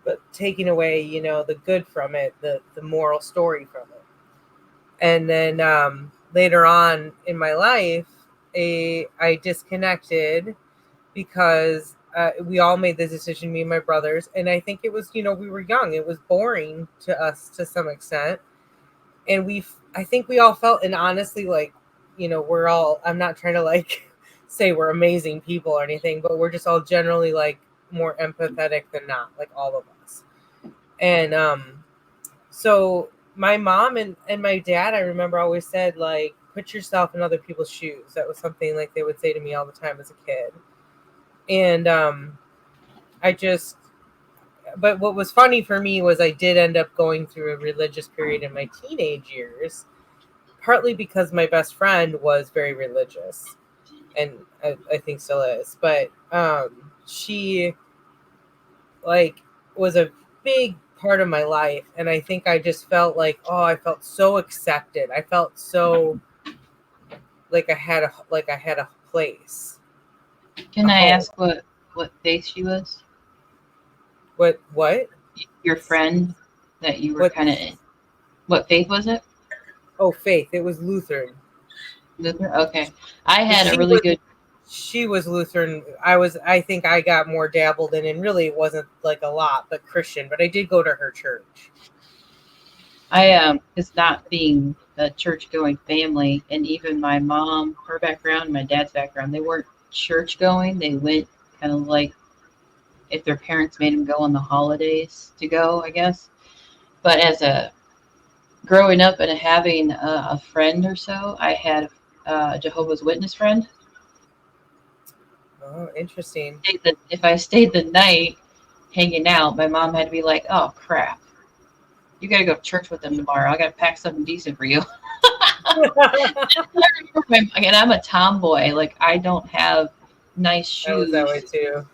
but taking away, you know, the good from it, the moral story from it. And then later on in my life, I disconnected because we all made the decision, me and my brothers. And I think it was, you know, we were young. It was boring to us to some extent. And I think we all felt, and honestly, like, you know, we're all, I'm not trying to like say we're amazing people or anything, but we're just all generally like more empathetic than not, like all of us. And so my mom and my dad, I remember always said, like, put yourself in other people's shoes. That was something like they would say to me all the time as a kid. And but what was funny for me was I did end up going through a religious period in my teenage years, partly because my best friend was very religious, and I think still is. But she like was a big part of my life, and I think I just felt like, oh, I felt so accepted. I felt so like I had a place. Can I ask what faith she was? What? Your friend that you were kind of in. What faith was it? Oh, faith. It was Lutheran. Lutheran? Okay. I had a really good... She was Lutheran. I think I got more dabbled in, and really it wasn't like a lot, but Christian. But I did go to her church. It's not being a church-going family, and even my mom, her background, my dad's background, they weren't church-going. They went kind of like if their parents made them go on the holidays to go, I guess. But as growing up and having a friend or so, I had a Jehovah's Witness friend. Oh, interesting. If I stayed the night hanging out, my mom had to be like, oh, crap. You got to go to church with them tomorrow. I got to pack something decent for you. And I'm a tomboy. Like, I don't have nice shoes. I was that way too.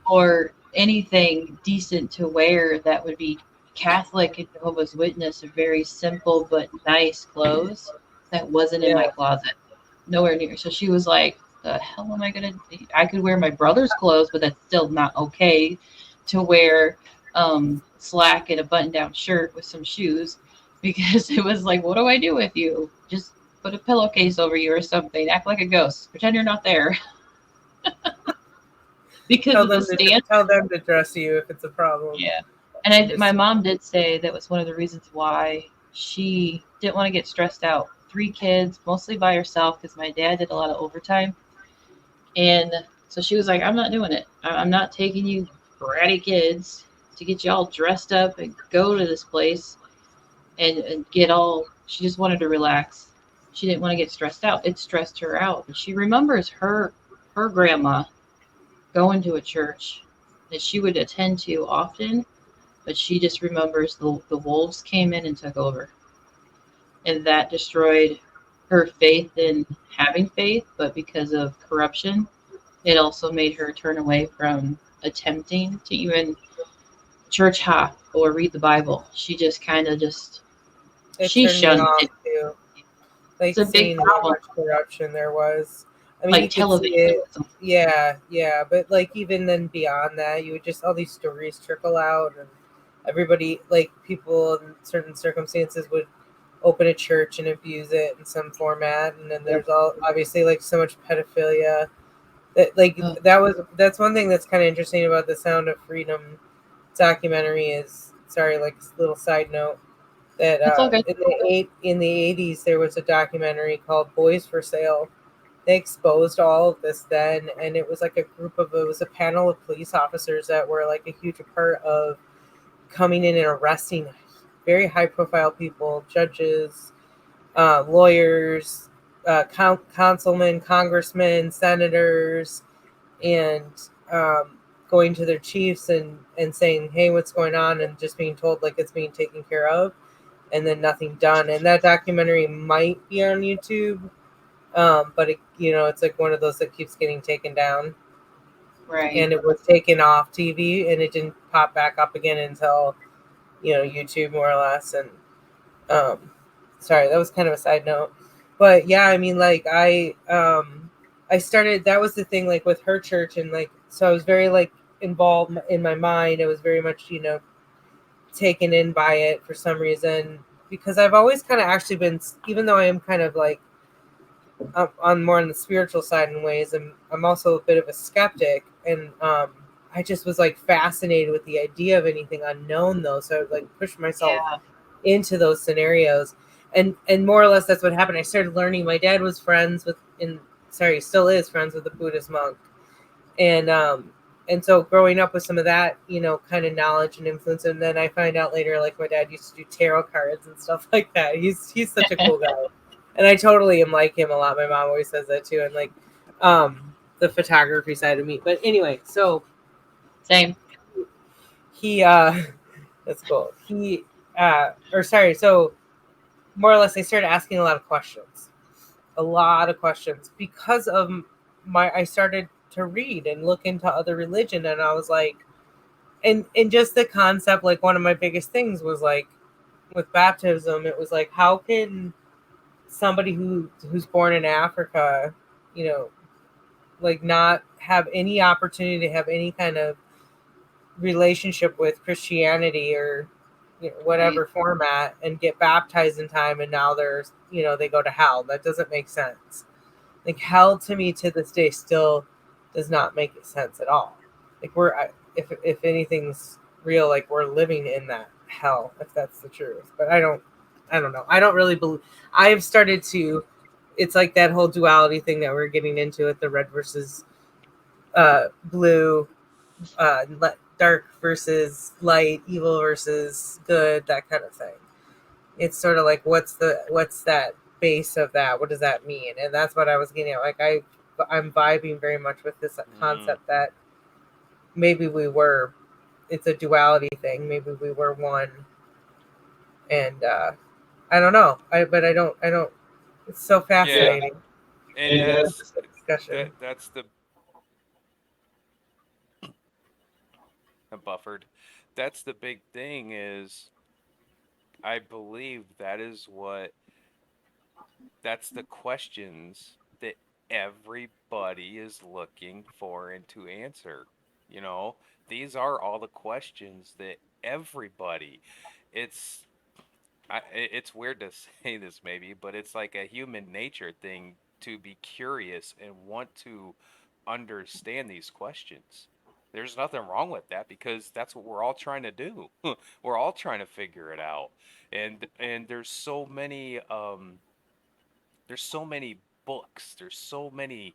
Or anything decent to wear that would be Catholic and Jehovah's Witness, or very simple but nice clothes that wasn't in my closet. Nowhere near. So she was like, the hell am I going to do? I could wear my brother's clothes, but that's still not okay to wear slack and a button-down shirt with some shoes, because it was like, what do I do with you? Just put a pillowcase over you or something. Act like a ghost. Pretend you're not there. Because tell them to dress you if it's a problem. Yeah. And my mom did say that was one of the reasons why she didn't want to get stressed out. 3 kids, mostly by herself, because my dad did a lot of overtime. And so she was like, I'm not doing it. I'm not taking you bratty kids to get you all dressed up and go to this place and get all... She just wanted to relax. She didn't want to get stressed out. It stressed her out. She remembers her grandma going to a church that she would attend to often, but she just remembers the wolves came in and took over. And that destroyed her faith in having faith, but because of corruption, it also made her turn away from attempting to even church hop or read the Bible. She just kind of she shunned it. Too. Like, it's a big problem. How much corruption there was. I mean, like television. Yeah. But like even then beyond that, you would just all these stories trickle out, and everybody, like people in certain circumstances, would open a church and abuse it in some format, and then there's all obviously like so much pedophilia. That like that's one thing that's kind of interesting about the Sound of Freedom documentary is, sorry, like little side note, that in the 80s there was a documentary called Boys for Sale. They exposed all of this then, and it was like it was a panel of police officers that were like a huge part of coming in and arresting very high profile people, judges, lawyers, councilmen, congressmen, senators, and going to their chiefs and saying, hey, what's going on, and just being told like it's being taken care of. and then nothing done. And that documentary might be on YouTube, but it, it's like one of those that keeps getting taken down. Right. And it was taken off TV, and it didn't pop back up again until YouTube, more or less. And sorry, that was kind of a side note, but yeah, I mean, like I started, that was the thing, like with her church, and like, so I was very like involved in my mind. I was very much taken in by it for some reason, because I've always kind of actually been, even though I am kind of like on more on the spiritual side in ways, I'm also a bit of a skeptic, and I just was like fascinated with the idea of anything unknown, though. So I would like push myself into those scenarios, and more or less that's what happened. I started learning. My dad was friends with, still is friends with a Buddhist monk, and so growing up with some of that, kind of knowledge and influence, and then I find out later, like my dad used to do tarot cards and stuff like that. He's such a cool guy, and I totally am like him a lot. My mom always says that too, and like the photography side of me. But anyway, so same. He that's cool. So more or less, I started asking a lot of questions because of I started to read and look into other religion, and I was like, and just the concept, like one of my biggest things was like with baptism, it was like, how can somebody who's born in Africa, like not have any opportunity to have any kind of relationship with Christianity or whatever format, and get baptized in time, and now there's they go to hell. That doesn't make sense. Like hell to me to this day still does not make sense at all. Like if anything's real, like we're living in that hell, if that's the truth. But I don't know. I don't really believe. I have started to. It's like that whole duality thing that we're getting into with the red versus blue, dark versus light, evil versus good, that kind of thing. It's sort of like, what's that base of that? What does that mean? And that's what I was getting at. Like I'm vibing very much with this concept that maybe it's a duality thing. Maybe we were one. And I don't know. But I don't. It's so fascinating. Yeah. And discussion. That's the buffered. That's the big thing, is I believe that's the questions that everybody is looking for and to answer. These are all the questions that everybody, it's it's weird to say this maybe, but it's like a human nature thing to be curious and want to understand these questions. There's nothing wrong with that, because that's what we're all trying to do. We're all trying to figure it out. And there's so many books, there's so many,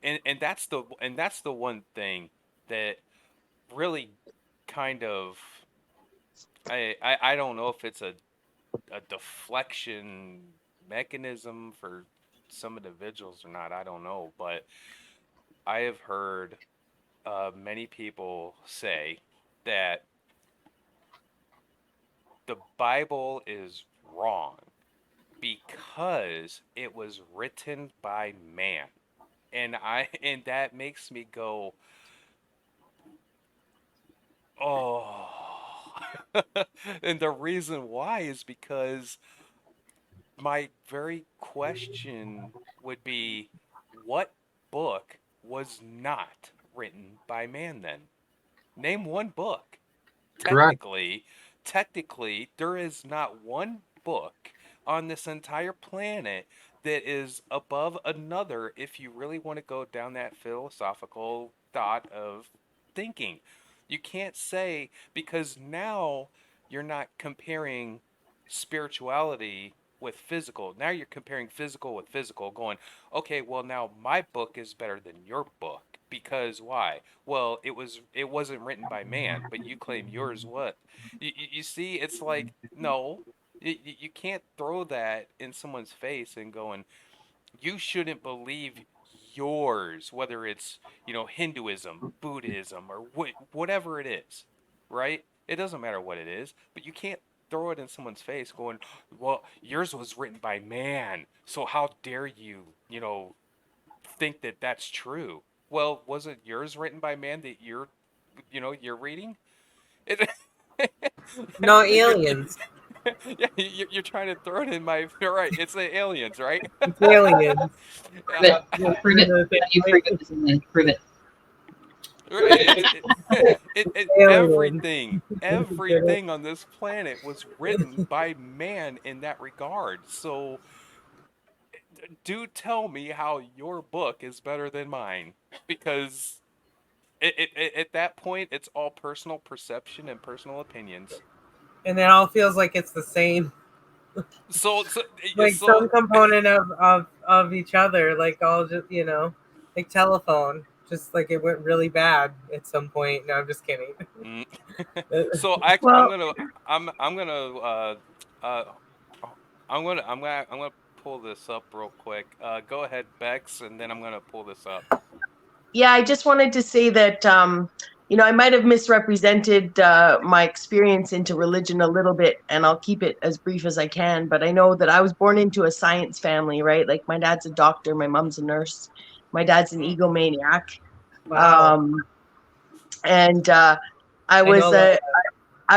and that's the one thing that really kind of, I don't know if it's a deflection mechanism for some individuals or not, I don't know, but I have heard many people say that the Bible is wrong because it was written by man. And that makes me go, oh. And the reason why is because my very question would be, what book was not written by man then? Name one book. Correct. Technically, there is not one book on this entire planet that is above another, if you really want to go down that philosophical thought of thinking. You can't say, because now you're not comparing spirituality with physical. Now you're comparing physical with physical, going, okay, well now my book is better than your book. Because why? Well, it wasn't written by man, but you claim yours what? You see, it's like, no, you can't throw that in someone's face and going, you shouldn't believe yours, whether it's, Hinduism, Buddhism, or whatever it is, right? It doesn't matter what it is, but you can't throw it in someone's face going, well, yours was written by man, so how dare you, think that that's true? Well, wasn't yours written by man that you're reading? It, No you're, aliens. yeah, you're trying to throw it in my. You're right. It's the aliens, right? It's aliens. Prove it. Prove it. How do you prove it? Prove it. Everything on this planet was written by man in that regard. So, do tell me how your book is better than mine, because at that point, it's all personal perception and personal opinions. And it all feels like it's the same. So like some component of each other, like all just like telephone. Just like it went really bad at some point. No, I'm just kidding. So I'm gonna pull this up real quick. Go ahead, Bexx, and then I'm gonna pull this up. Yeah, I just wanted to say that I might have misrepresented my experience into religion a little bit, and I'll keep it as brief as I can. But I know that I was born into a science family, right? Like my dad's a doctor, my mom's a nurse, my dad's an egomaniac. Wow. And I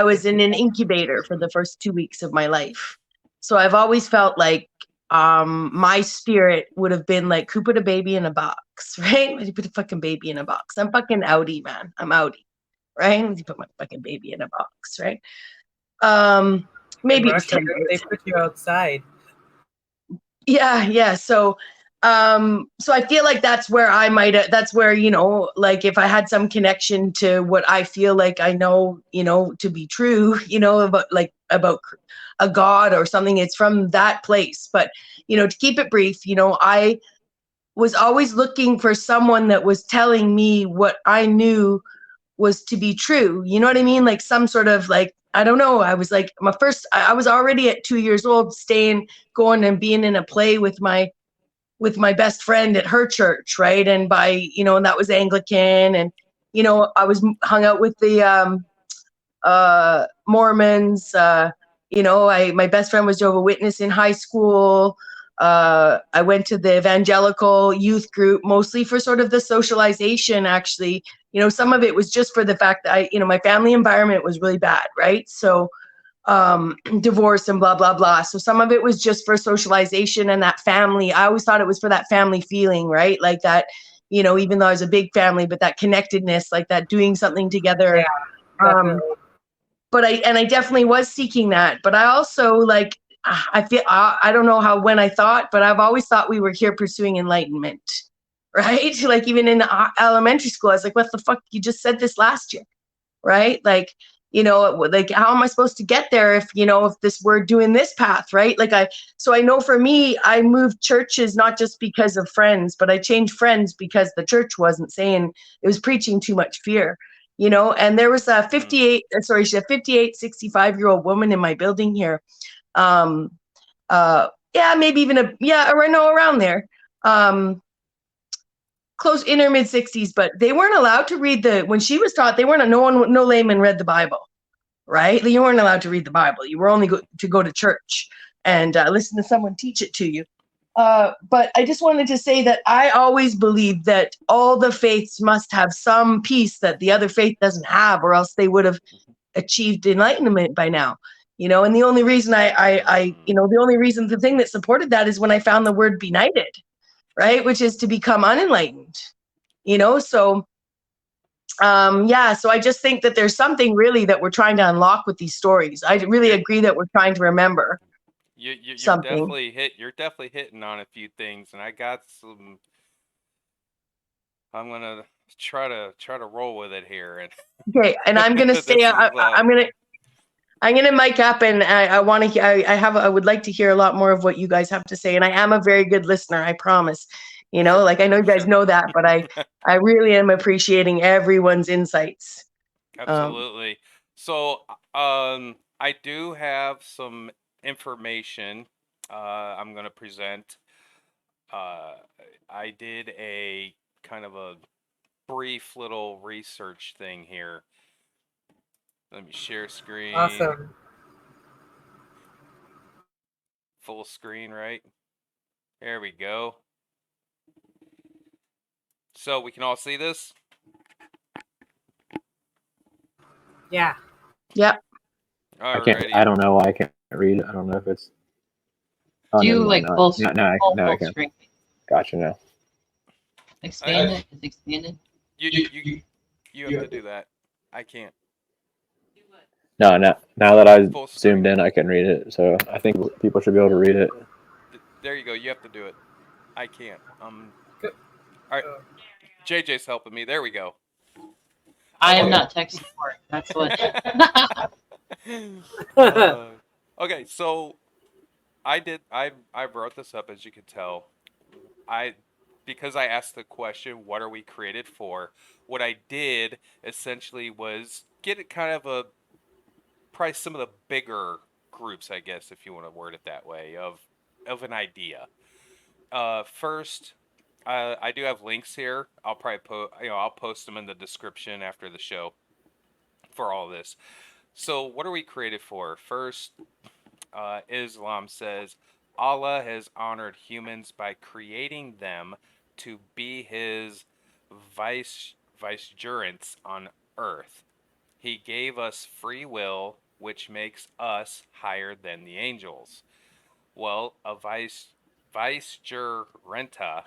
was in an incubator for the first 2 weeks of my life. So I've always felt like my spirit would have been like, who put a baby in a box, right? You put a fucking baby in a box. I'm fucking outie, man. I'm outie, right? You put my fucking baby in a box, right? Maybe it was 10 years. They put you outside. Yeah. So I feel like that's where like if I had some connection to what I feel like I know, to be true, about a God or something, it's from that place. But, to keep it brief, I was always looking for someone that was telling me what I knew was to be true. You know what I mean? Like some sort of like, I don't know. I was like I was already at 2 years old, going and being in a play with my best friend at her church, right? And and that was Anglican, and I was hung out with the Mormons. My best friend was Jehovah's Witness in high school. I went to the evangelical youth group mostly for sort of the socialization. Actually, some of it was just for the fact that my family environment was really bad, right? So divorce and blah, blah, blah. So some of it was just for socialization and that family. I always thought it was for that family feeling, right? Like that, even though I was a big family, but that connectedness, like that doing something together. Yeah, but I definitely was seeking that. But I also I don't know when I thought, but I've always thought we were here pursuing enlightenment, right? Like even in elementary school, I was like, what the fuck? You just said this last year, right? Like, like how am I supposed to get there if we're doing this path, right? So I know for me, I moved churches not just because of friends, but I changed friends because the church wasn't saying, it was preaching too much fear, and there was a 65-year-old woman in my building here. Maybe even around there. Close in her mid 60s, but they weren't allowed to read when she was taught, no layman read the Bible, right? You weren't allowed to read the Bible. You were only to go to church and listen to someone teach it to you. But I just wanted to say that I always believed that all the faiths must have some piece that the other faith doesn't have, or else they would have achieved enlightenment by now. And the only reason the thing that supported that is when I found the word benighted, right? Which is to become unenlightened, so, so I just think that there's something really that we're trying to unlock with these stories. I really agree that we're trying to remember you're something. You're definitely hitting on a few things, and I got some. I'm gonna try to roll with it here. And okay, and I'm gonna say I'm gonna mic up, and I want to. I would like to hear a lot more of what you guys have to say, and I am a very good listener. I promise. I know you guys know that, but I really am appreciating everyone's insights. Absolutely. So, I do have some information I'm going to present. I did a kind of a brief little research thing here. Let me share screen. Awesome. full screen, right? There we go. So we can all see this? Yeah. Yep. Alrighty. I don't know why I can't read it. I don't know if it's. Oh, Do never mind. like No, full no, no, full no, I can. screen. Gotcha. No. Expand it. Is expanded. You have to do that. I can't. No, now that I Full zoomed in, I can read it. So I think people should be able to read it. There you go. You have to do it. I can't. All right. JJ's helping me. There we go. I am not tech support. That's what. Okay, so I wrote this up, as you can tell. Because I asked the question, what are we created for? What I did essentially was get it kind of probably some of the bigger groups, I guess, if you want to word it that way, of an idea. First, I do have links here. I'll probably I'll post them in the description after the show for all this. So, what are we created for? First, Islam says Allah has honored humans by creating them to be His vicegerents on earth. He gave us free will, which makes us higher than the angels. Well, a vicegerenta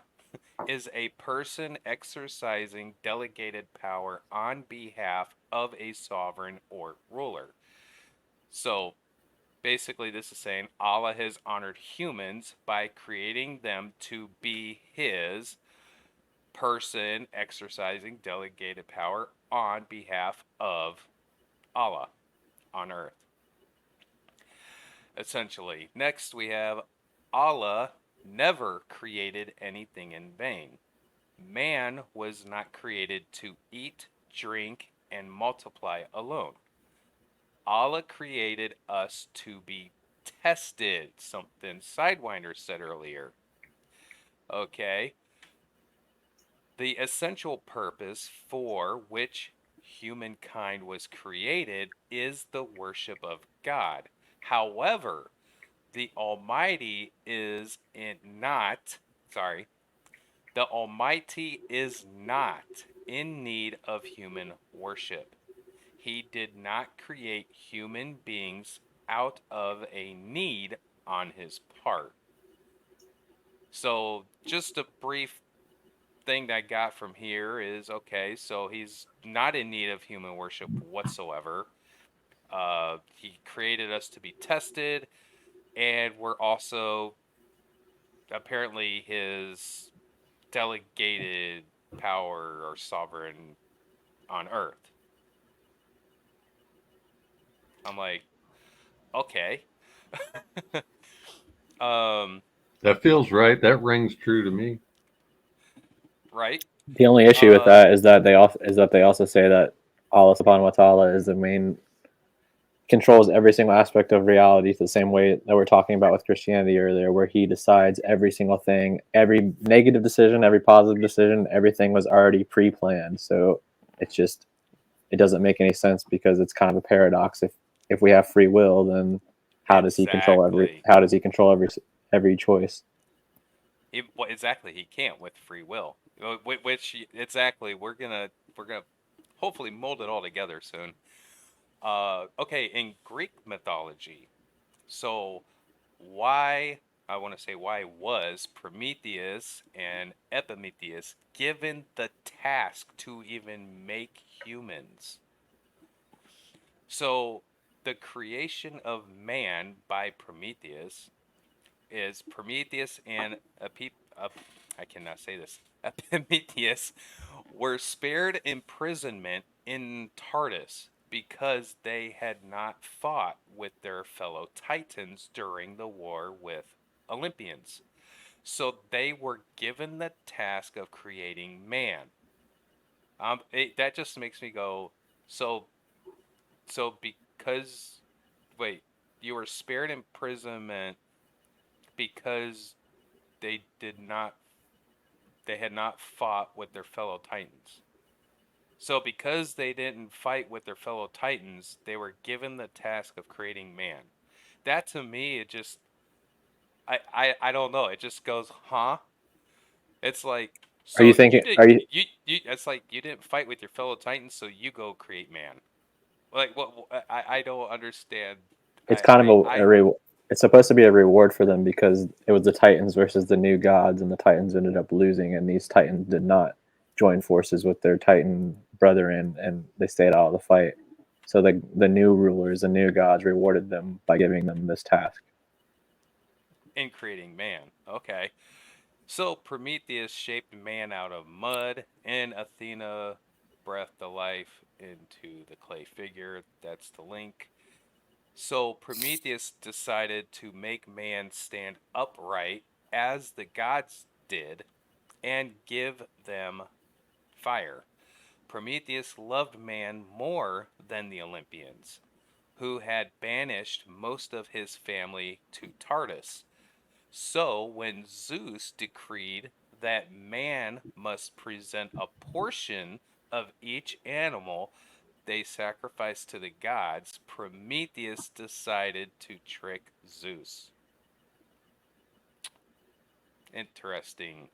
is a person exercising delegated power on behalf of a sovereign or ruler. So, basically, this is saying Allah has honored humans by creating them to be His person exercising delegated power on behalf of Allah on earth. Essentially. Next, we have Allah never created anything in vain. Man was not created to eat, drink, and multiply alone. Allah created us to be tested, something Sidewinder said earlier. Okay. The essential purpose for which humankind was created is the worship of God. However, the Almighty is not in need of human worship. He did not create human beings out of a need on his part. So, just a brief thing that I got from here is, okay, so he's not in need of human worship whatsoever. He created us to be tested, and we're also apparently his delegated power or sovereign on earth. I'm like, okay. That feels right. That rings true to me. Right. The only issue with that is that they also say that Allah subhanahu wa ta'ala is the main, controls every single aspect of reality the same way that we're talking about with Christianity earlier, where He decides every single thing, every negative decision, every positive decision, everything was already pre-planned. So it doesn't make any sense, because it's kind of a paradox. If we have free will, then how does He control every choice? Exactly, He can't with free will. Which exactly we're gonna hopefully mold it all together soon. Okay, in Greek mythology, so why was Prometheus and Epimetheus given the task to even make humans? So the creation of man by Prometheus is Prometheus and I cannot say this. Epimetheus were spared imprisonment in Tartarus because they had not fought with their fellow Titans during the war with Olympians. So they were given the task of creating man. That just makes me go, so because, wait, you were spared imprisonment because they had not fought with their fellow Titans. So because they didn't fight with their fellow Titans, they were given the task of creating man. That to me, I don't know. It just goes, huh? It's like, Are you so thinking? Are you? it's like you didn't fight with your fellow Titans, so you go create man. Like I don't understand. It's kind of I it's supposed to be a reward for them because it was the Titans versus the new gods, and the Titans ended up losing, and these Titans did not join forces with their Titan brethren, and they stayed out of the fight. So the new rulers, the new gods, rewarded them by giving them this task. in creating man. Okay. So Prometheus shaped man out of mud, and Athena breathed the life into the clay figure. That's the link. So Prometheus decided to make man stand upright as the gods did and give them fire. Prometheus loved man more than the Olympians, who had banished most of his family to Tartarus. So when Zeus decreed that man must present a portion of each animal they sacrificed to the gods, Prometheus decided to trick Zeus. Interesting.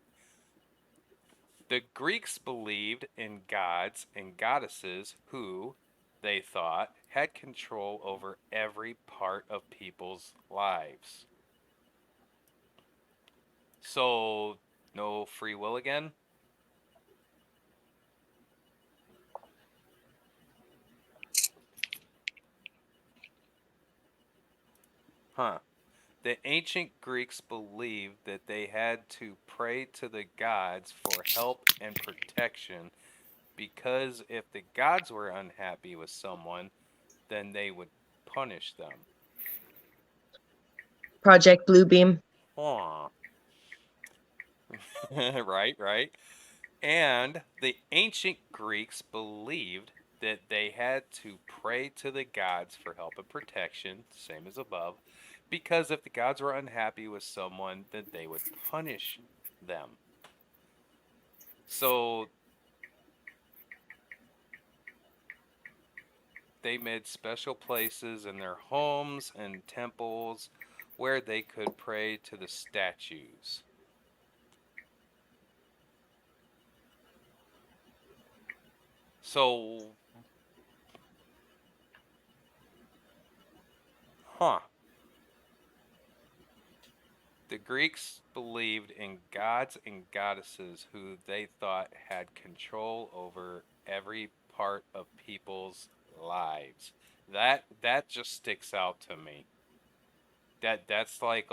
The Greeks believed in gods and goddesses who, they thought, had control over every part of people's lives. So, no free will again? Huh. The ancient Greeks believed that they had to pray to the gods for help and protection because if the gods were unhappy with someone, then they would punish them. Project Bluebeam. Huh. Right. And the ancient Greeks believed that they had to pray to the gods for help and protection, same as above, because if the gods were unhappy with someone, then they would punish them. So they made special places in their homes and temples where they could pray to the statues. So, huh. The Greeks believed in gods and goddesses who they thought had control over every part of people's lives. That just sticks out to me. That's like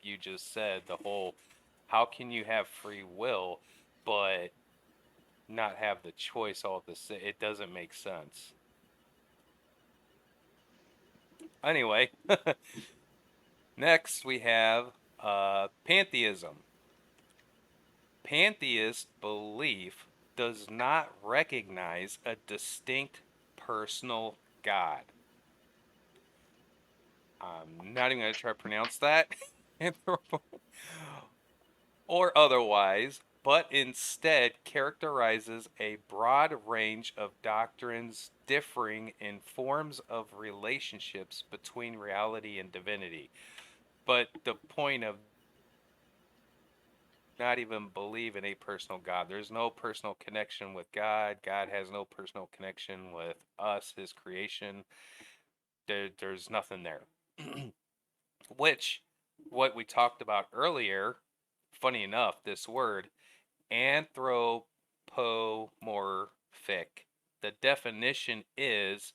you just said, the whole how can you have free will but not have the choice all at the same? It doesn't make sense. Anyway, next we have pantheism. Pantheist belief does not recognize a distinct personal God. I'm not even going to try to pronounce that or otherwise, but instead characterizes a broad range of doctrines differing in forms of relationships between reality and divinity. But the point of not even believe in a personal God. There's no personal connection with God. God has no personal connection with us, his creation. There's nothing there. Which, what we talked about earlier, funny enough, this word, anthropomorphic, the definition is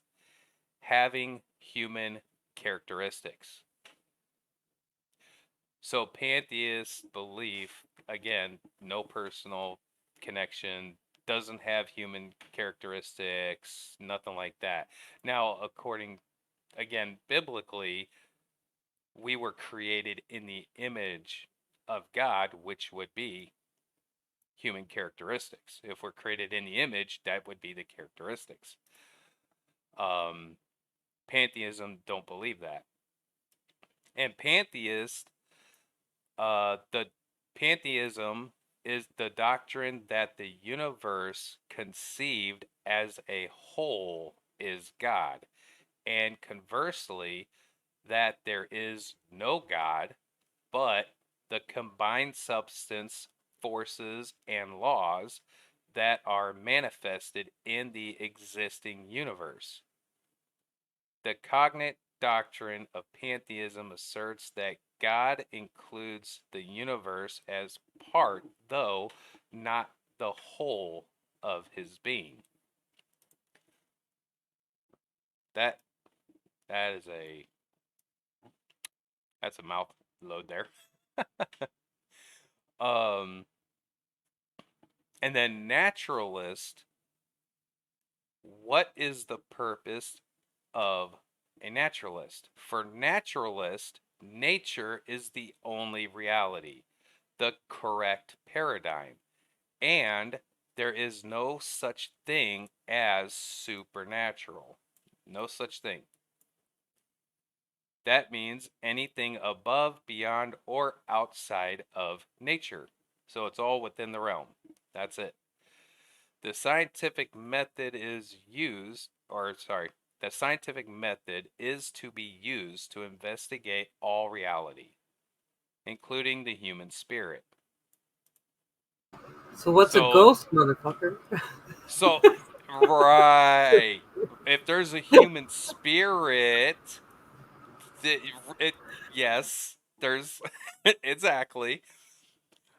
having human characteristics. So pantheist belief, again, no personal connection, doesn't have human characteristics, nothing like that. Now, according, again, biblically, we were created in the image of God, which would be human characteristics. If we're created in the image, that would be the characteristics. Pantheism don't believe that. And the pantheism is the doctrine that the universe conceived as a whole is God, and conversely, that there is no God but the combined substance, forces, and laws that are manifested in the existing universe. The cognate doctrine of pantheism asserts that God includes the universe as part, though not the whole, of his being. That is that's a mouth load there. And then naturalist, what is the purpose of a naturalist? For naturalist, nature is the only reality, the correct paradigm, and there is no such thing as supernatural. No such thing. That means anything above, beyond, or outside of nature. So it's all within the realm. That's it. The scientific method is the scientific method is to be used to investigate all reality, including the human spirit. So what's a ghost, motherfucker? So, right. If there's a human spirit, yes, there's exactly.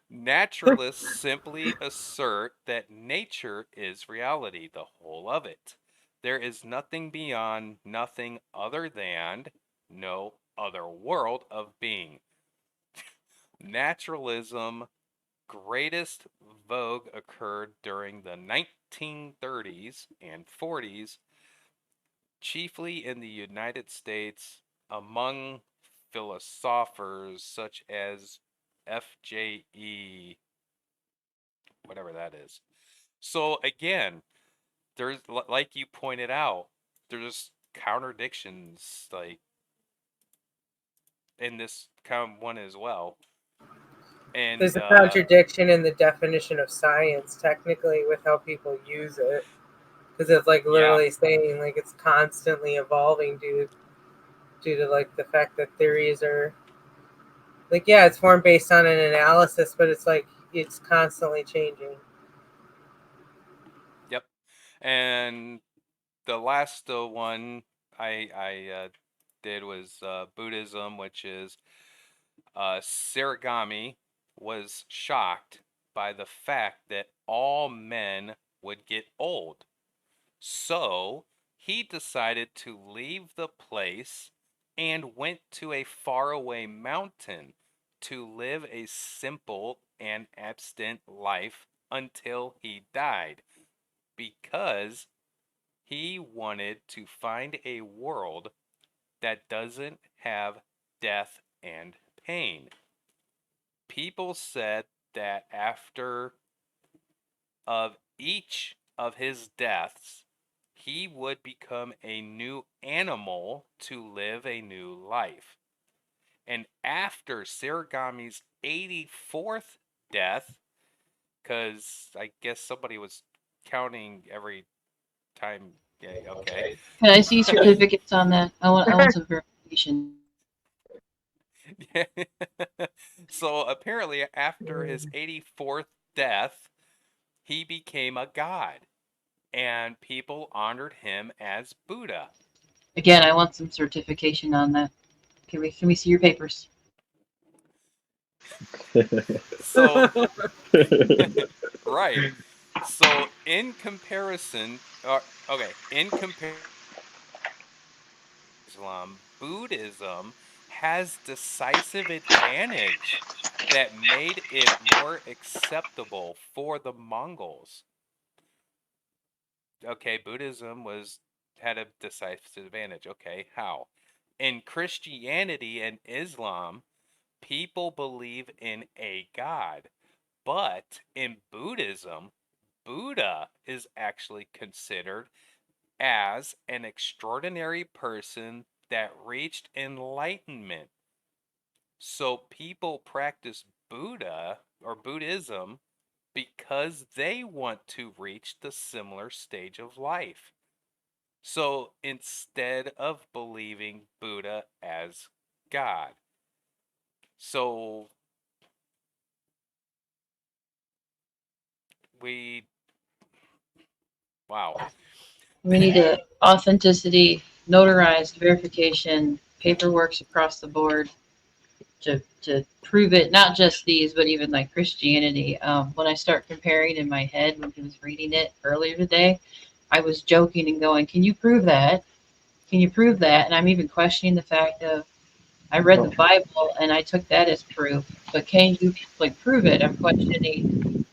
Naturalists simply assert that nature is reality, the whole of it. There is nothing beyond, nothing other than, no other world of being. Naturalism greatest vogue occurred during the 1930s and 40s, chiefly in the United States, among philosophers such as FJE, whatever that is. So again, there's, like you pointed out, there's contradictions like in this kind of one as well. And there's a contradiction in the definition of science, technically, with how people use it, because it's like literally saying like it's constantly evolving due to like the fact that theories are like, yeah, it's formed based on an analysis, but it's like it's constantly changing. Yep. And the last one I did was Buddhism, which is Sarigami was shocked by the fact that all men would get old. So he decided to leave the place and went to a faraway mountain to live a simple and abstinent life until he died, because he wanted to find a world that doesn't have death and pain. People said that after of each of his deaths, he would become a new animal to live a new life. And after Sarigami's 84th death, because I guess somebody was counting every time. Yeah, okay. Can I see certificates on that? I want some verification. So apparently, after his 84th death, he became a god, and people honored him as Buddha. Again, I want some certification on that. Can we see your papers? So, right. So in comparison, in comparison, Islam, Buddhism has decisive advantage that made it more acceptable for the Mongols. Okay, Buddhism had a decisive advantage. Okay, how? In Christianity and Islam, people believe in a god, but in Buddhism, Buddha is actually considered as an extraordinary person that reached enlightenment. So people practice Buddha or Buddhism because they want to reach the similar stage of life. So instead of believing Buddha as God. So wow. We need authenticity, notarized verification, paperwork's across the board to prove it. Not just these, but even like Christianity. When I start comparing in my head when he was reading it earlier today, I was joking and going, "Can you prove that? Can you prove that?" And I'm even questioning the fact of I read the Bible and I took that as proof, but can you like prove it? I'm questioning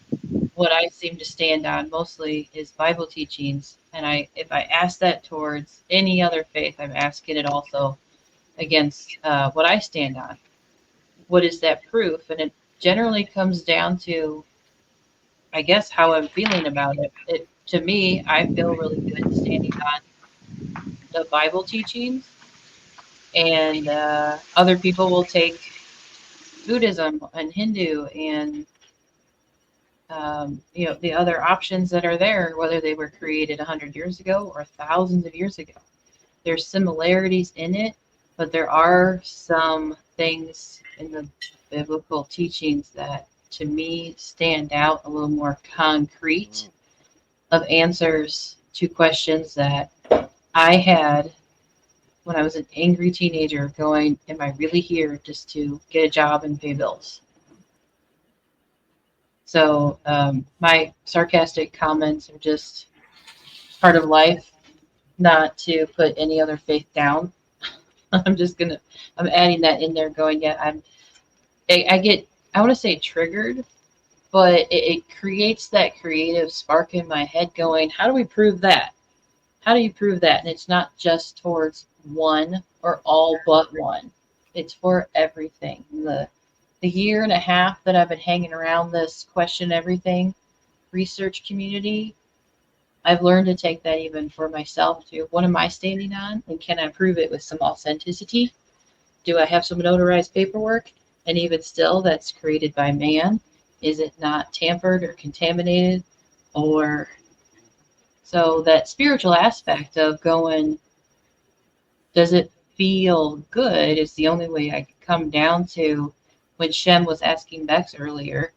what I seem to stand on mostly is Bible teachings. And if I ask that towards any other faith, I'm asking it also against what I stand on. What is that proof? And it generally comes down to, I guess, how I'm feeling about it. To me, I feel really good standing on the Bible teachings, and other people will take Buddhism and Hindu and the other options that are there, whether they were created 100 years ago or thousands of years ago. There's similarities in it, but there are some things in the biblical teachings that, to me, stand out a little more concrete of answers to questions that I had when I was an angry teenager going, am I really here just to get a job and pay bills? So my sarcastic comments are just part of life, not to put any other faith down. I'm adding that in there going, yeah, I want to say triggered, but it creates that creative spark in my head going, how do we prove that? How do you prove that? And it's not just towards one or all but one. It's for everything. The year and a half that I've been hanging around this question everything research community, I've learned to take that even for myself too. What am I standing on? And can I prove it with some authenticity? Do I have some notarized paperwork? And even still, that's created by man. Is it not tampered or contaminated? Or so that spiritual aspect of going, does it feel good is the only way I could come down to when Shem was asking Bexx earlier.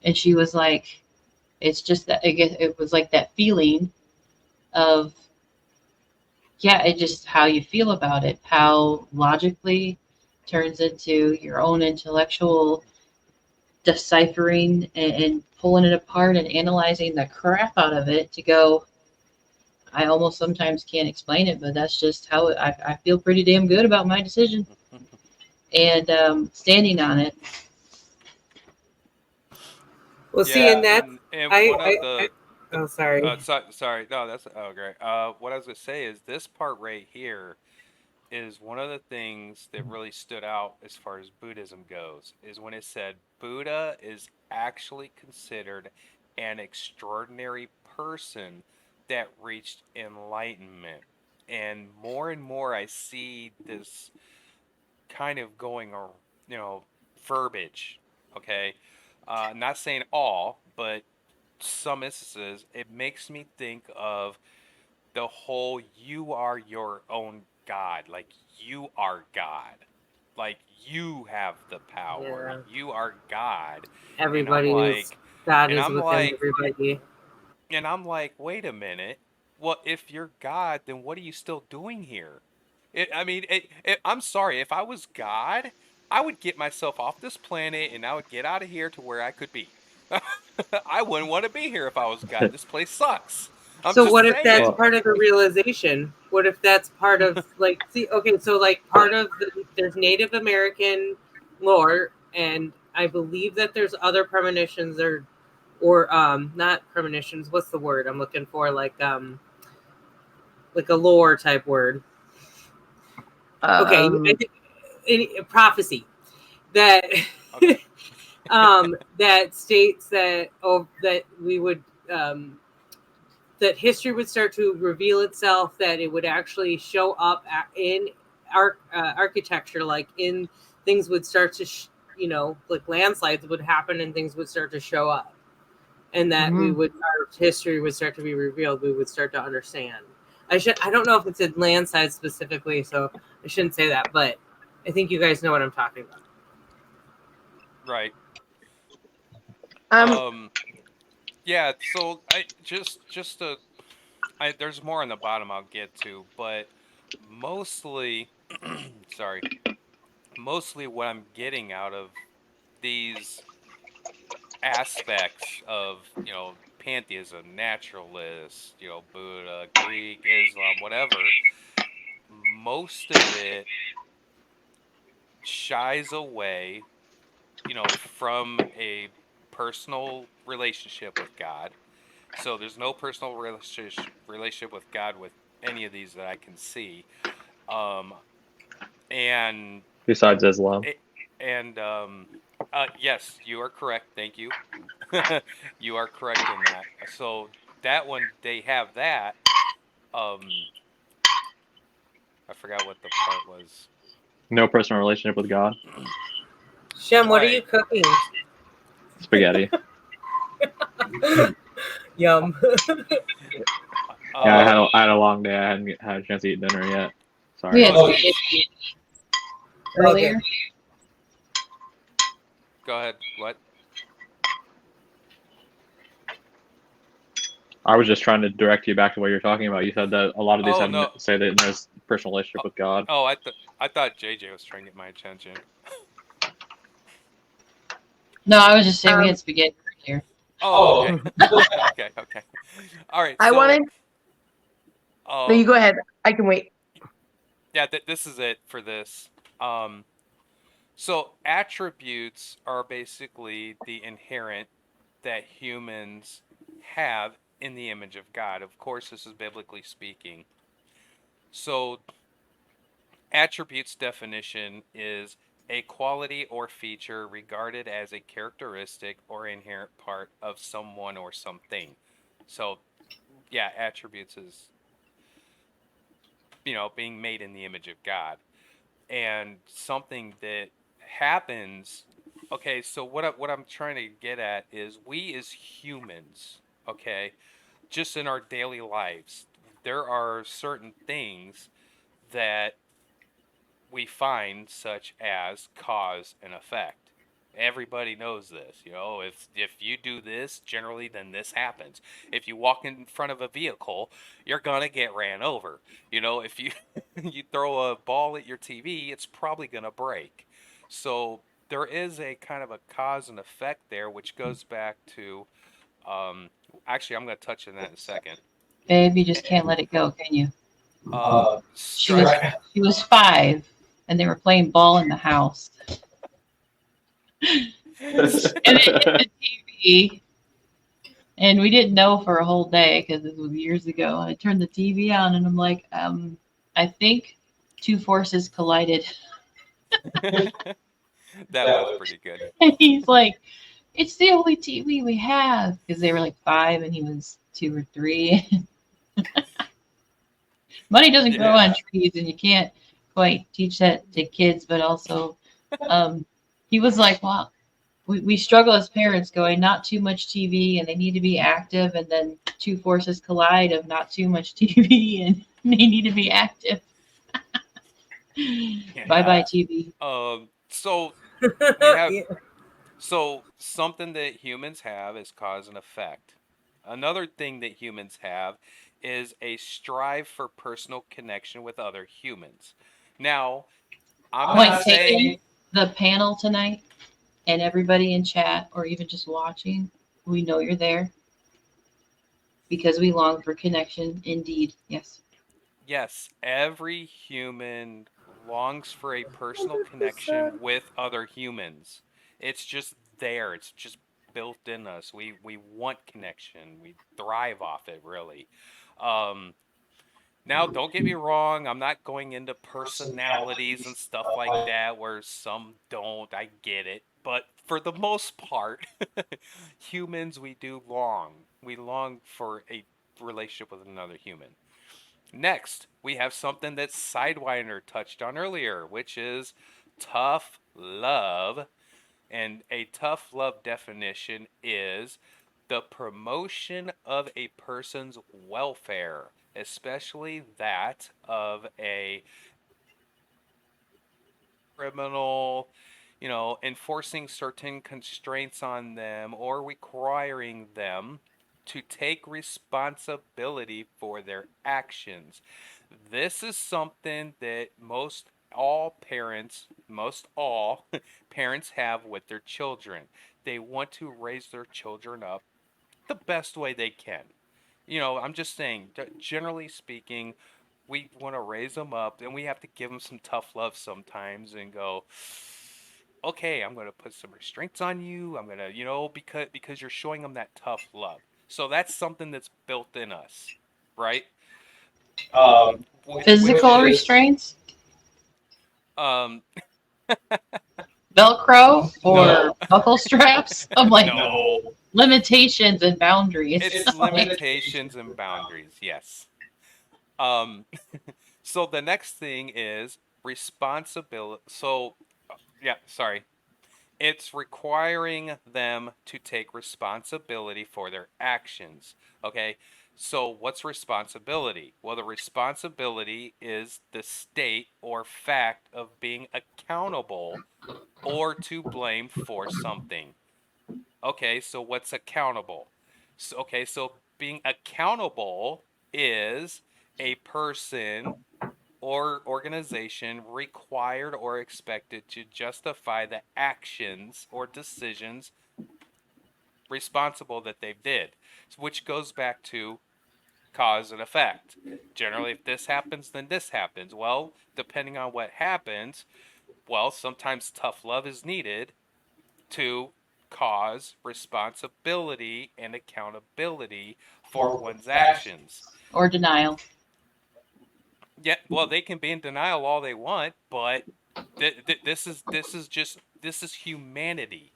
And she was like, it's just that it was like that feeling of, yeah, it just how you feel about it, how logically turns into your own intellectual deciphering and pulling it apart and analyzing the crap out of it to go, I almost sometimes can't explain it, but that's just how I feel pretty damn good about my decision and standing on it. Well, see, in that, and one of the oh, sorry. Sorry. No, that's great. What I was gonna say is this part right here is one of the things that really stood out as far as Buddhism goes. Is when it said Buddha is actually considered an extraordinary person that reached enlightenment, and more I see this kind of going, or verbiage. Okay, not saying all, but some instances, it makes me think of the whole you are your own God. Like, you are God. Like, you have the power. Yeah. You are God. Everybody is, God is within like, everybody. And I'm like, wait a minute. Well, if you're God, then what are you still doing here? I'm sorry. If I was God, I would get myself off this planet and I would get out of here to where I could be. I wouldn't want to be here if I was God. This place sucks. So what if that's part of the realization? What if that's part of like, see, okay, so like part of there's Native American lore, and I believe that there's other premonitions or not premonitions. What's the word I'm looking for? Like a lore type word. Okay, I think, prophecy that that states that that we would that history would start to reveal itself, that it would actually show up in architecture, like in things would start to like landslides would happen and things would start to show up, and that our history would start to be revealed. We would start to understand. I don't know if it's a landslide specifically, so I shouldn't say that, but I think you guys know what I'm talking about. Right. Um, Yeah. So there's more on the bottom I'll get to, but mostly, sorry, mostly what I'm getting out of these aspects of, pantheism, naturalist, Buddha, Greek, Islam, whatever, most of it shies away, from a personal relationship with God. So there's no personal relationship with God with any of these that I can see. Um, and Besides Islam. Yes, you are correct. Thank you. You are correct in that. So that one, they have that. I forgot what the part was. No personal relationship with God. Shem, what are you cooking? Spaghetti. Yum. Yeah, I had a long day. I hadn't had a chance to eat dinner yet. Sorry. We had spaghetti earlier. Go ahead. What? I was just trying to direct you back to what you're talking about. You said that a lot of these no. say that there's personal relationship with God. Oh, I thought JJ was trying to get my attention. No, I was just saying we had spaghetti earlier. Oh, okay. Okay. All right. I wanted. No, you go ahead. I can wait. Yeah, this is it for this. So attributes are basically the inherent that humans have in the image of God. Of course, this is biblically speaking. So attributes definition is a quality or feature regarded as a characteristic or inherent part of someone or something. So, yeah, attributes is, being made in the image of God. And something that happens, okay, so what I'm trying to get at is we as humans, okay, just in our daily lives, there are certain things that we find, such as cause and effect. Everybody knows this, if you do this, generally then this happens. If you walk in front of a vehicle, you're gonna get ran over. If you you throw a ball at your TV, it's probably gonna break. So there is a kind of a cause and effect there, which goes back to actually I'm gonna touch on that in a second. Babe, you just can't let it go, can you? She Strike. was 5, and they were playing ball in the house. And it hit the TV, and we didn't know for a whole day because this was years ago. I turned the TV on, and I'm like, I think 2 forces collided. That was pretty good. And he's like, it's the only TV we have, because they were like 5 and he was 2 or 3. Money doesn't grow on trees, and you can't quite teach that to kids. But also, he was like, "Wow, we struggle as parents, going not too much TV, and they need to be active, and then 2 forces collide of not too much TV, and they need to be active." Bye bye TV. So we have so something that humans have is cause and effect. Another thing that humans have is a strive for personal connection with other humans. Now, I'm not saying the panel tonight, and everybody in chat or even just watching, we know you're there because we long for connection. Indeed, yes. Yes, every human longs for a personal connection with other humans. It's just there. It's just built in us. We want connection. We thrive off it, really. Now, don't get me wrong. I'm not going into personalities and stuff like that where some don't. I get it. But for the most part, humans, we do long. We long for a relationship with another human. Next, we have something that Sidewinder touched on earlier, which is tough love. And a tough love definition is the promotion of a person's welfare, especially that of a criminal, enforcing certain constraints on them or requiring them to take responsibility for their actions. This is something that most all parents have with their children. They want to raise their children up the best way they can. I'm just saying, generally speaking, we want to raise them up and we have to give them some tough love sometimes and go, okay, I'm going to put some restraints on you. I'm going to, because you're showing them that tough love. So that's something that's built in us, right? Physical restraints? Velcro or buckle straps? I'm like, no. Limitations and boundaries. It's limitations and boundaries, yes. So the next thing is responsibility. So, yeah, sorry. It's requiring them to take responsibility for their actions. Okay, so what's responsibility? Well, the responsibility is the state or fact of being accountable or to blame for something. Okay, so what's accountable? So being accountable is a person or organization required or expected to justify the actions or decisions responsible that they did, which goes back to cause and effect. Generally, if this happens, then this happens. Well, depending on what happens, sometimes tough love is needed to cause responsibility and accountability for one's actions. Or denial. Yeah, well, they can be in denial all they want, but this is humanity,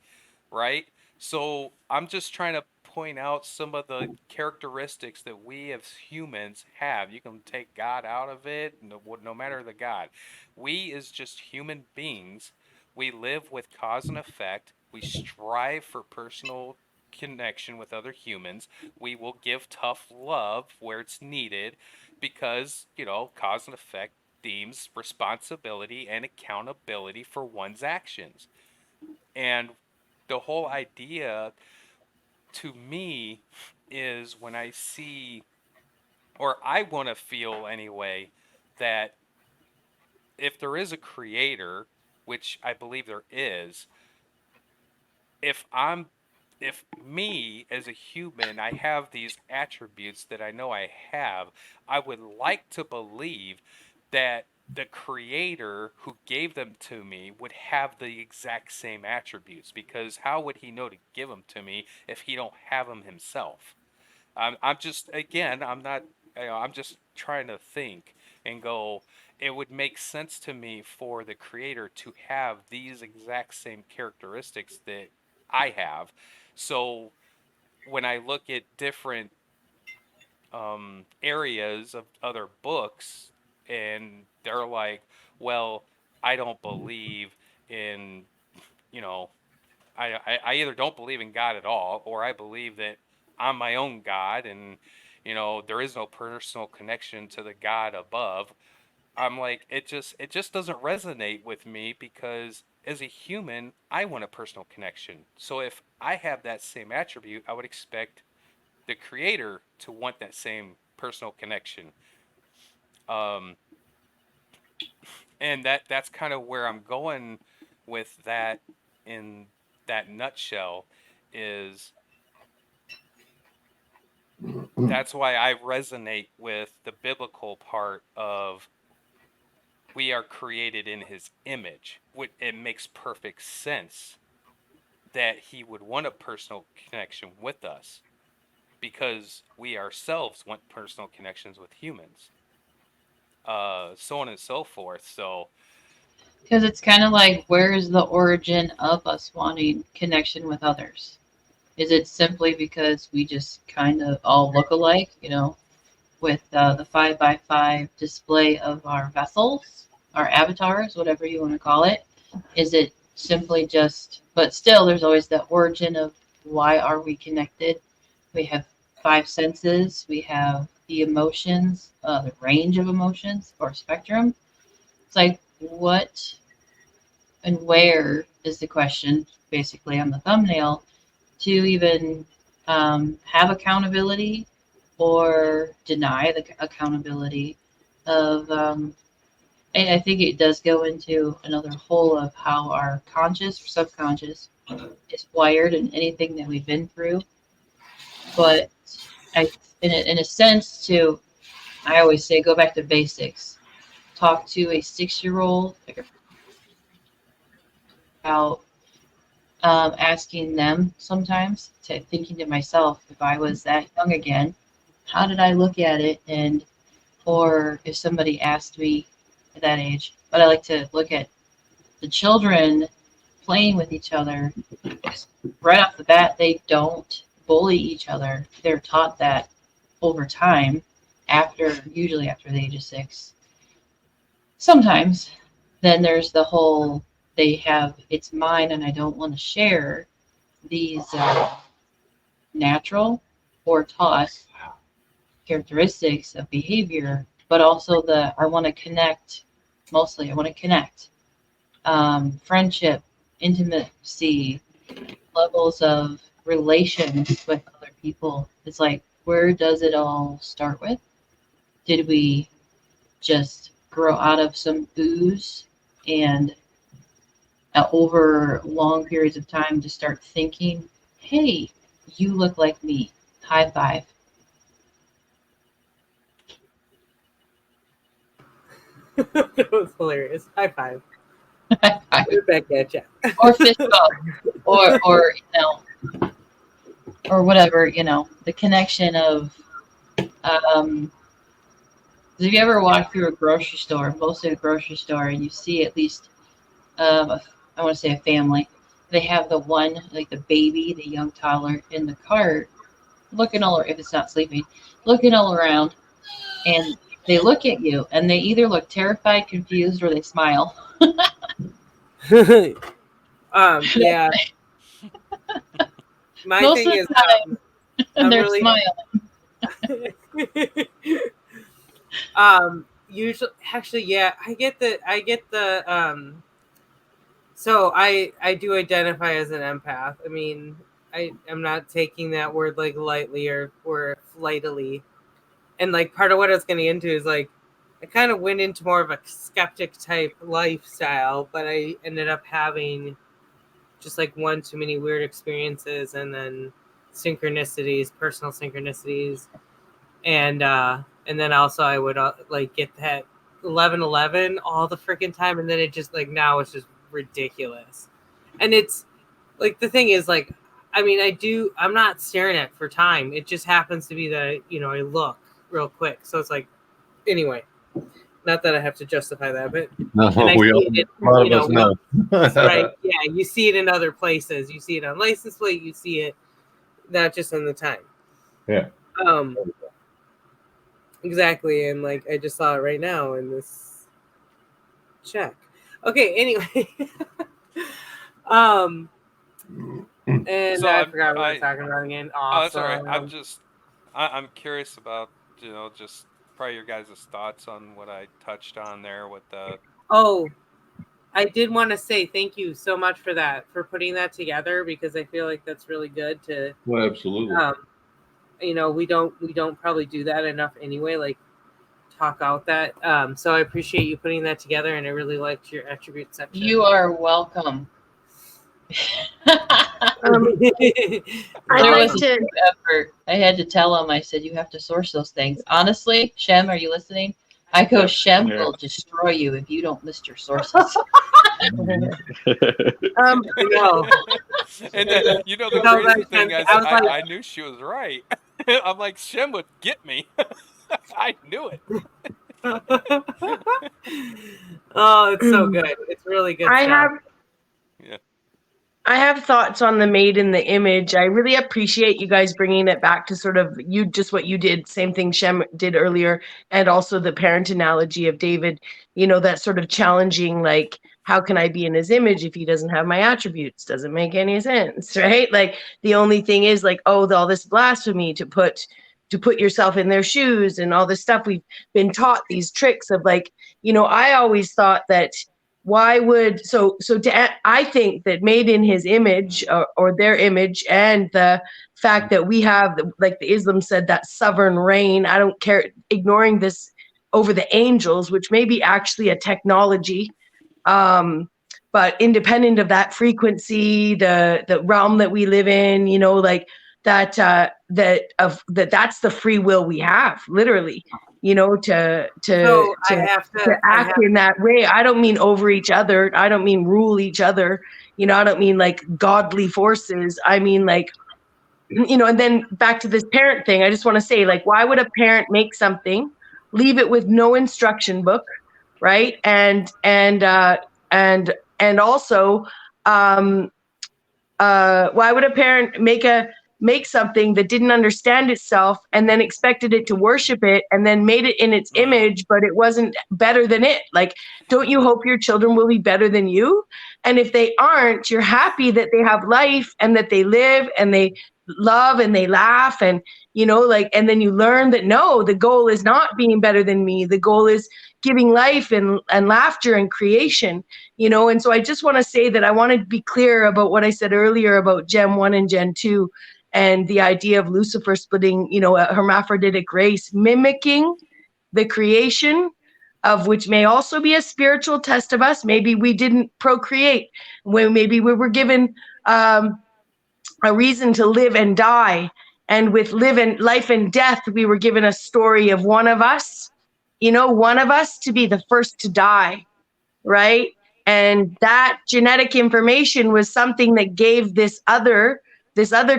right? So I'm just trying to point out some of the characteristics that we as humans have. You can take God out of it, no matter the God. We as just human beings, we live with cause and effect. We strive for personal connection with other humans. We will give tough love where it's needed because, cause and effect themes responsibility and accountability for one's actions. And the whole idea to me is when I see, or I want to feel anyway, that if there is a creator, which I believe there is, if me as a human, I have these attributes that I know I have, I would like to believe that the creator who gave them to me would have the exact same attributes, because how would he know to give them to me if he don't have them himself? I'm just, again, I'm not, I'm just trying to think and go, it would make sense to me for the creator to have these exact same characteristics that I have. So when I look at different areas of other books and they're like, well, I don't believe in, I either don't believe in God at all, or I believe that I'm my own God and, there is no personal connection to the God above. I'm like, it just doesn't resonate with me, because as a human, I want a personal connection. So if I have that same attribute, I would expect the creator to want that same personal connection. And that's kind of where I'm going with that in that nutshell, is that's why I resonate with the biblical part of we are created in his image. It makes perfect sense that he would want a personal connection with us, because we ourselves want personal connections with humans. So on and so forth. So, because it's kind of like, where is the origin of us wanting connection with others? Is it simply because we just kind of all look alike, with the 5x5 display of our vessels, our avatars, whatever you want to call it? Is it simply just, but still there's always that origin of why are we connected? We have 5 senses, we have the emotions, the range of emotions or spectrum. It's like, what and where is the question, basically on the thumbnail, to even have accountability or deny the accountability of. I think it does go into another whole of how our conscious or subconscious is wired and anything that we've been through. But in a sense, I always say go back to basics. Talk to a 6-year-old about asking them sometimes, thinking to myself, if I was that young again, how did I look at it? Or if somebody asked me at that age, but I like to look at the children playing with each other. Right off the bat, they don't bully each other. They're taught that over time, usually after the age of 6. Sometimes, then there's the whole, they have, it's mine and I don't want to share these natural or taught characteristics of behavior, but also I want to connect, mostly I want to connect. Friendship, intimacy, levels of relations with other people. It's like, where does it all start with? Did we just grow out of some ooze and over long periods of time to start thinking, hey, you look like me, high five? It was hilarious. High five. We're back at you. Or fist bump, or or whatever, the connection of. Have you ever walked through a grocery store, mostly a grocery store, and you see at least, I want to say a family, they have the one, like the baby, the young toddler in the cart, looking all, if it's not sleeping, looking all around, and they look at you, and they either look terrified, confused, or they smile. Yeah. My Most thing of is, the time, they're really smiling. Usually, actually, yeah, I get the so I do identify as an empath. I mean, I'm not taking that word like lightly or flightily. And like part of what I was getting into is like I kind of went into more of a skeptic type lifestyle, but I ended up having just like one too many weird experiences, and then synchronicities, personal synchronicities, and then also I would like get that 11:11 all the freaking time, and then it just like now it's just ridiculous. And it's like the thing is like, I mean, I'm not staring at for time. It just happens to be that I look real quick. So it's like, anyway, not that I have to justify that, but no, we all, a lot of us know. Right? Yeah, you see it in other places. You see it on license plate. You see it not just in the time. Yeah. Exactly, and like I just saw it right now in this check. Okay, anyway. And So I forgot what I was talking about again. Oh, that's all right. Awesome. I'm curious about, just probably your guys' thoughts on what I touched on there with the. Oh, I did want to say thank you so much for that, for putting that together, because I feel like that's really good to. Well, absolutely. We don't probably do that enough anyway, like talk out that. So I appreciate you putting that together, and I really liked your attribute section. You are welcome. I'd like to. Effort. I had to tell him. I said, "You have to source those things." Honestly, Shem, are you listening? I go, Shem will destroy you if you don't list your sources. No. And then, the crazy thing is, I knew she was right. I'm like, Shem would get me. I knew it. Oh, it's so good. It's really good stuff. I have thoughts on the made in the image. I really appreciate you guys bringing it back to sort of just what you did. Same thing Shem did earlier. And also the parent analogy of David, that sort of challenging, like, how can I be in his image if he doesn't have my attributes? Doesn't make any sense, right? Like the only thing is like, oh, all this blasphemy to put yourself in their shoes and all this stuff. We've been taught these tricks of like, I always thought that why would I think that made in his image or their image, and the fact that we have, like the Islam said, that sovereign reign, I don't care, ignoring this over the angels, which may be actually a technology, but independent of that frequency, the realm that we live in, you know, like that's the free will we have, literally, you know, to act in that way. I don't mean over each other. I don't mean rule each other. You know, I don't mean like godly forces. I mean like, you know, and then back to this parent thing, I just want to say, like, why would a parent make something, leave it with no instruction book, right? And also, why would a parent make something that didn't understand itself and then expected it to worship it and then made it in its image, but it wasn't better than it? Like, don't you hope your children will be better than you? And if they aren't, you're happy that they have life and that they live and they love and they laugh, and, you know, like, and then you learn that no, the goal is not being better than me. The goal is giving life and laughter and creation, you know. And so I just want to say that I want to be clear about what I said earlier about Gen 1 and Gen 2 and the idea of Lucifer splitting, you know, a hermaphroditic race, mimicking the creation, of which may also be a spiritual test of us. Maybe we didn't procreate, when maybe we were given a reason to live and die. And with life and death, we were given a story of one of us, you know, one of us to be the first to die, right? And that genetic information was something that gave this other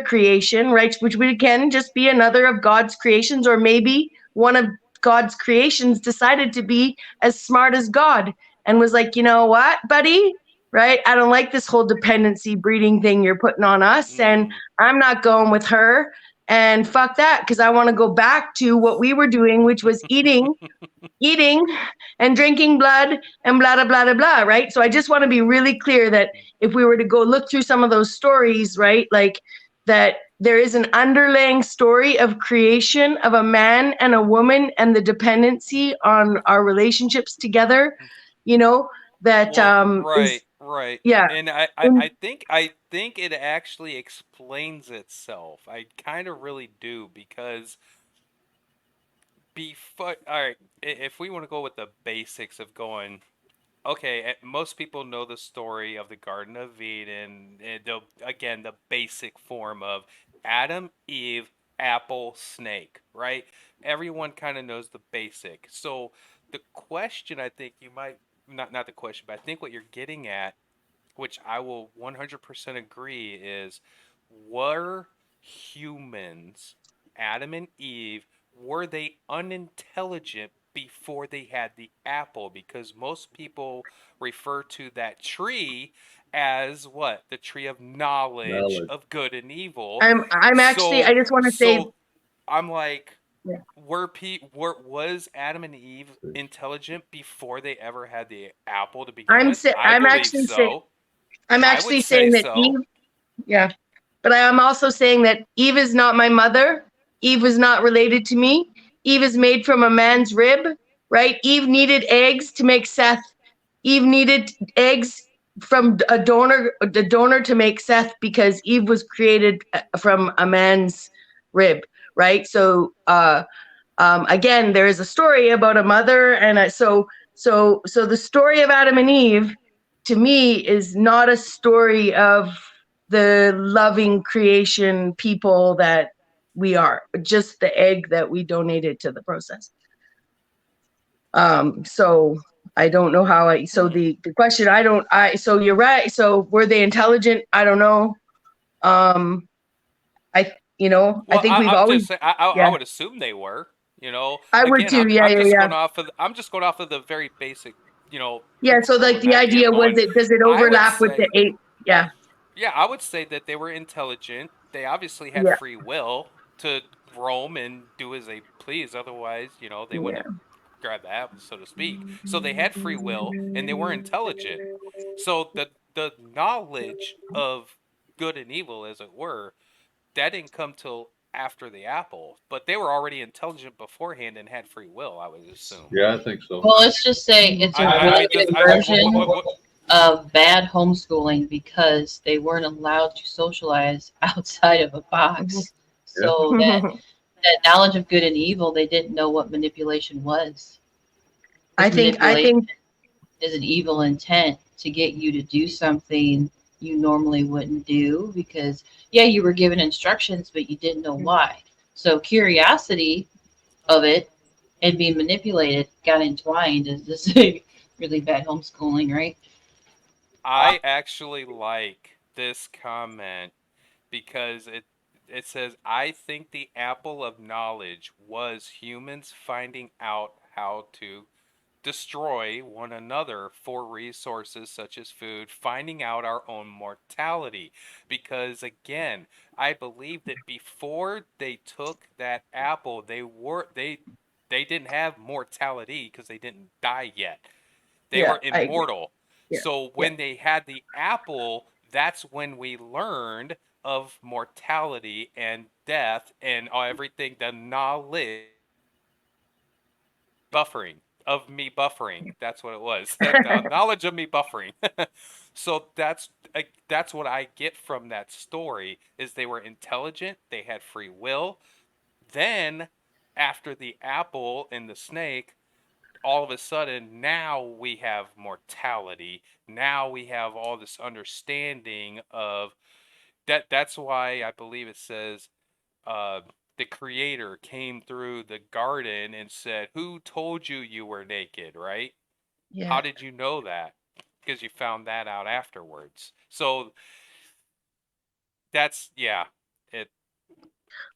creation, right? Which we can just be another of God's creations, or maybe one of God's creations decided to be as smart as God and was like, you know what, buddy? Right? I don't like this whole dependency breeding thing you're putting on us, and I'm not going with her. And fuck that, because I want to go back to what we were doing, which was eating and drinking blood and blah, blah, blah, blah, blah, right? So I just want to be really clear that if we were to go look through some of those stories, right, like that there is an underlying story of creation of a man and a woman and the dependency on our relationships together, you know, that right. Yeah. And I think it actually explains itself. I kind of really do, because all right, if we want to go with the basics of going, okay, most people know the story of the Garden of Eden, and again, the basic form of Adam, Eve, apple, snake, right? Everyone kind of knows the basic. So the question, I think you might, not the question, but I think what you're getting at, which I will 100% agree, is, were humans, Adam and Eve, were they unintelligent before they had the apple? Because most people refer to that tree as what? The tree of knowledge of good and evil. I'm actually, I just want to say, I'm like, yeah. Was Adam and Eve intelligent before they ever had the apple to begin with? I'm actually saying that Eve, yeah, but I am also saying that Eve is not my mother. Eve was not related to me. Eve is made from a man's rib, right? Eve needed eggs to make Seth. Eve needed eggs from the donor to make Seth, because Eve was created from a man's rib, right? So again, there is a story about a mother, and so the story of Adam and Eve, to me, is not a story of the loving creation people that we are, just the egg that we donated to the process. So I don't know how so the question, so you're right. So were they intelligent? I don't know. I think we've always, I would assume they were, you know. I would too. I'm just going off of the very basic, you know. Yeah. So like the idea was, does it overlap with the 8? Yeah. Yeah, I would say that they were intelligent. They obviously had free will to roam and do as they please. Otherwise, you know, they wouldn't have grabbed the apple, so to speak. So they had free will and they were intelligent. So the knowledge of good and evil, as it were, that didn't come till after the apple, but they were already intelligent beforehand and had free will, I would assume. Yeah, I think so. Well, let's just say it's a really good version of bad homeschooling because they weren't allowed to socialize outside of a box. So that knowledge of good and evil, they didn't know what manipulation was. I think is an evil intent to get you to do something you normally wouldn't do because you were given instructions, but you didn't know why. So curiosity of it and being manipulated got entwined is this really bad homeschooling, right? I actually like this comment because it says, I think the apple of knowledge was humans finding out how to destroy one another for resources such as food, finding out our own mortality. Because again, I believe that before they took that apple, they didn't have mortality because they didn't die yet. They were immortal. So when they had the apple, that's when we learned of mortality and death and everything, the knowledge buffering of me buffering. That's what it was. Knowledge of me buffering. So that's what I get from that story is they were intelligent, they had free will. Then after the apple and the snake, all of a sudden now we have mortality. Now we have all this understanding of that. That's why I believe it says the creator came through the garden and said, who told you you were naked, right? Yeah. How did you know that? Because you found that out afterwards. So that's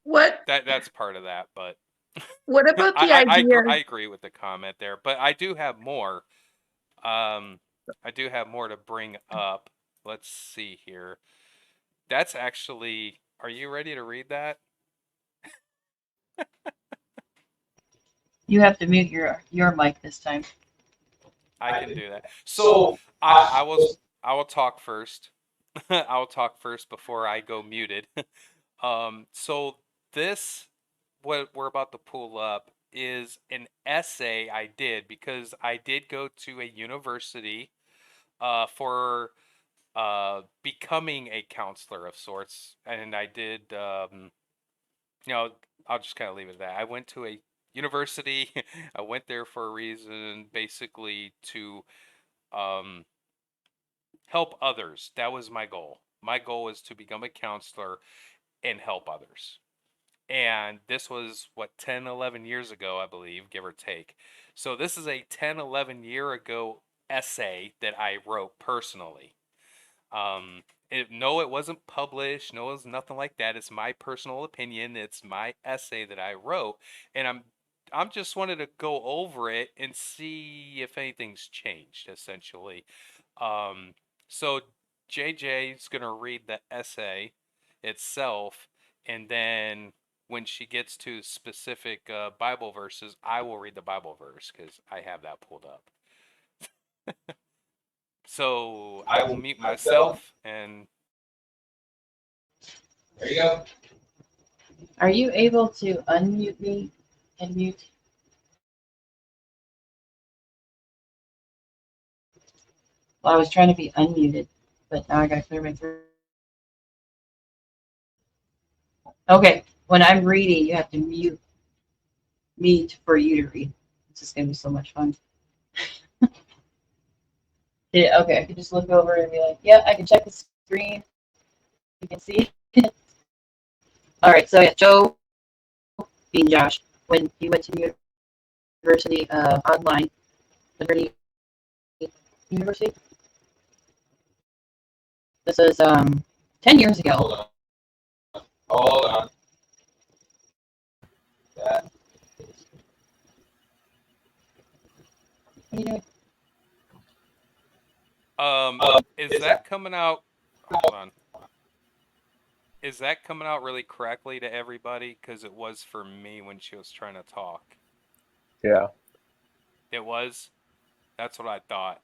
that's part of that. But what about the I agree with the comment there, but I do have more. I do have more to bring up. Let's see here. That's actually, are you ready to read that? You have to mute your mic this time. I can do that. So I will talk first. I will talk first before I go muted. So this, what we're about to pull up, is an essay I did because I did go to a university for becoming a counselor of sorts, and I did. I'll just kind of leave it at that. I went to a university. I went there for a reason, basically to help others. That was my goal. My goal was to become a counselor and help others. And this was, 10, 11 years ago, I believe, give or take. So this is a 10, 11 year ago essay that I wrote personally. No, it wasn't published. No, it was nothing like that. It's my personal opinion. It's my essay that I wrote. And I'm just wanted to go over it and see if anything's changed, essentially. So JJ is going to read the essay itself, and then when she gets to specific Bible verses, I will read the Bible verse because I have that pulled up. So I will mute myself, and there you go. Are you able to unmute me and mute? Well, I was trying to be unmuted, but now I gotta clear my throat. Okay, when I'm reading, you have to mute me for you to read. This is gonna be so much fun. Yeah, okay, I can just look over and be like, yeah, I can check the screen. You can see it. All right, so Joe, being Josh, when he went to university online, Liberty University. This is 10 years ago. Hold on. That What are you doing? Is that coming out? Hold on. Is that coming out really correctly to everybody? Because it was for me when she was trying to talk. Yeah. It was? That's what I thought.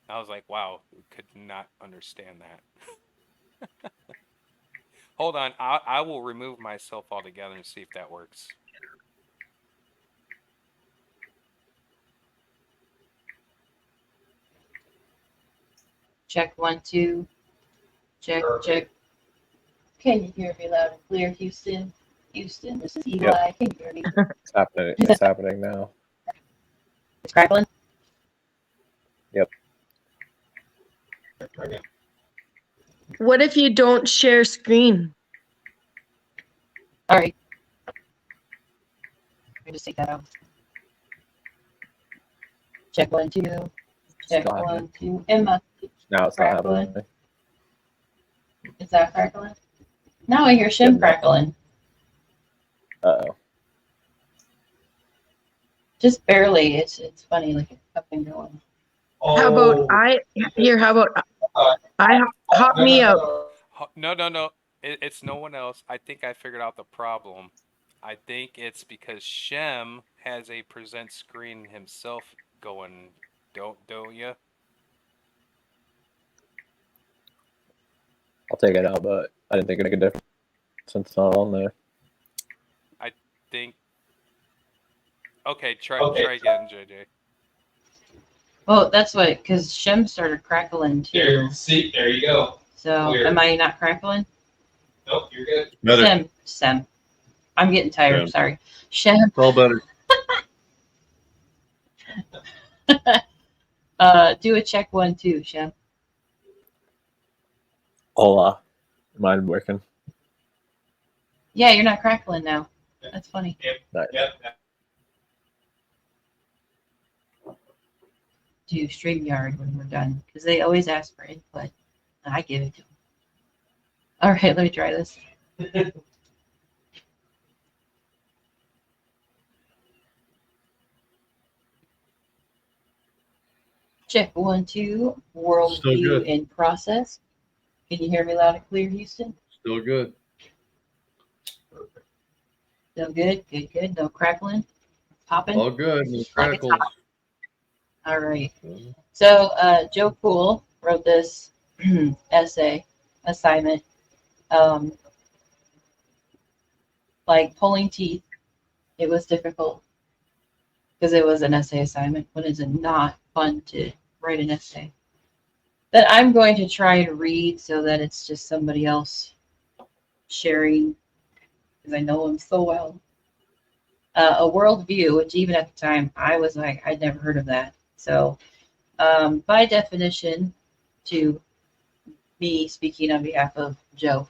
I was like, wow, we could not understand that. Hold on. I will remove myself altogether and see if that works. Check 1, 2. Check, check. Can you hear me loud and clear, Houston? Houston, this is Eli. Yep. Can you hear me? It's happening. It's happening now. It's crackling? Yep. What if you don't share screen? All right. Let me just take that out. Check 1, 2. Check not 1, 2. Emma, Now it's not Crackling. happening. is that crackling? Now I hear Shem crackling. Uh-oh. Just barely. It's funny, like it's up and going. How about I hop me out? No. It's no one else. I think I figured out the problem. I think it's because Shem has a present screen himself going. Don't you? I'll take it out, but I didn't think it'd make a difference since it's not on there. I think. Okay, try again, JJ. Well, that's what, because Shem started crackling too. There you go. So, Weird. am I not crackling? Nope, you're good. Better. Shem. I'm getting tired. Shem. Sorry. Shem. It's all better. Do a check 1, 2, Shem. Hola. Mine working. Yeah, you're not crackling now. That's funny. Nice. Yep. Do StreamYard when we're done, because they always ask for input, and I give it to them. All right, let me try this. Check 1, 2. Still Worldview good. in process. Can you hear me loud and clear, Houston? Still good. Still good? Good. No crackling? Popping? All good. No Like it's crackles. hot. All right. So Joe Cool wrote this essay assignment, like pulling teeth. It was difficult because it was an essay assignment. When is it not fun to write an essay that I'm going to try to read so that it's just somebody else sharing, because I know him so well. A worldview, which even at the time I was like, I'd never heard of that. So by definition, to me speaking on behalf of Joe,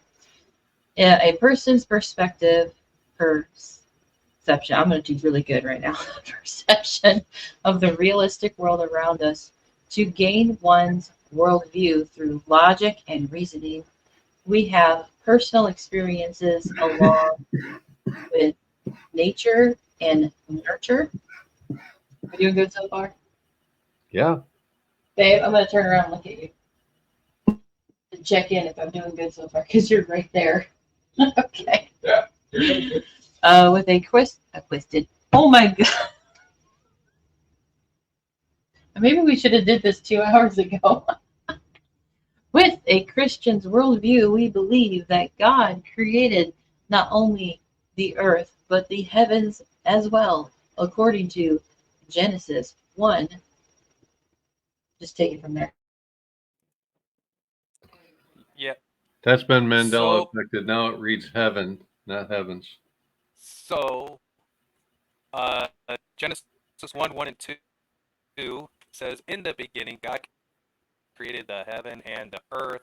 a person's perspective, perception, I'm going to do really good right now, perception of the realistic world around us to gain one's worldview through logic and reasoning. We have personal experiences along with nature and nurture. Are you doing good so far? Yeah. Babe, I'm going to turn around and look at you and check in if I'm doing good so far, because you're right there. Okay. Yeah. With a twisted. Oh my God. Maybe we should have did this 2 hours ago. With a Christian's worldview, we believe that God created not only the earth, but the heavens as well, according to Genesis 1. Just take it from there. Yeah. That's been Mandela So- affected. Now it reads heaven, not heavens. So, Genesis 1, 1 and 2 says, in the beginning, God created the heaven and the earth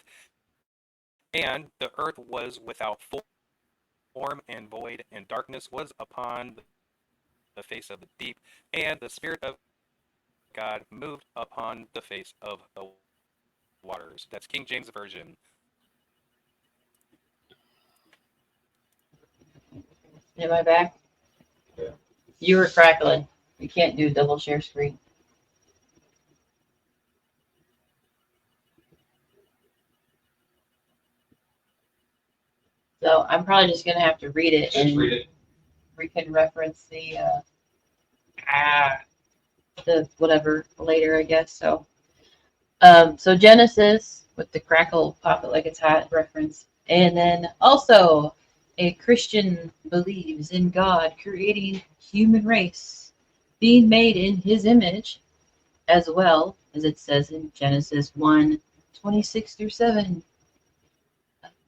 was without form and void, and darkness was upon the face of the deep, and the Spirit of God moved upon the face of the waters. That's King James Version. Am I back? Yeah. You were crackling. We can't do double share screen. So I'm probably just gonna have to read it, Just and read it. we can reference the whatever later, I guess. So so Genesis with the crackle pop it like it's hot reference And then also, a Christian believes in God creating human race, being made in his image, as well as it says in Genesis 1:26 through 7.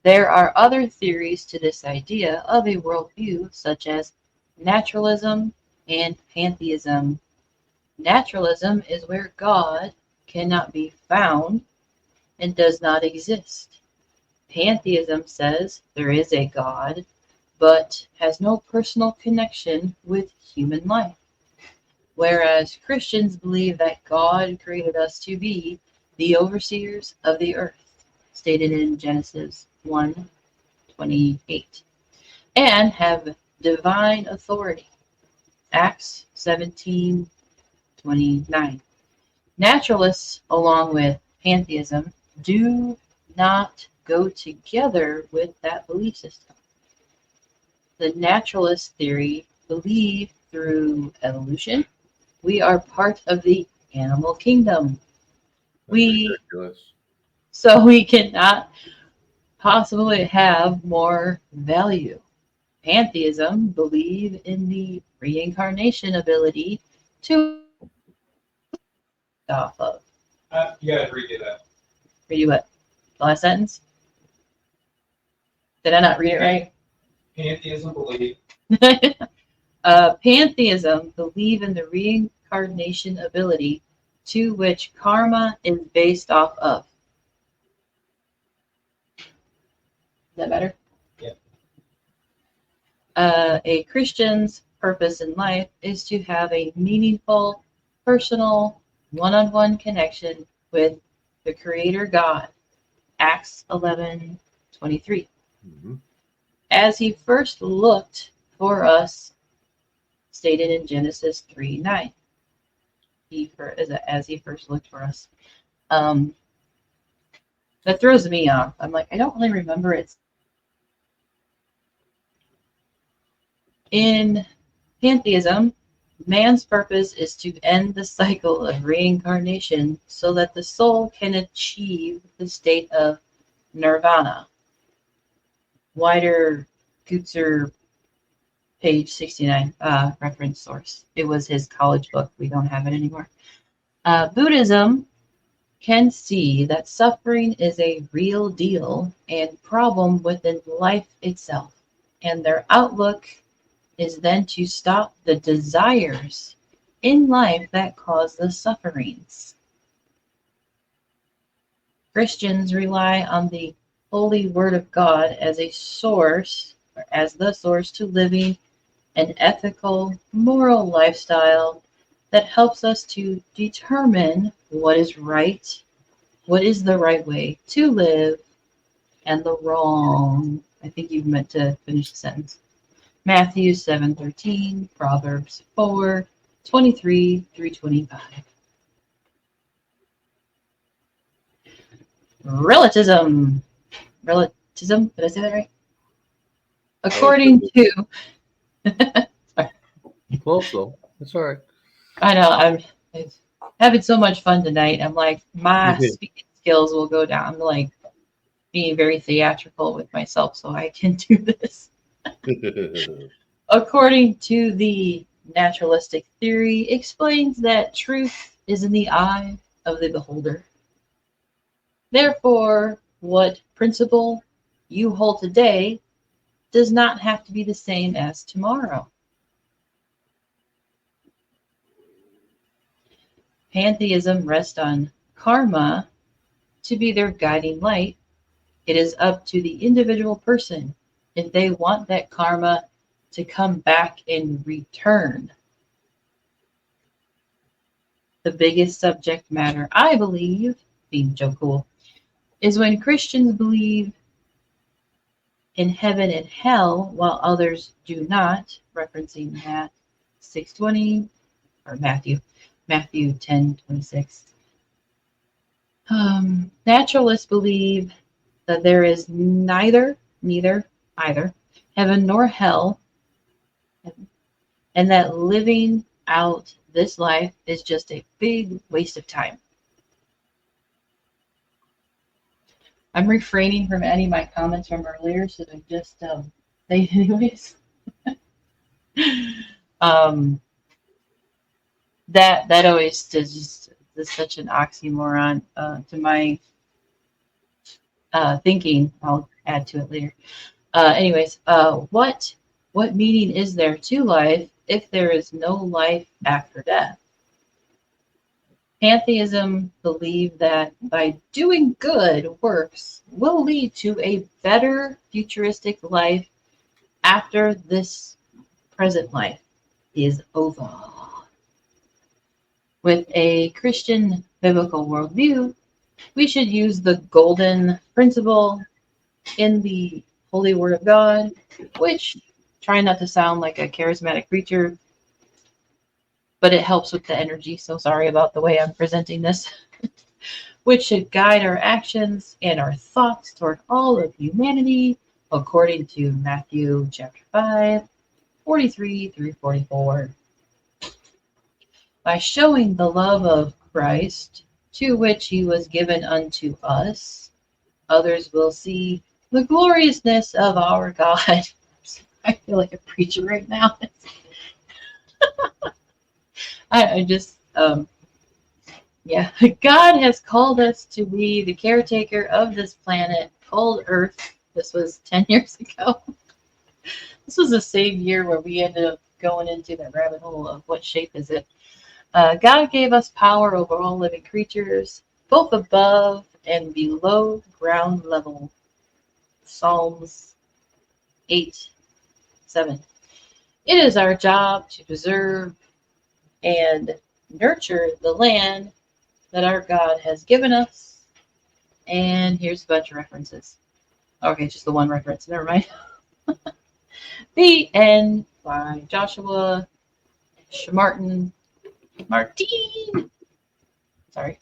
There are other theories to this idea of a worldview, such as naturalism and pantheism. Naturalism is where God cannot be found and does not exist. Pantheism says there is a God, but has no personal connection with human life. Whereas Christians believe that God created us to be the overseers of the earth, stated in Genesis 1:28, and have divine authority, Acts 17:29. Naturalists, along with pantheism, do not go together with that belief system. The naturalist theory believe through evolution we are part of the animal kingdom. So we cannot possibly have more value. Pantheism believe in the reincarnation ability to off of. You gotta redo that. Redo what? The last sentence? Did I not read it right? Pantheism belief. Pantheism believe in the reincarnation ability to which karma is based off of. Is that better? Yeah. A Christian's purpose in life is to have a meaningful, personal, one-on-one connection with the Creator God. Acts 11:23. Mm-hmm. As he first looked for us, stated in Genesis 3:9. As he first looked for us. That throws me off. I'm like, I don't really remember it. In pantheism, man's purpose is to end the cycle of reincarnation so that the soul can achieve the state of nirvana. Wider Gutzer, page 69, reference source. It was his college book. We don't have it anymore. Buddhism can see that suffering is a real deal and problem within life itself, and their outlook is then to stop the desires in life that cause the sufferings. Christians rely on the Holy Word of God as a source, or as the source to living an ethical, moral lifestyle that helps us to determine what is right, what is the right way to live, and the wrong. I think you meant to finish the sentence. Matthew 7:13, Proverbs 4:23 through 25. Relativism. Relativism, did I say that right? According to... Close though. It's all right. I know, I'm having so much fun tonight. I'm like, my speaking skills will go down. I'm like being very theatrical with myself so I can do this. According to the naturalistic theory, explains that truth is in the eye of the beholder. Therefore, what principle you hold today does not have to be the same as tomorrow. Pantheism rests on karma to be their guiding light. It is up to the individual person if they want that karma to come back in return. The biggest subject matter, I believe, being Joe Cool, is when Christians believe in heaven and hell while others do not, referencing Matt 6:20 or Matthew 10:26. Naturalists believe that there is neither heaven nor hell, and that living out this life is just a big waste of time. I'm refraining from any of my comments from earlier, so they just they anyways. um, that always is such an oxymoron to my thinking. I'll add to it later. Anyways, what meaning is there to life if there is no life after death? Pantheism believe that by doing good works will lead to a better futuristic life after this present life is over. With a Christian biblical worldview, we should use the golden principle in the Holy Word of God, which, try not to sound like a charismatic preacher, but it helps with the energy, so sorry about the way I'm presenting this, which should guide our actions and our thoughts toward all of humanity, according to Matthew chapter 5, 43 through 44. By showing the love of Christ, to which he was given unto us, others will see the gloriousness of our God. I feel like a preacher right now. I just, yeah. God has called us to be the caretaker of this planet called Earth. This was 10 years ago. This was the same year where we ended up going into that rabbit hole of what shape is it. God gave us power over all living creatures, both above and below ground level. Psalms 8:7. It is our job to preserve and nurture the land that our God has given us. And here's a bunch of references. Okay, just the one reference. Never mind. The End by Joshua Martin. Sorry.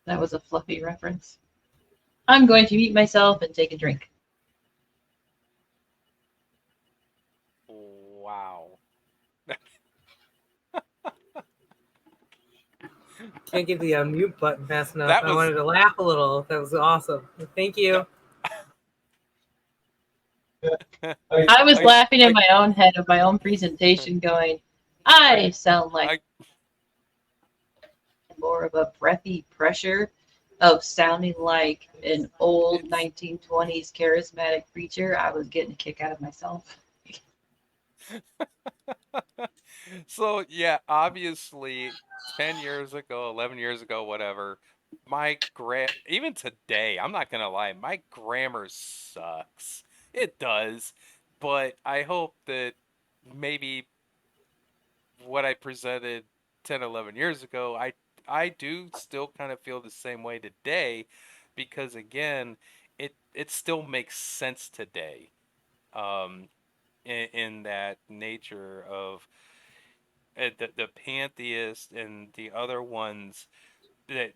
That was a fluffy reference. I'm going to mute myself and take a drink. Wow. Can't get the mute button fast enough. That I was- wanted to laugh a little. That was awesome. Thank you. I was laughing in my own head of my own presentation going, I sound like more of a breathy pressure of sounding like an old 1920s charismatic preacher. I was getting a kick out of myself. So yeah, obviously 10 years ago, 11 years ago, whatever, even today, I'm not gonna lie, my grammar sucks. It does. But I hope that maybe what I presented 10, 11 years ago, I do still kind of feel the same way today, because again, it still makes sense today. In that nature of the pantheist and the other ones that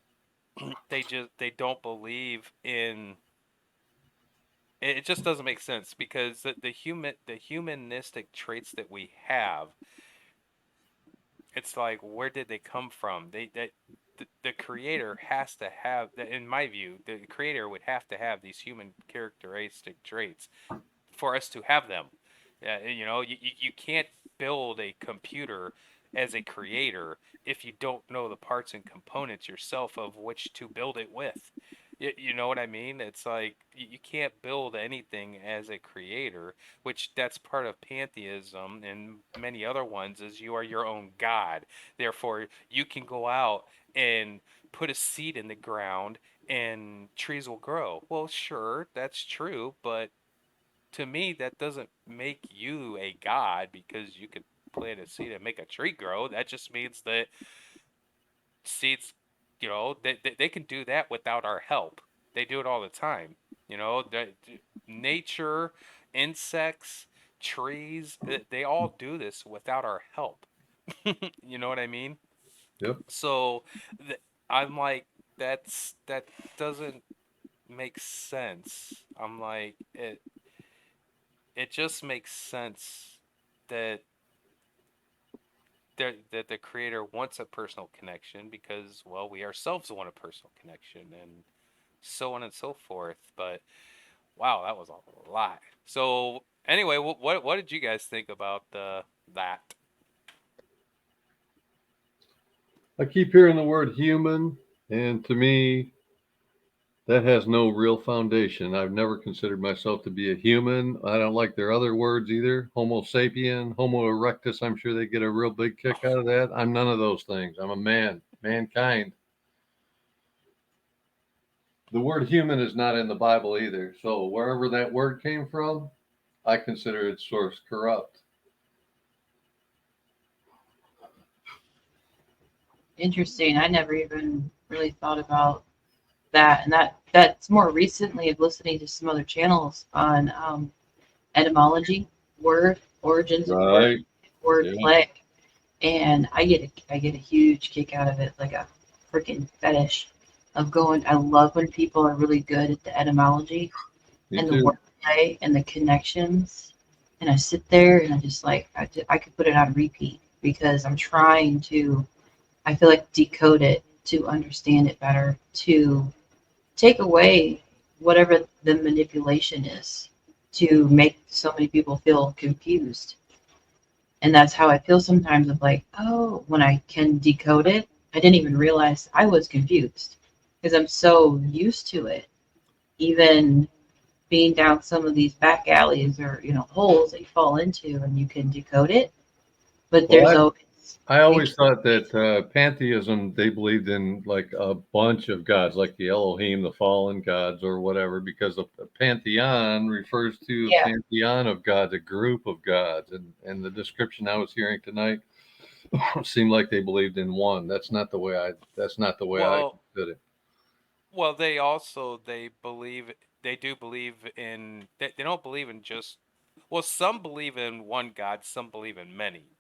they don't believe in it. Just doesn't make sense, because the humanistic traits that we have, it's like, where did they come from? The creator has to have, in my view, the creator would have to have these human characteristic traits for us to have them. You can't build a computer as a creator if you don't know the parts and components yourself of which to build it with. You know what I mean? It's like you can't build anything as a creator, which that's part of pantheism and many other ones, is you are your own god. Therefore, you can go out and put a seed in the ground and trees will grow. Well, sure, that's true, but to me, that doesn't make you a god because you could plant a seed and make a tree grow. That just means that seeds, they can do that without our help. They do it all the time. Nature, insects, trees, they all do this without our help. You know what I mean? Yep. So I'm like, that doesn't make sense. I'm like, it just makes sense that that the creator wants a personal connection because, well, we ourselves want a personal connection, and so on and so forth. But wow, that was a lot. So anyway, what did you guys think about that? I keep hearing the word human, and to me, that has no real foundation. I've never considered myself to be a human. I don't like their other words either. Homo sapien, Homo erectus. I'm sure they get a real big kick out of that. I'm none of those things. I'm a man, mankind. The word human is not in the Bible either. So wherever that word came from, I consider its source corrupt. Interesting. I never even really thought about that, and that's more recently of listening to some other channels on etymology, word origins, of Right. word Yeah. play, and I get a huge kick out of it, like a freaking fetish of going. I love when people are really good at the etymology Me and too. the word play and the connections, and I sit there and I just like I could put it on repeat because I'm trying to. I feel like decode it to understand it better, to take away whatever the manipulation is to make so many people feel confused. And that's how I feel sometimes of like, oh, when I can decode it, I didn't even realize I was confused because I'm so used to it. Even being down some of these back alleys or, holes that you fall into and you can decode it. But there's always I always thought that pantheism, they believed in like a bunch of gods, like the Elohim, the fallen gods, or whatever, because a pantheon refers to a pantheon of gods, a group of gods. And the description I was hearing tonight seemed like they believed in one. That's not the way I understood it. Well, they do believe in they don't believe in just, well, some believe in one God, some believe in many.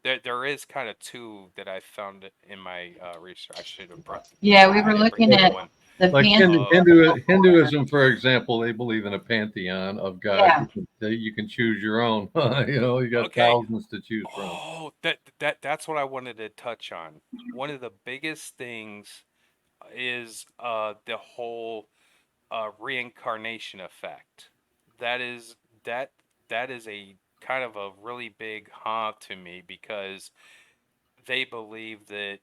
There is kind of two that I found in my research. I should have brought. Yeah, we were looking at the like pantheon. Hinduism, for example, they believe in a pantheon of gods. Yeah. You can choose your own. You got Okay. thousands to choose from. Oh, that's what I wanted to touch on. One of the biggest things is the whole reincarnation effect. That is a kind of a really big to me because they believe that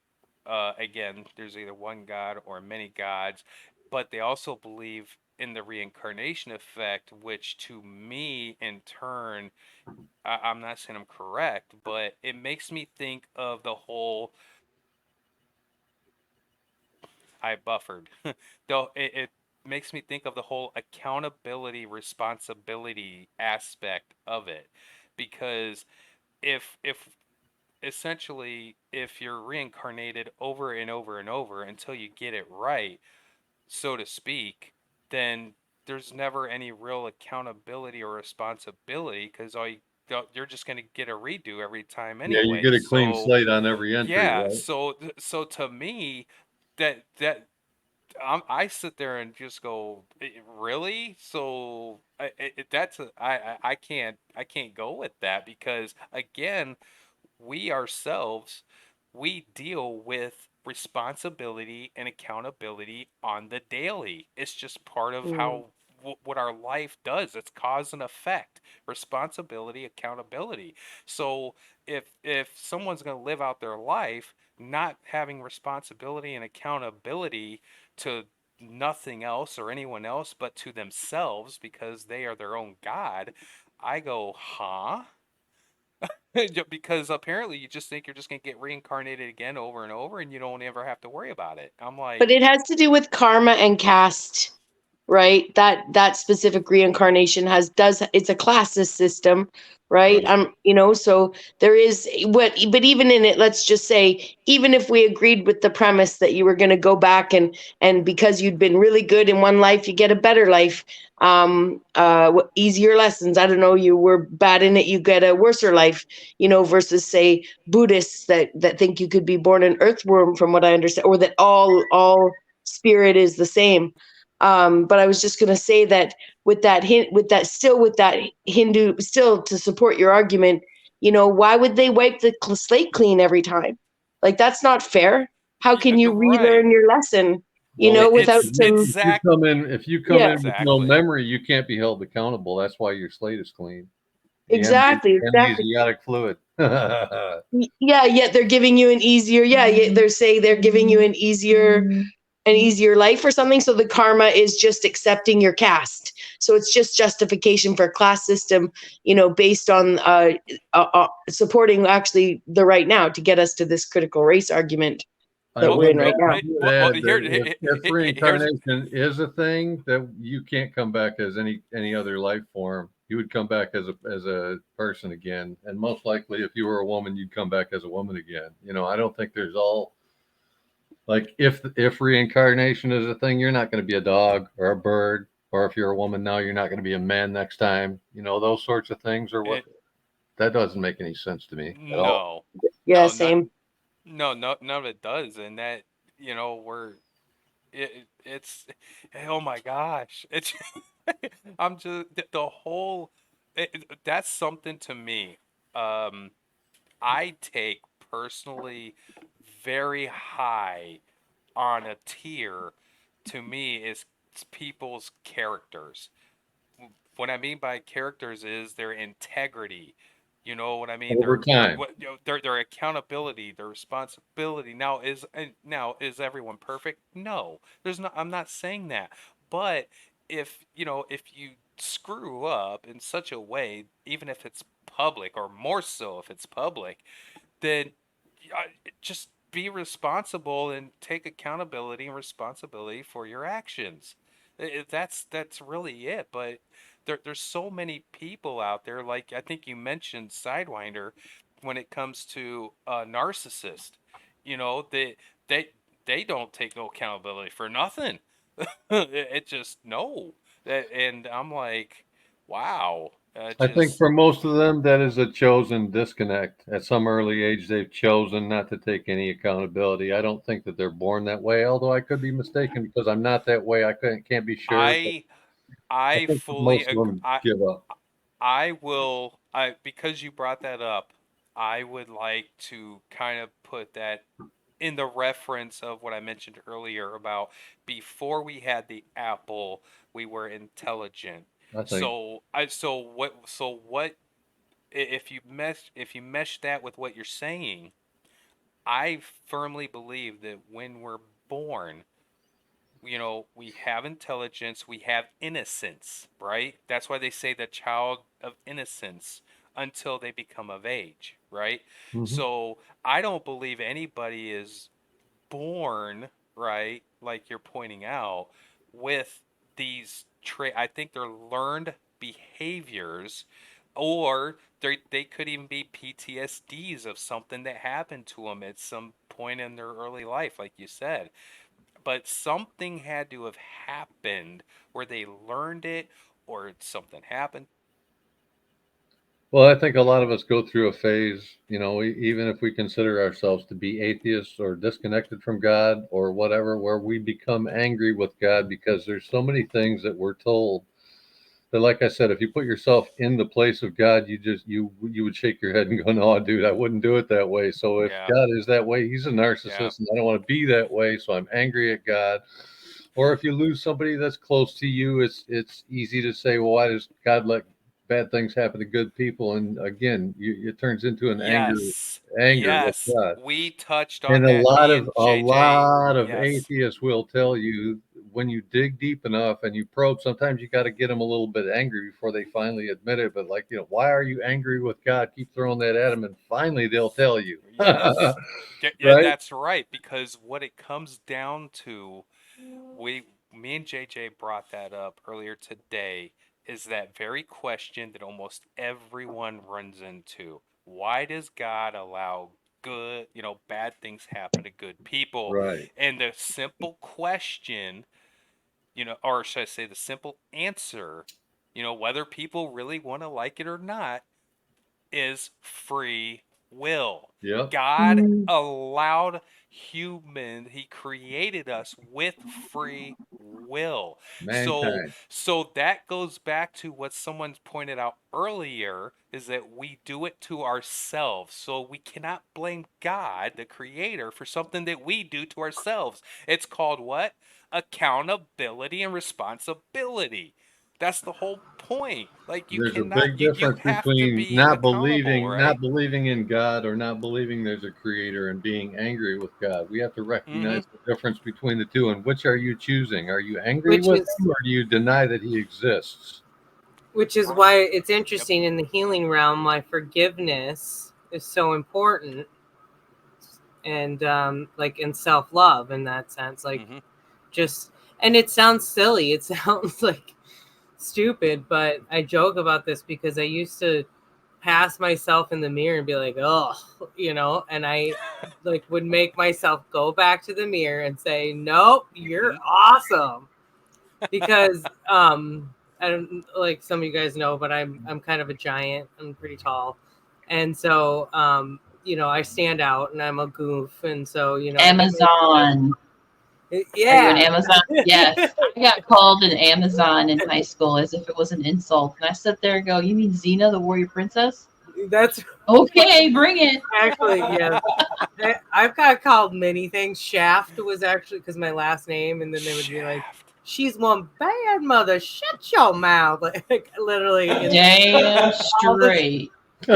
again, there's either one God or many gods, but they also believe in the reincarnation effect, which to me in turn, I'm not saying I'm correct, but it makes me think of the whole. I buffered. Though it makes me think of the whole accountability, responsibility aspect of it, because if essentially if you're reincarnated over and over and over until you get it right, so to speak, then there's never any real accountability or responsibility because you're just going to get a redo every time Yeah, you anyway. get a clean slate on every entry, Yeah, right? so to me, that I sit there and just go, really? So I can't go with that because again, we ourselves, we deal with responsibility and accountability on the daily. It's just part of how what our life does. It's cause and effect, responsibility, accountability. So if someone's going to live out their life not having responsibility and accountability to nothing else or anyone else but to themselves because they are their own god, I go, huh? Because apparently you just think you're just gonna get reincarnated again over and over and you don't ever have to worry about it. I'm like, But it has to do with karma and caste, right? That specific reincarnation it's a classist system, right? So there is but even in it, let's just say, even if we agreed with the premise that you were going to go back and because you'd been really good in one life, you get a better life, easier lessons. I don't know, you were bad in it, you get a worser life, versus say Buddhists that think you could be born an earthworm, from what I understand, or that all spirit is the same. But I was just going to say that with that Hindu, still to support your argument, You know, why would they wipe the slate clean every time? Like, that's not fair. How can you relearn your lesson, you know, without some... If you come in with no Exactly. memory, you can't be held accountable. That's why your slate is clean. The Exactly. amnesiac fluid. Yeah, yet they're giving you an easier, they're saying they're giving you an easier life or something. So the karma is just accepting your caste. So it's just justification for a class system, you know, based on supporting actually the right now to get us to this critical race argument that we're in right now. If reincarnation is a thing, that you can't come back as any other life form. You would come back as a person again, and most likely, if you were a woman, you'd come back as a woman again. You know, I don't think there's all like if reincarnation is a thing, you're not going to be a dog or a bird, or if you're a woman now, you're not going to be a man next time. You know, those sorts of things are what that doesn't make any sense to me at all. Yeah, No, same. No, none of it does, and that it's oh my gosh, it's I'm just the whole that's something to me. I take personally very high on a tier. To me, is people's characters. What I mean by characters is their integrity. You know what I mean? Over time. Their accountability, their responsibility. Now is everyone perfect? No, there's not. I'm not saying that. But if you screw up in such a way, even if it's public, or more so if it's public, then just be responsible and take accountability and responsibility for your actions. That's really it. But there's so many people out there, like I think you mentioned Sidewinder, when it comes to a narcissist. They they don't take no accountability for nothing. It just no. And I'm like, wow. I think for most of them, that is a chosen disconnect. At some early age, they've chosen not to take any accountability. I don't think that they're born that way, although I could be mistaken because I'm not that way. I can't be sure. I think fully most of them give up. Because you brought that up, I would like to kind of put that in the reference of what I mentioned earlier about before we had the Apple, we were intelligent. So what if you mesh that with what you're saying, I firmly believe that when we're born, we have intelligence, we have innocence, right? That's why they say the child of innocence until they become of age, right? Mhm. So I don't believe anybody is born, right, like you're pointing out, with these I think they're learned behaviors, or they could even be PTSDs of something that happened to them at some point in their early life, like you said. But something had to have happened where they learned it, or something happened. Well, I think a lot of us go through a phase, even if we consider ourselves to be atheists or disconnected from God or whatever, where we become angry with God because there's so many things that we're told that, like I said, if you put yourself in the place of God, you would shake your head and go, "No, dude, I wouldn't do it that way." So if God is that way, he's a narcissist, and I don't want to be that way, so I'm angry at God. Or if you lose somebody that's close to you, it's easy to say, "Well, why does God let bad things happen to good people?" And again, it turns into an anger with God. We touched on And that. a lot of atheists will tell you, when you dig deep enough and you probe, sometimes you got to get them a little bit angry before they finally admit it. But why are you angry with God? Keep throwing that at them, and finally they'll tell you. Yes. Right? That's right. Because what it comes down to, me and JJ brought that up earlier today, is that very question that almost everyone runs into. Why does God allow bad things happen to good people? Right. And the simple question, or should I say the simple answer, whether people really want to like it or not, is free will. Yep. God allowed he created us with free will. Mankind. So that goes back to what someone pointed out earlier, is that we do it to ourselves. So we cannot blame God, the creator, for something that we do to ourselves. It's called what? Accountability and responsibility. That's the whole point. Like, you There's a cannot, big you difference have to between be not accountable, right? believing in God or not believing there's a creator and being angry with God. We have to recognize the difference between the two. And which are you choosing? Are you angry Which with is him, or do you deny that he exists? which is why it's interesting in the healing realm why forgiveness is so important, and like in self-love in that sense, like just, and it sounds silly, it sounds like stupid, but I joke about this because I used to pass myself in the mirror and be like, oh, and I like would make myself go back to the mirror and say, nope, you're awesome. Because I don't, like some of you guys know, but I'm kind of a giant. I'm pretty tall. And so I stand out and I'm a goof, and so Amazon. Yeah. Are you an Amazon? Yes. I got called an Amazon in high school as if it was an insult. And I sit there and go, you mean Xena, the warrior princess? That's okay, bring it. Actually, yes. I've got called many things. Shaft was actually because my last name, and then they would be like, she's one bad mother. Shut your mouth. Like literally. Damn straight. All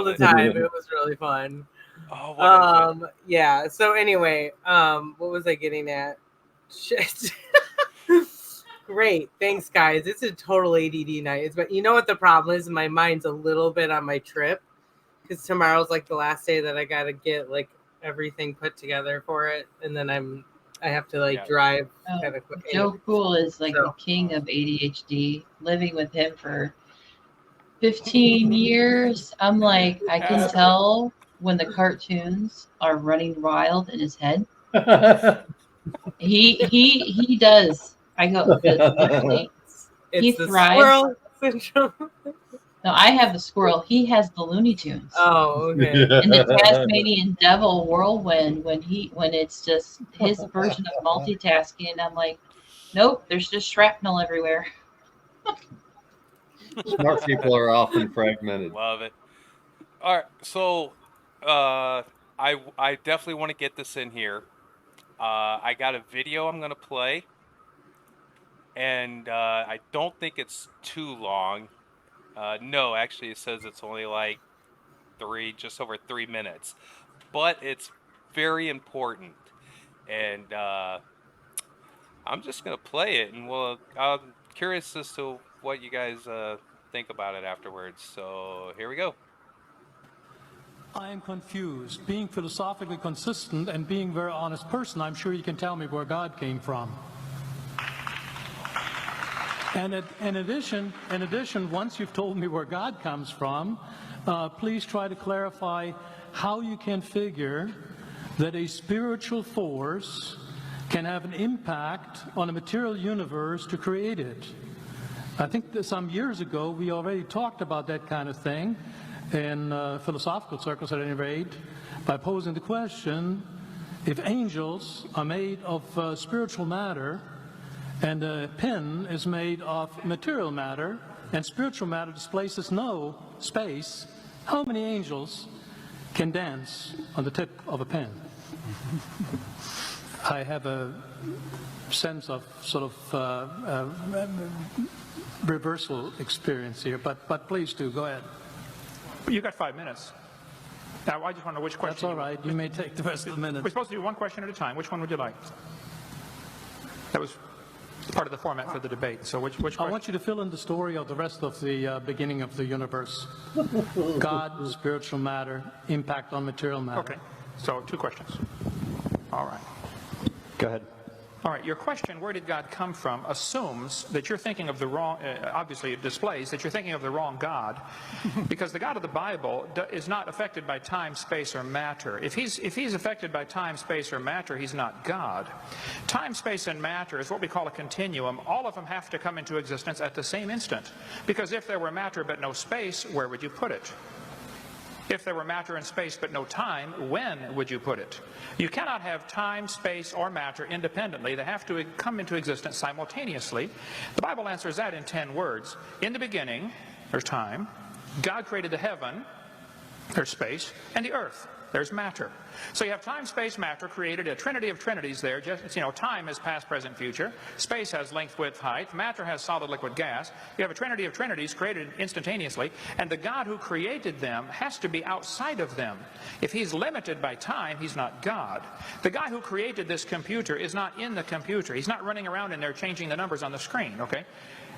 the time. It was really fun. Oh, what is it? Yeah. So anyway, what was I getting at? Shit. Great. Thanks, guys. It's a total ADD night. But you know what the problem is? My mind's a little bit on my trip because tomorrow's like the last day that I got to get like everything put together for it. And then I have to like drive kind of quick. Joe Cool is like the king of ADHD. Living with him for 15 years. I'm like, I can tell when the cartoons are running wild in his head. He does. I go, he the thrives. squirrel syndrome. No, I have the squirrel. He has the Looney Tunes. Oh, okay. And the Tasmanian Devil whirlwind when it's just his version of multitasking. I'm like, nope, there's just shrapnel everywhere. Smart people are often fragmented. Love it. All right, so I definitely want to get this in here. I got a video I'm going to play, and I don't think it's too long. No, actually, it says it's only like just over 3 minutes, but it's very important, and I'm just going to play it, and I'm curious as to what you guys think about it afterwards. So here we go. I am confused. Being philosophically consistent and being a very honest person, I'm sure you can tell me where God came from. And in addition, once you've told me where God comes from, please try to clarify how you can figure that a spiritual force can have an impact on a material universe to create it. I think that some years ago we already talked about that kind of thing in philosophical circles at any rate, by posing the question, if angels are made of spiritual matter and a pen is made of material matter and spiritual matter displaces no space, how many angels can dance on the tip of a pen? I have a sense of sort of reversal experience here, but please do, go ahead. You got 5 minutes. Now, I just want to know which question. That's all right. You may take the rest of the minute. We're supposed to do one question at a time. Which one would you like? That was part of the format for the debate. So which question? I want you to fill in the story of the rest of the beginning of the universe. God, spiritual matter, impact on material matter. Okay. So 2 questions. All right. Go ahead. All right, your question, where did God come from, assumes that you're thinking of the wrong, obviously it displays that you're thinking of the wrong God, because the God of the Bible is not affected by time, space, or matter. If he's affected by time, space, or matter, he's not God. Time, space, and matter is what we call a continuum. All of them have to come into existence at the same instant, because if there were matter but no space, where would you put it? If there were matter and space but no time, when would you put it? You cannot have time, space, or matter independently. They have to come into existence simultaneously. The Bible answers that in 10 words. In the beginning, there's time. God created the heaven, there's space, and the earth, there's matter. So you have time, space, matter, created a trinity of trinities there. Just, you know, time is past, present, future. Space has length, width, height. Matter has solid, liquid, gas. You have a trinity of trinities created instantaneously. And the God who created them has to be outside of them. If he's limited by time, he's not God. The guy who created this computer is not in the computer. He's not running around in there changing the numbers on the screen, okay?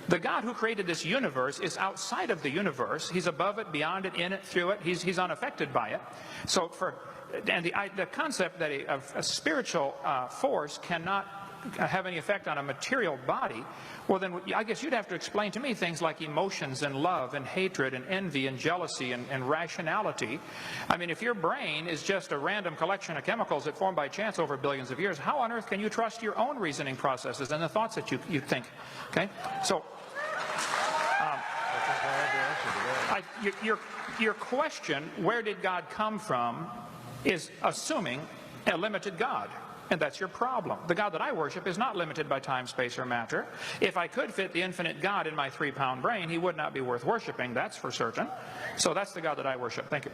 The God who created this universe is outside of the universe. He's above it, beyond it, in it, through it. He's unaffected by it. So the concept that a spiritual force cannot have any effect on a material body, well then I guess you'd have to explain to me things like emotions and love and hatred and envy and jealousy and rationality. I mean, if your brain is just a random collection of chemicals that formed by chance over billions of years, how on earth can you trust your own reasoning processes and the thoughts that you think? Okay, so your question, where did God come from, is assuming a limited God. And that's your problem. The God that I worship is not limited by time, space, or matter. If I could fit the infinite God in my 3-pound brain, he would not be worth worshiping, that's for certain. So that's the God that I worship. Thank you.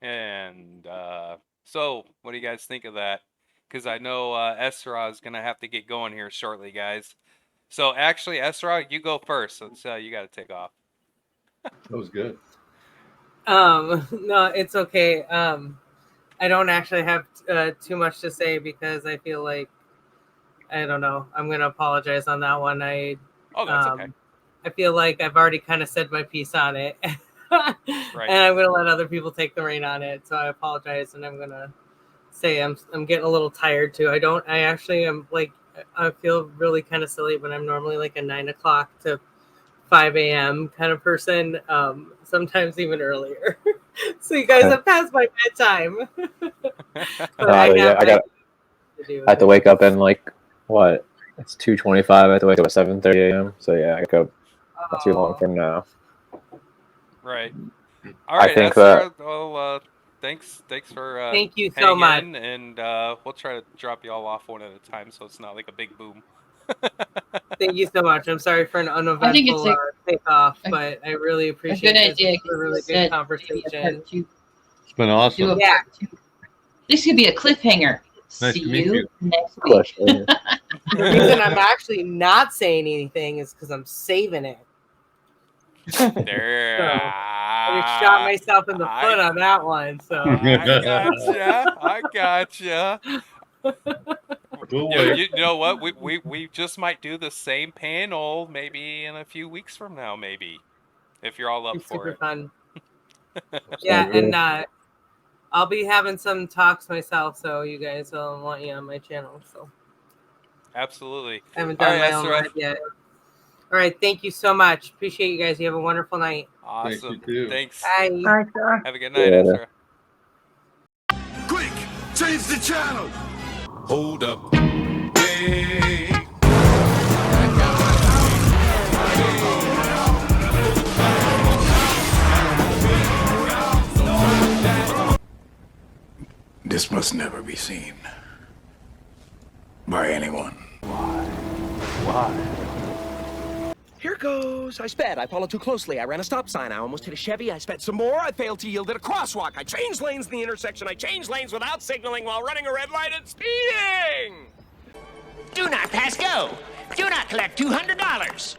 And so, what do you guys think of that? Because I know Esra is going to have to get going here shortly, guys. So, actually, Esra, you go first. So, you got to take off. That was good. No, it's okay. I don't actually have too much to say because I feel like, I don't know, I'm going to apologize on that one. Oh, that's okay. I feel like I've already kind of said my piece on it. Right. And I'm going to let other people take the reign on it. So I apologize. And I'm going to say I'm getting a little tired too. I actually am like, I feel really kind of silly, but I'm normally like a 9 o'clock to 5 a.m. kind of person, sometimes even earlier. So you guys have passed my bedtime. I have to wake up in like, what? It's 2:25. I have to wake up at 7:30 a.m. So yeah, I wake up not too long from now. Right. All right, I think Esther, well, thanks for thank you so much. And we'll try to drop you all off one at a time so it's not like a big boom. Thank you so much. I'm sorry for an uneventful takeoff, but I really appreciate it. It's a really good conversation. It's been awesome. Yeah. This could be a cliffhanger. Nice to meet you. Next week. The reason I'm actually not saying anything is because I'm saving it. There. So, I shot myself in the foot on that one. So I gotcha. You know what? We just might do the same panel maybe in a few weeks from now, maybe, if you're all up for it. Fun. Yeah, and I'll be having some talks myself, so you guys will want you on my channel. So absolutely. I haven't done my own live yet. All right, thank you so much. Appreciate you guys. You have a wonderful night. Awesome. Thanks. Bye. Bye. Have a good night, Ezra. Quick, change the channel. Hold up. Hey. This must never be seen by anyone. Why? Here goes. I sped. I followed too closely. I ran a stop sign. I almost hit a Chevy. I sped some more. I failed to yield at a crosswalk. I changed lanes in the intersection. I changed lanes without signaling while running a red light and speeding. Do not pass go. Do not collect $200.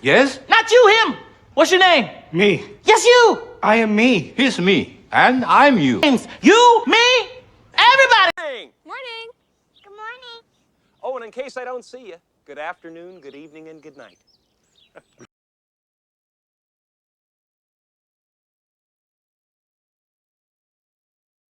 Yes? Not you, him. What's your name? Me. Yes, you. I am me. He's me. And I'm you. You, me, everybody. Morning. Good morning. Oh, and in case I don't see you, good afternoon, good evening, and good night.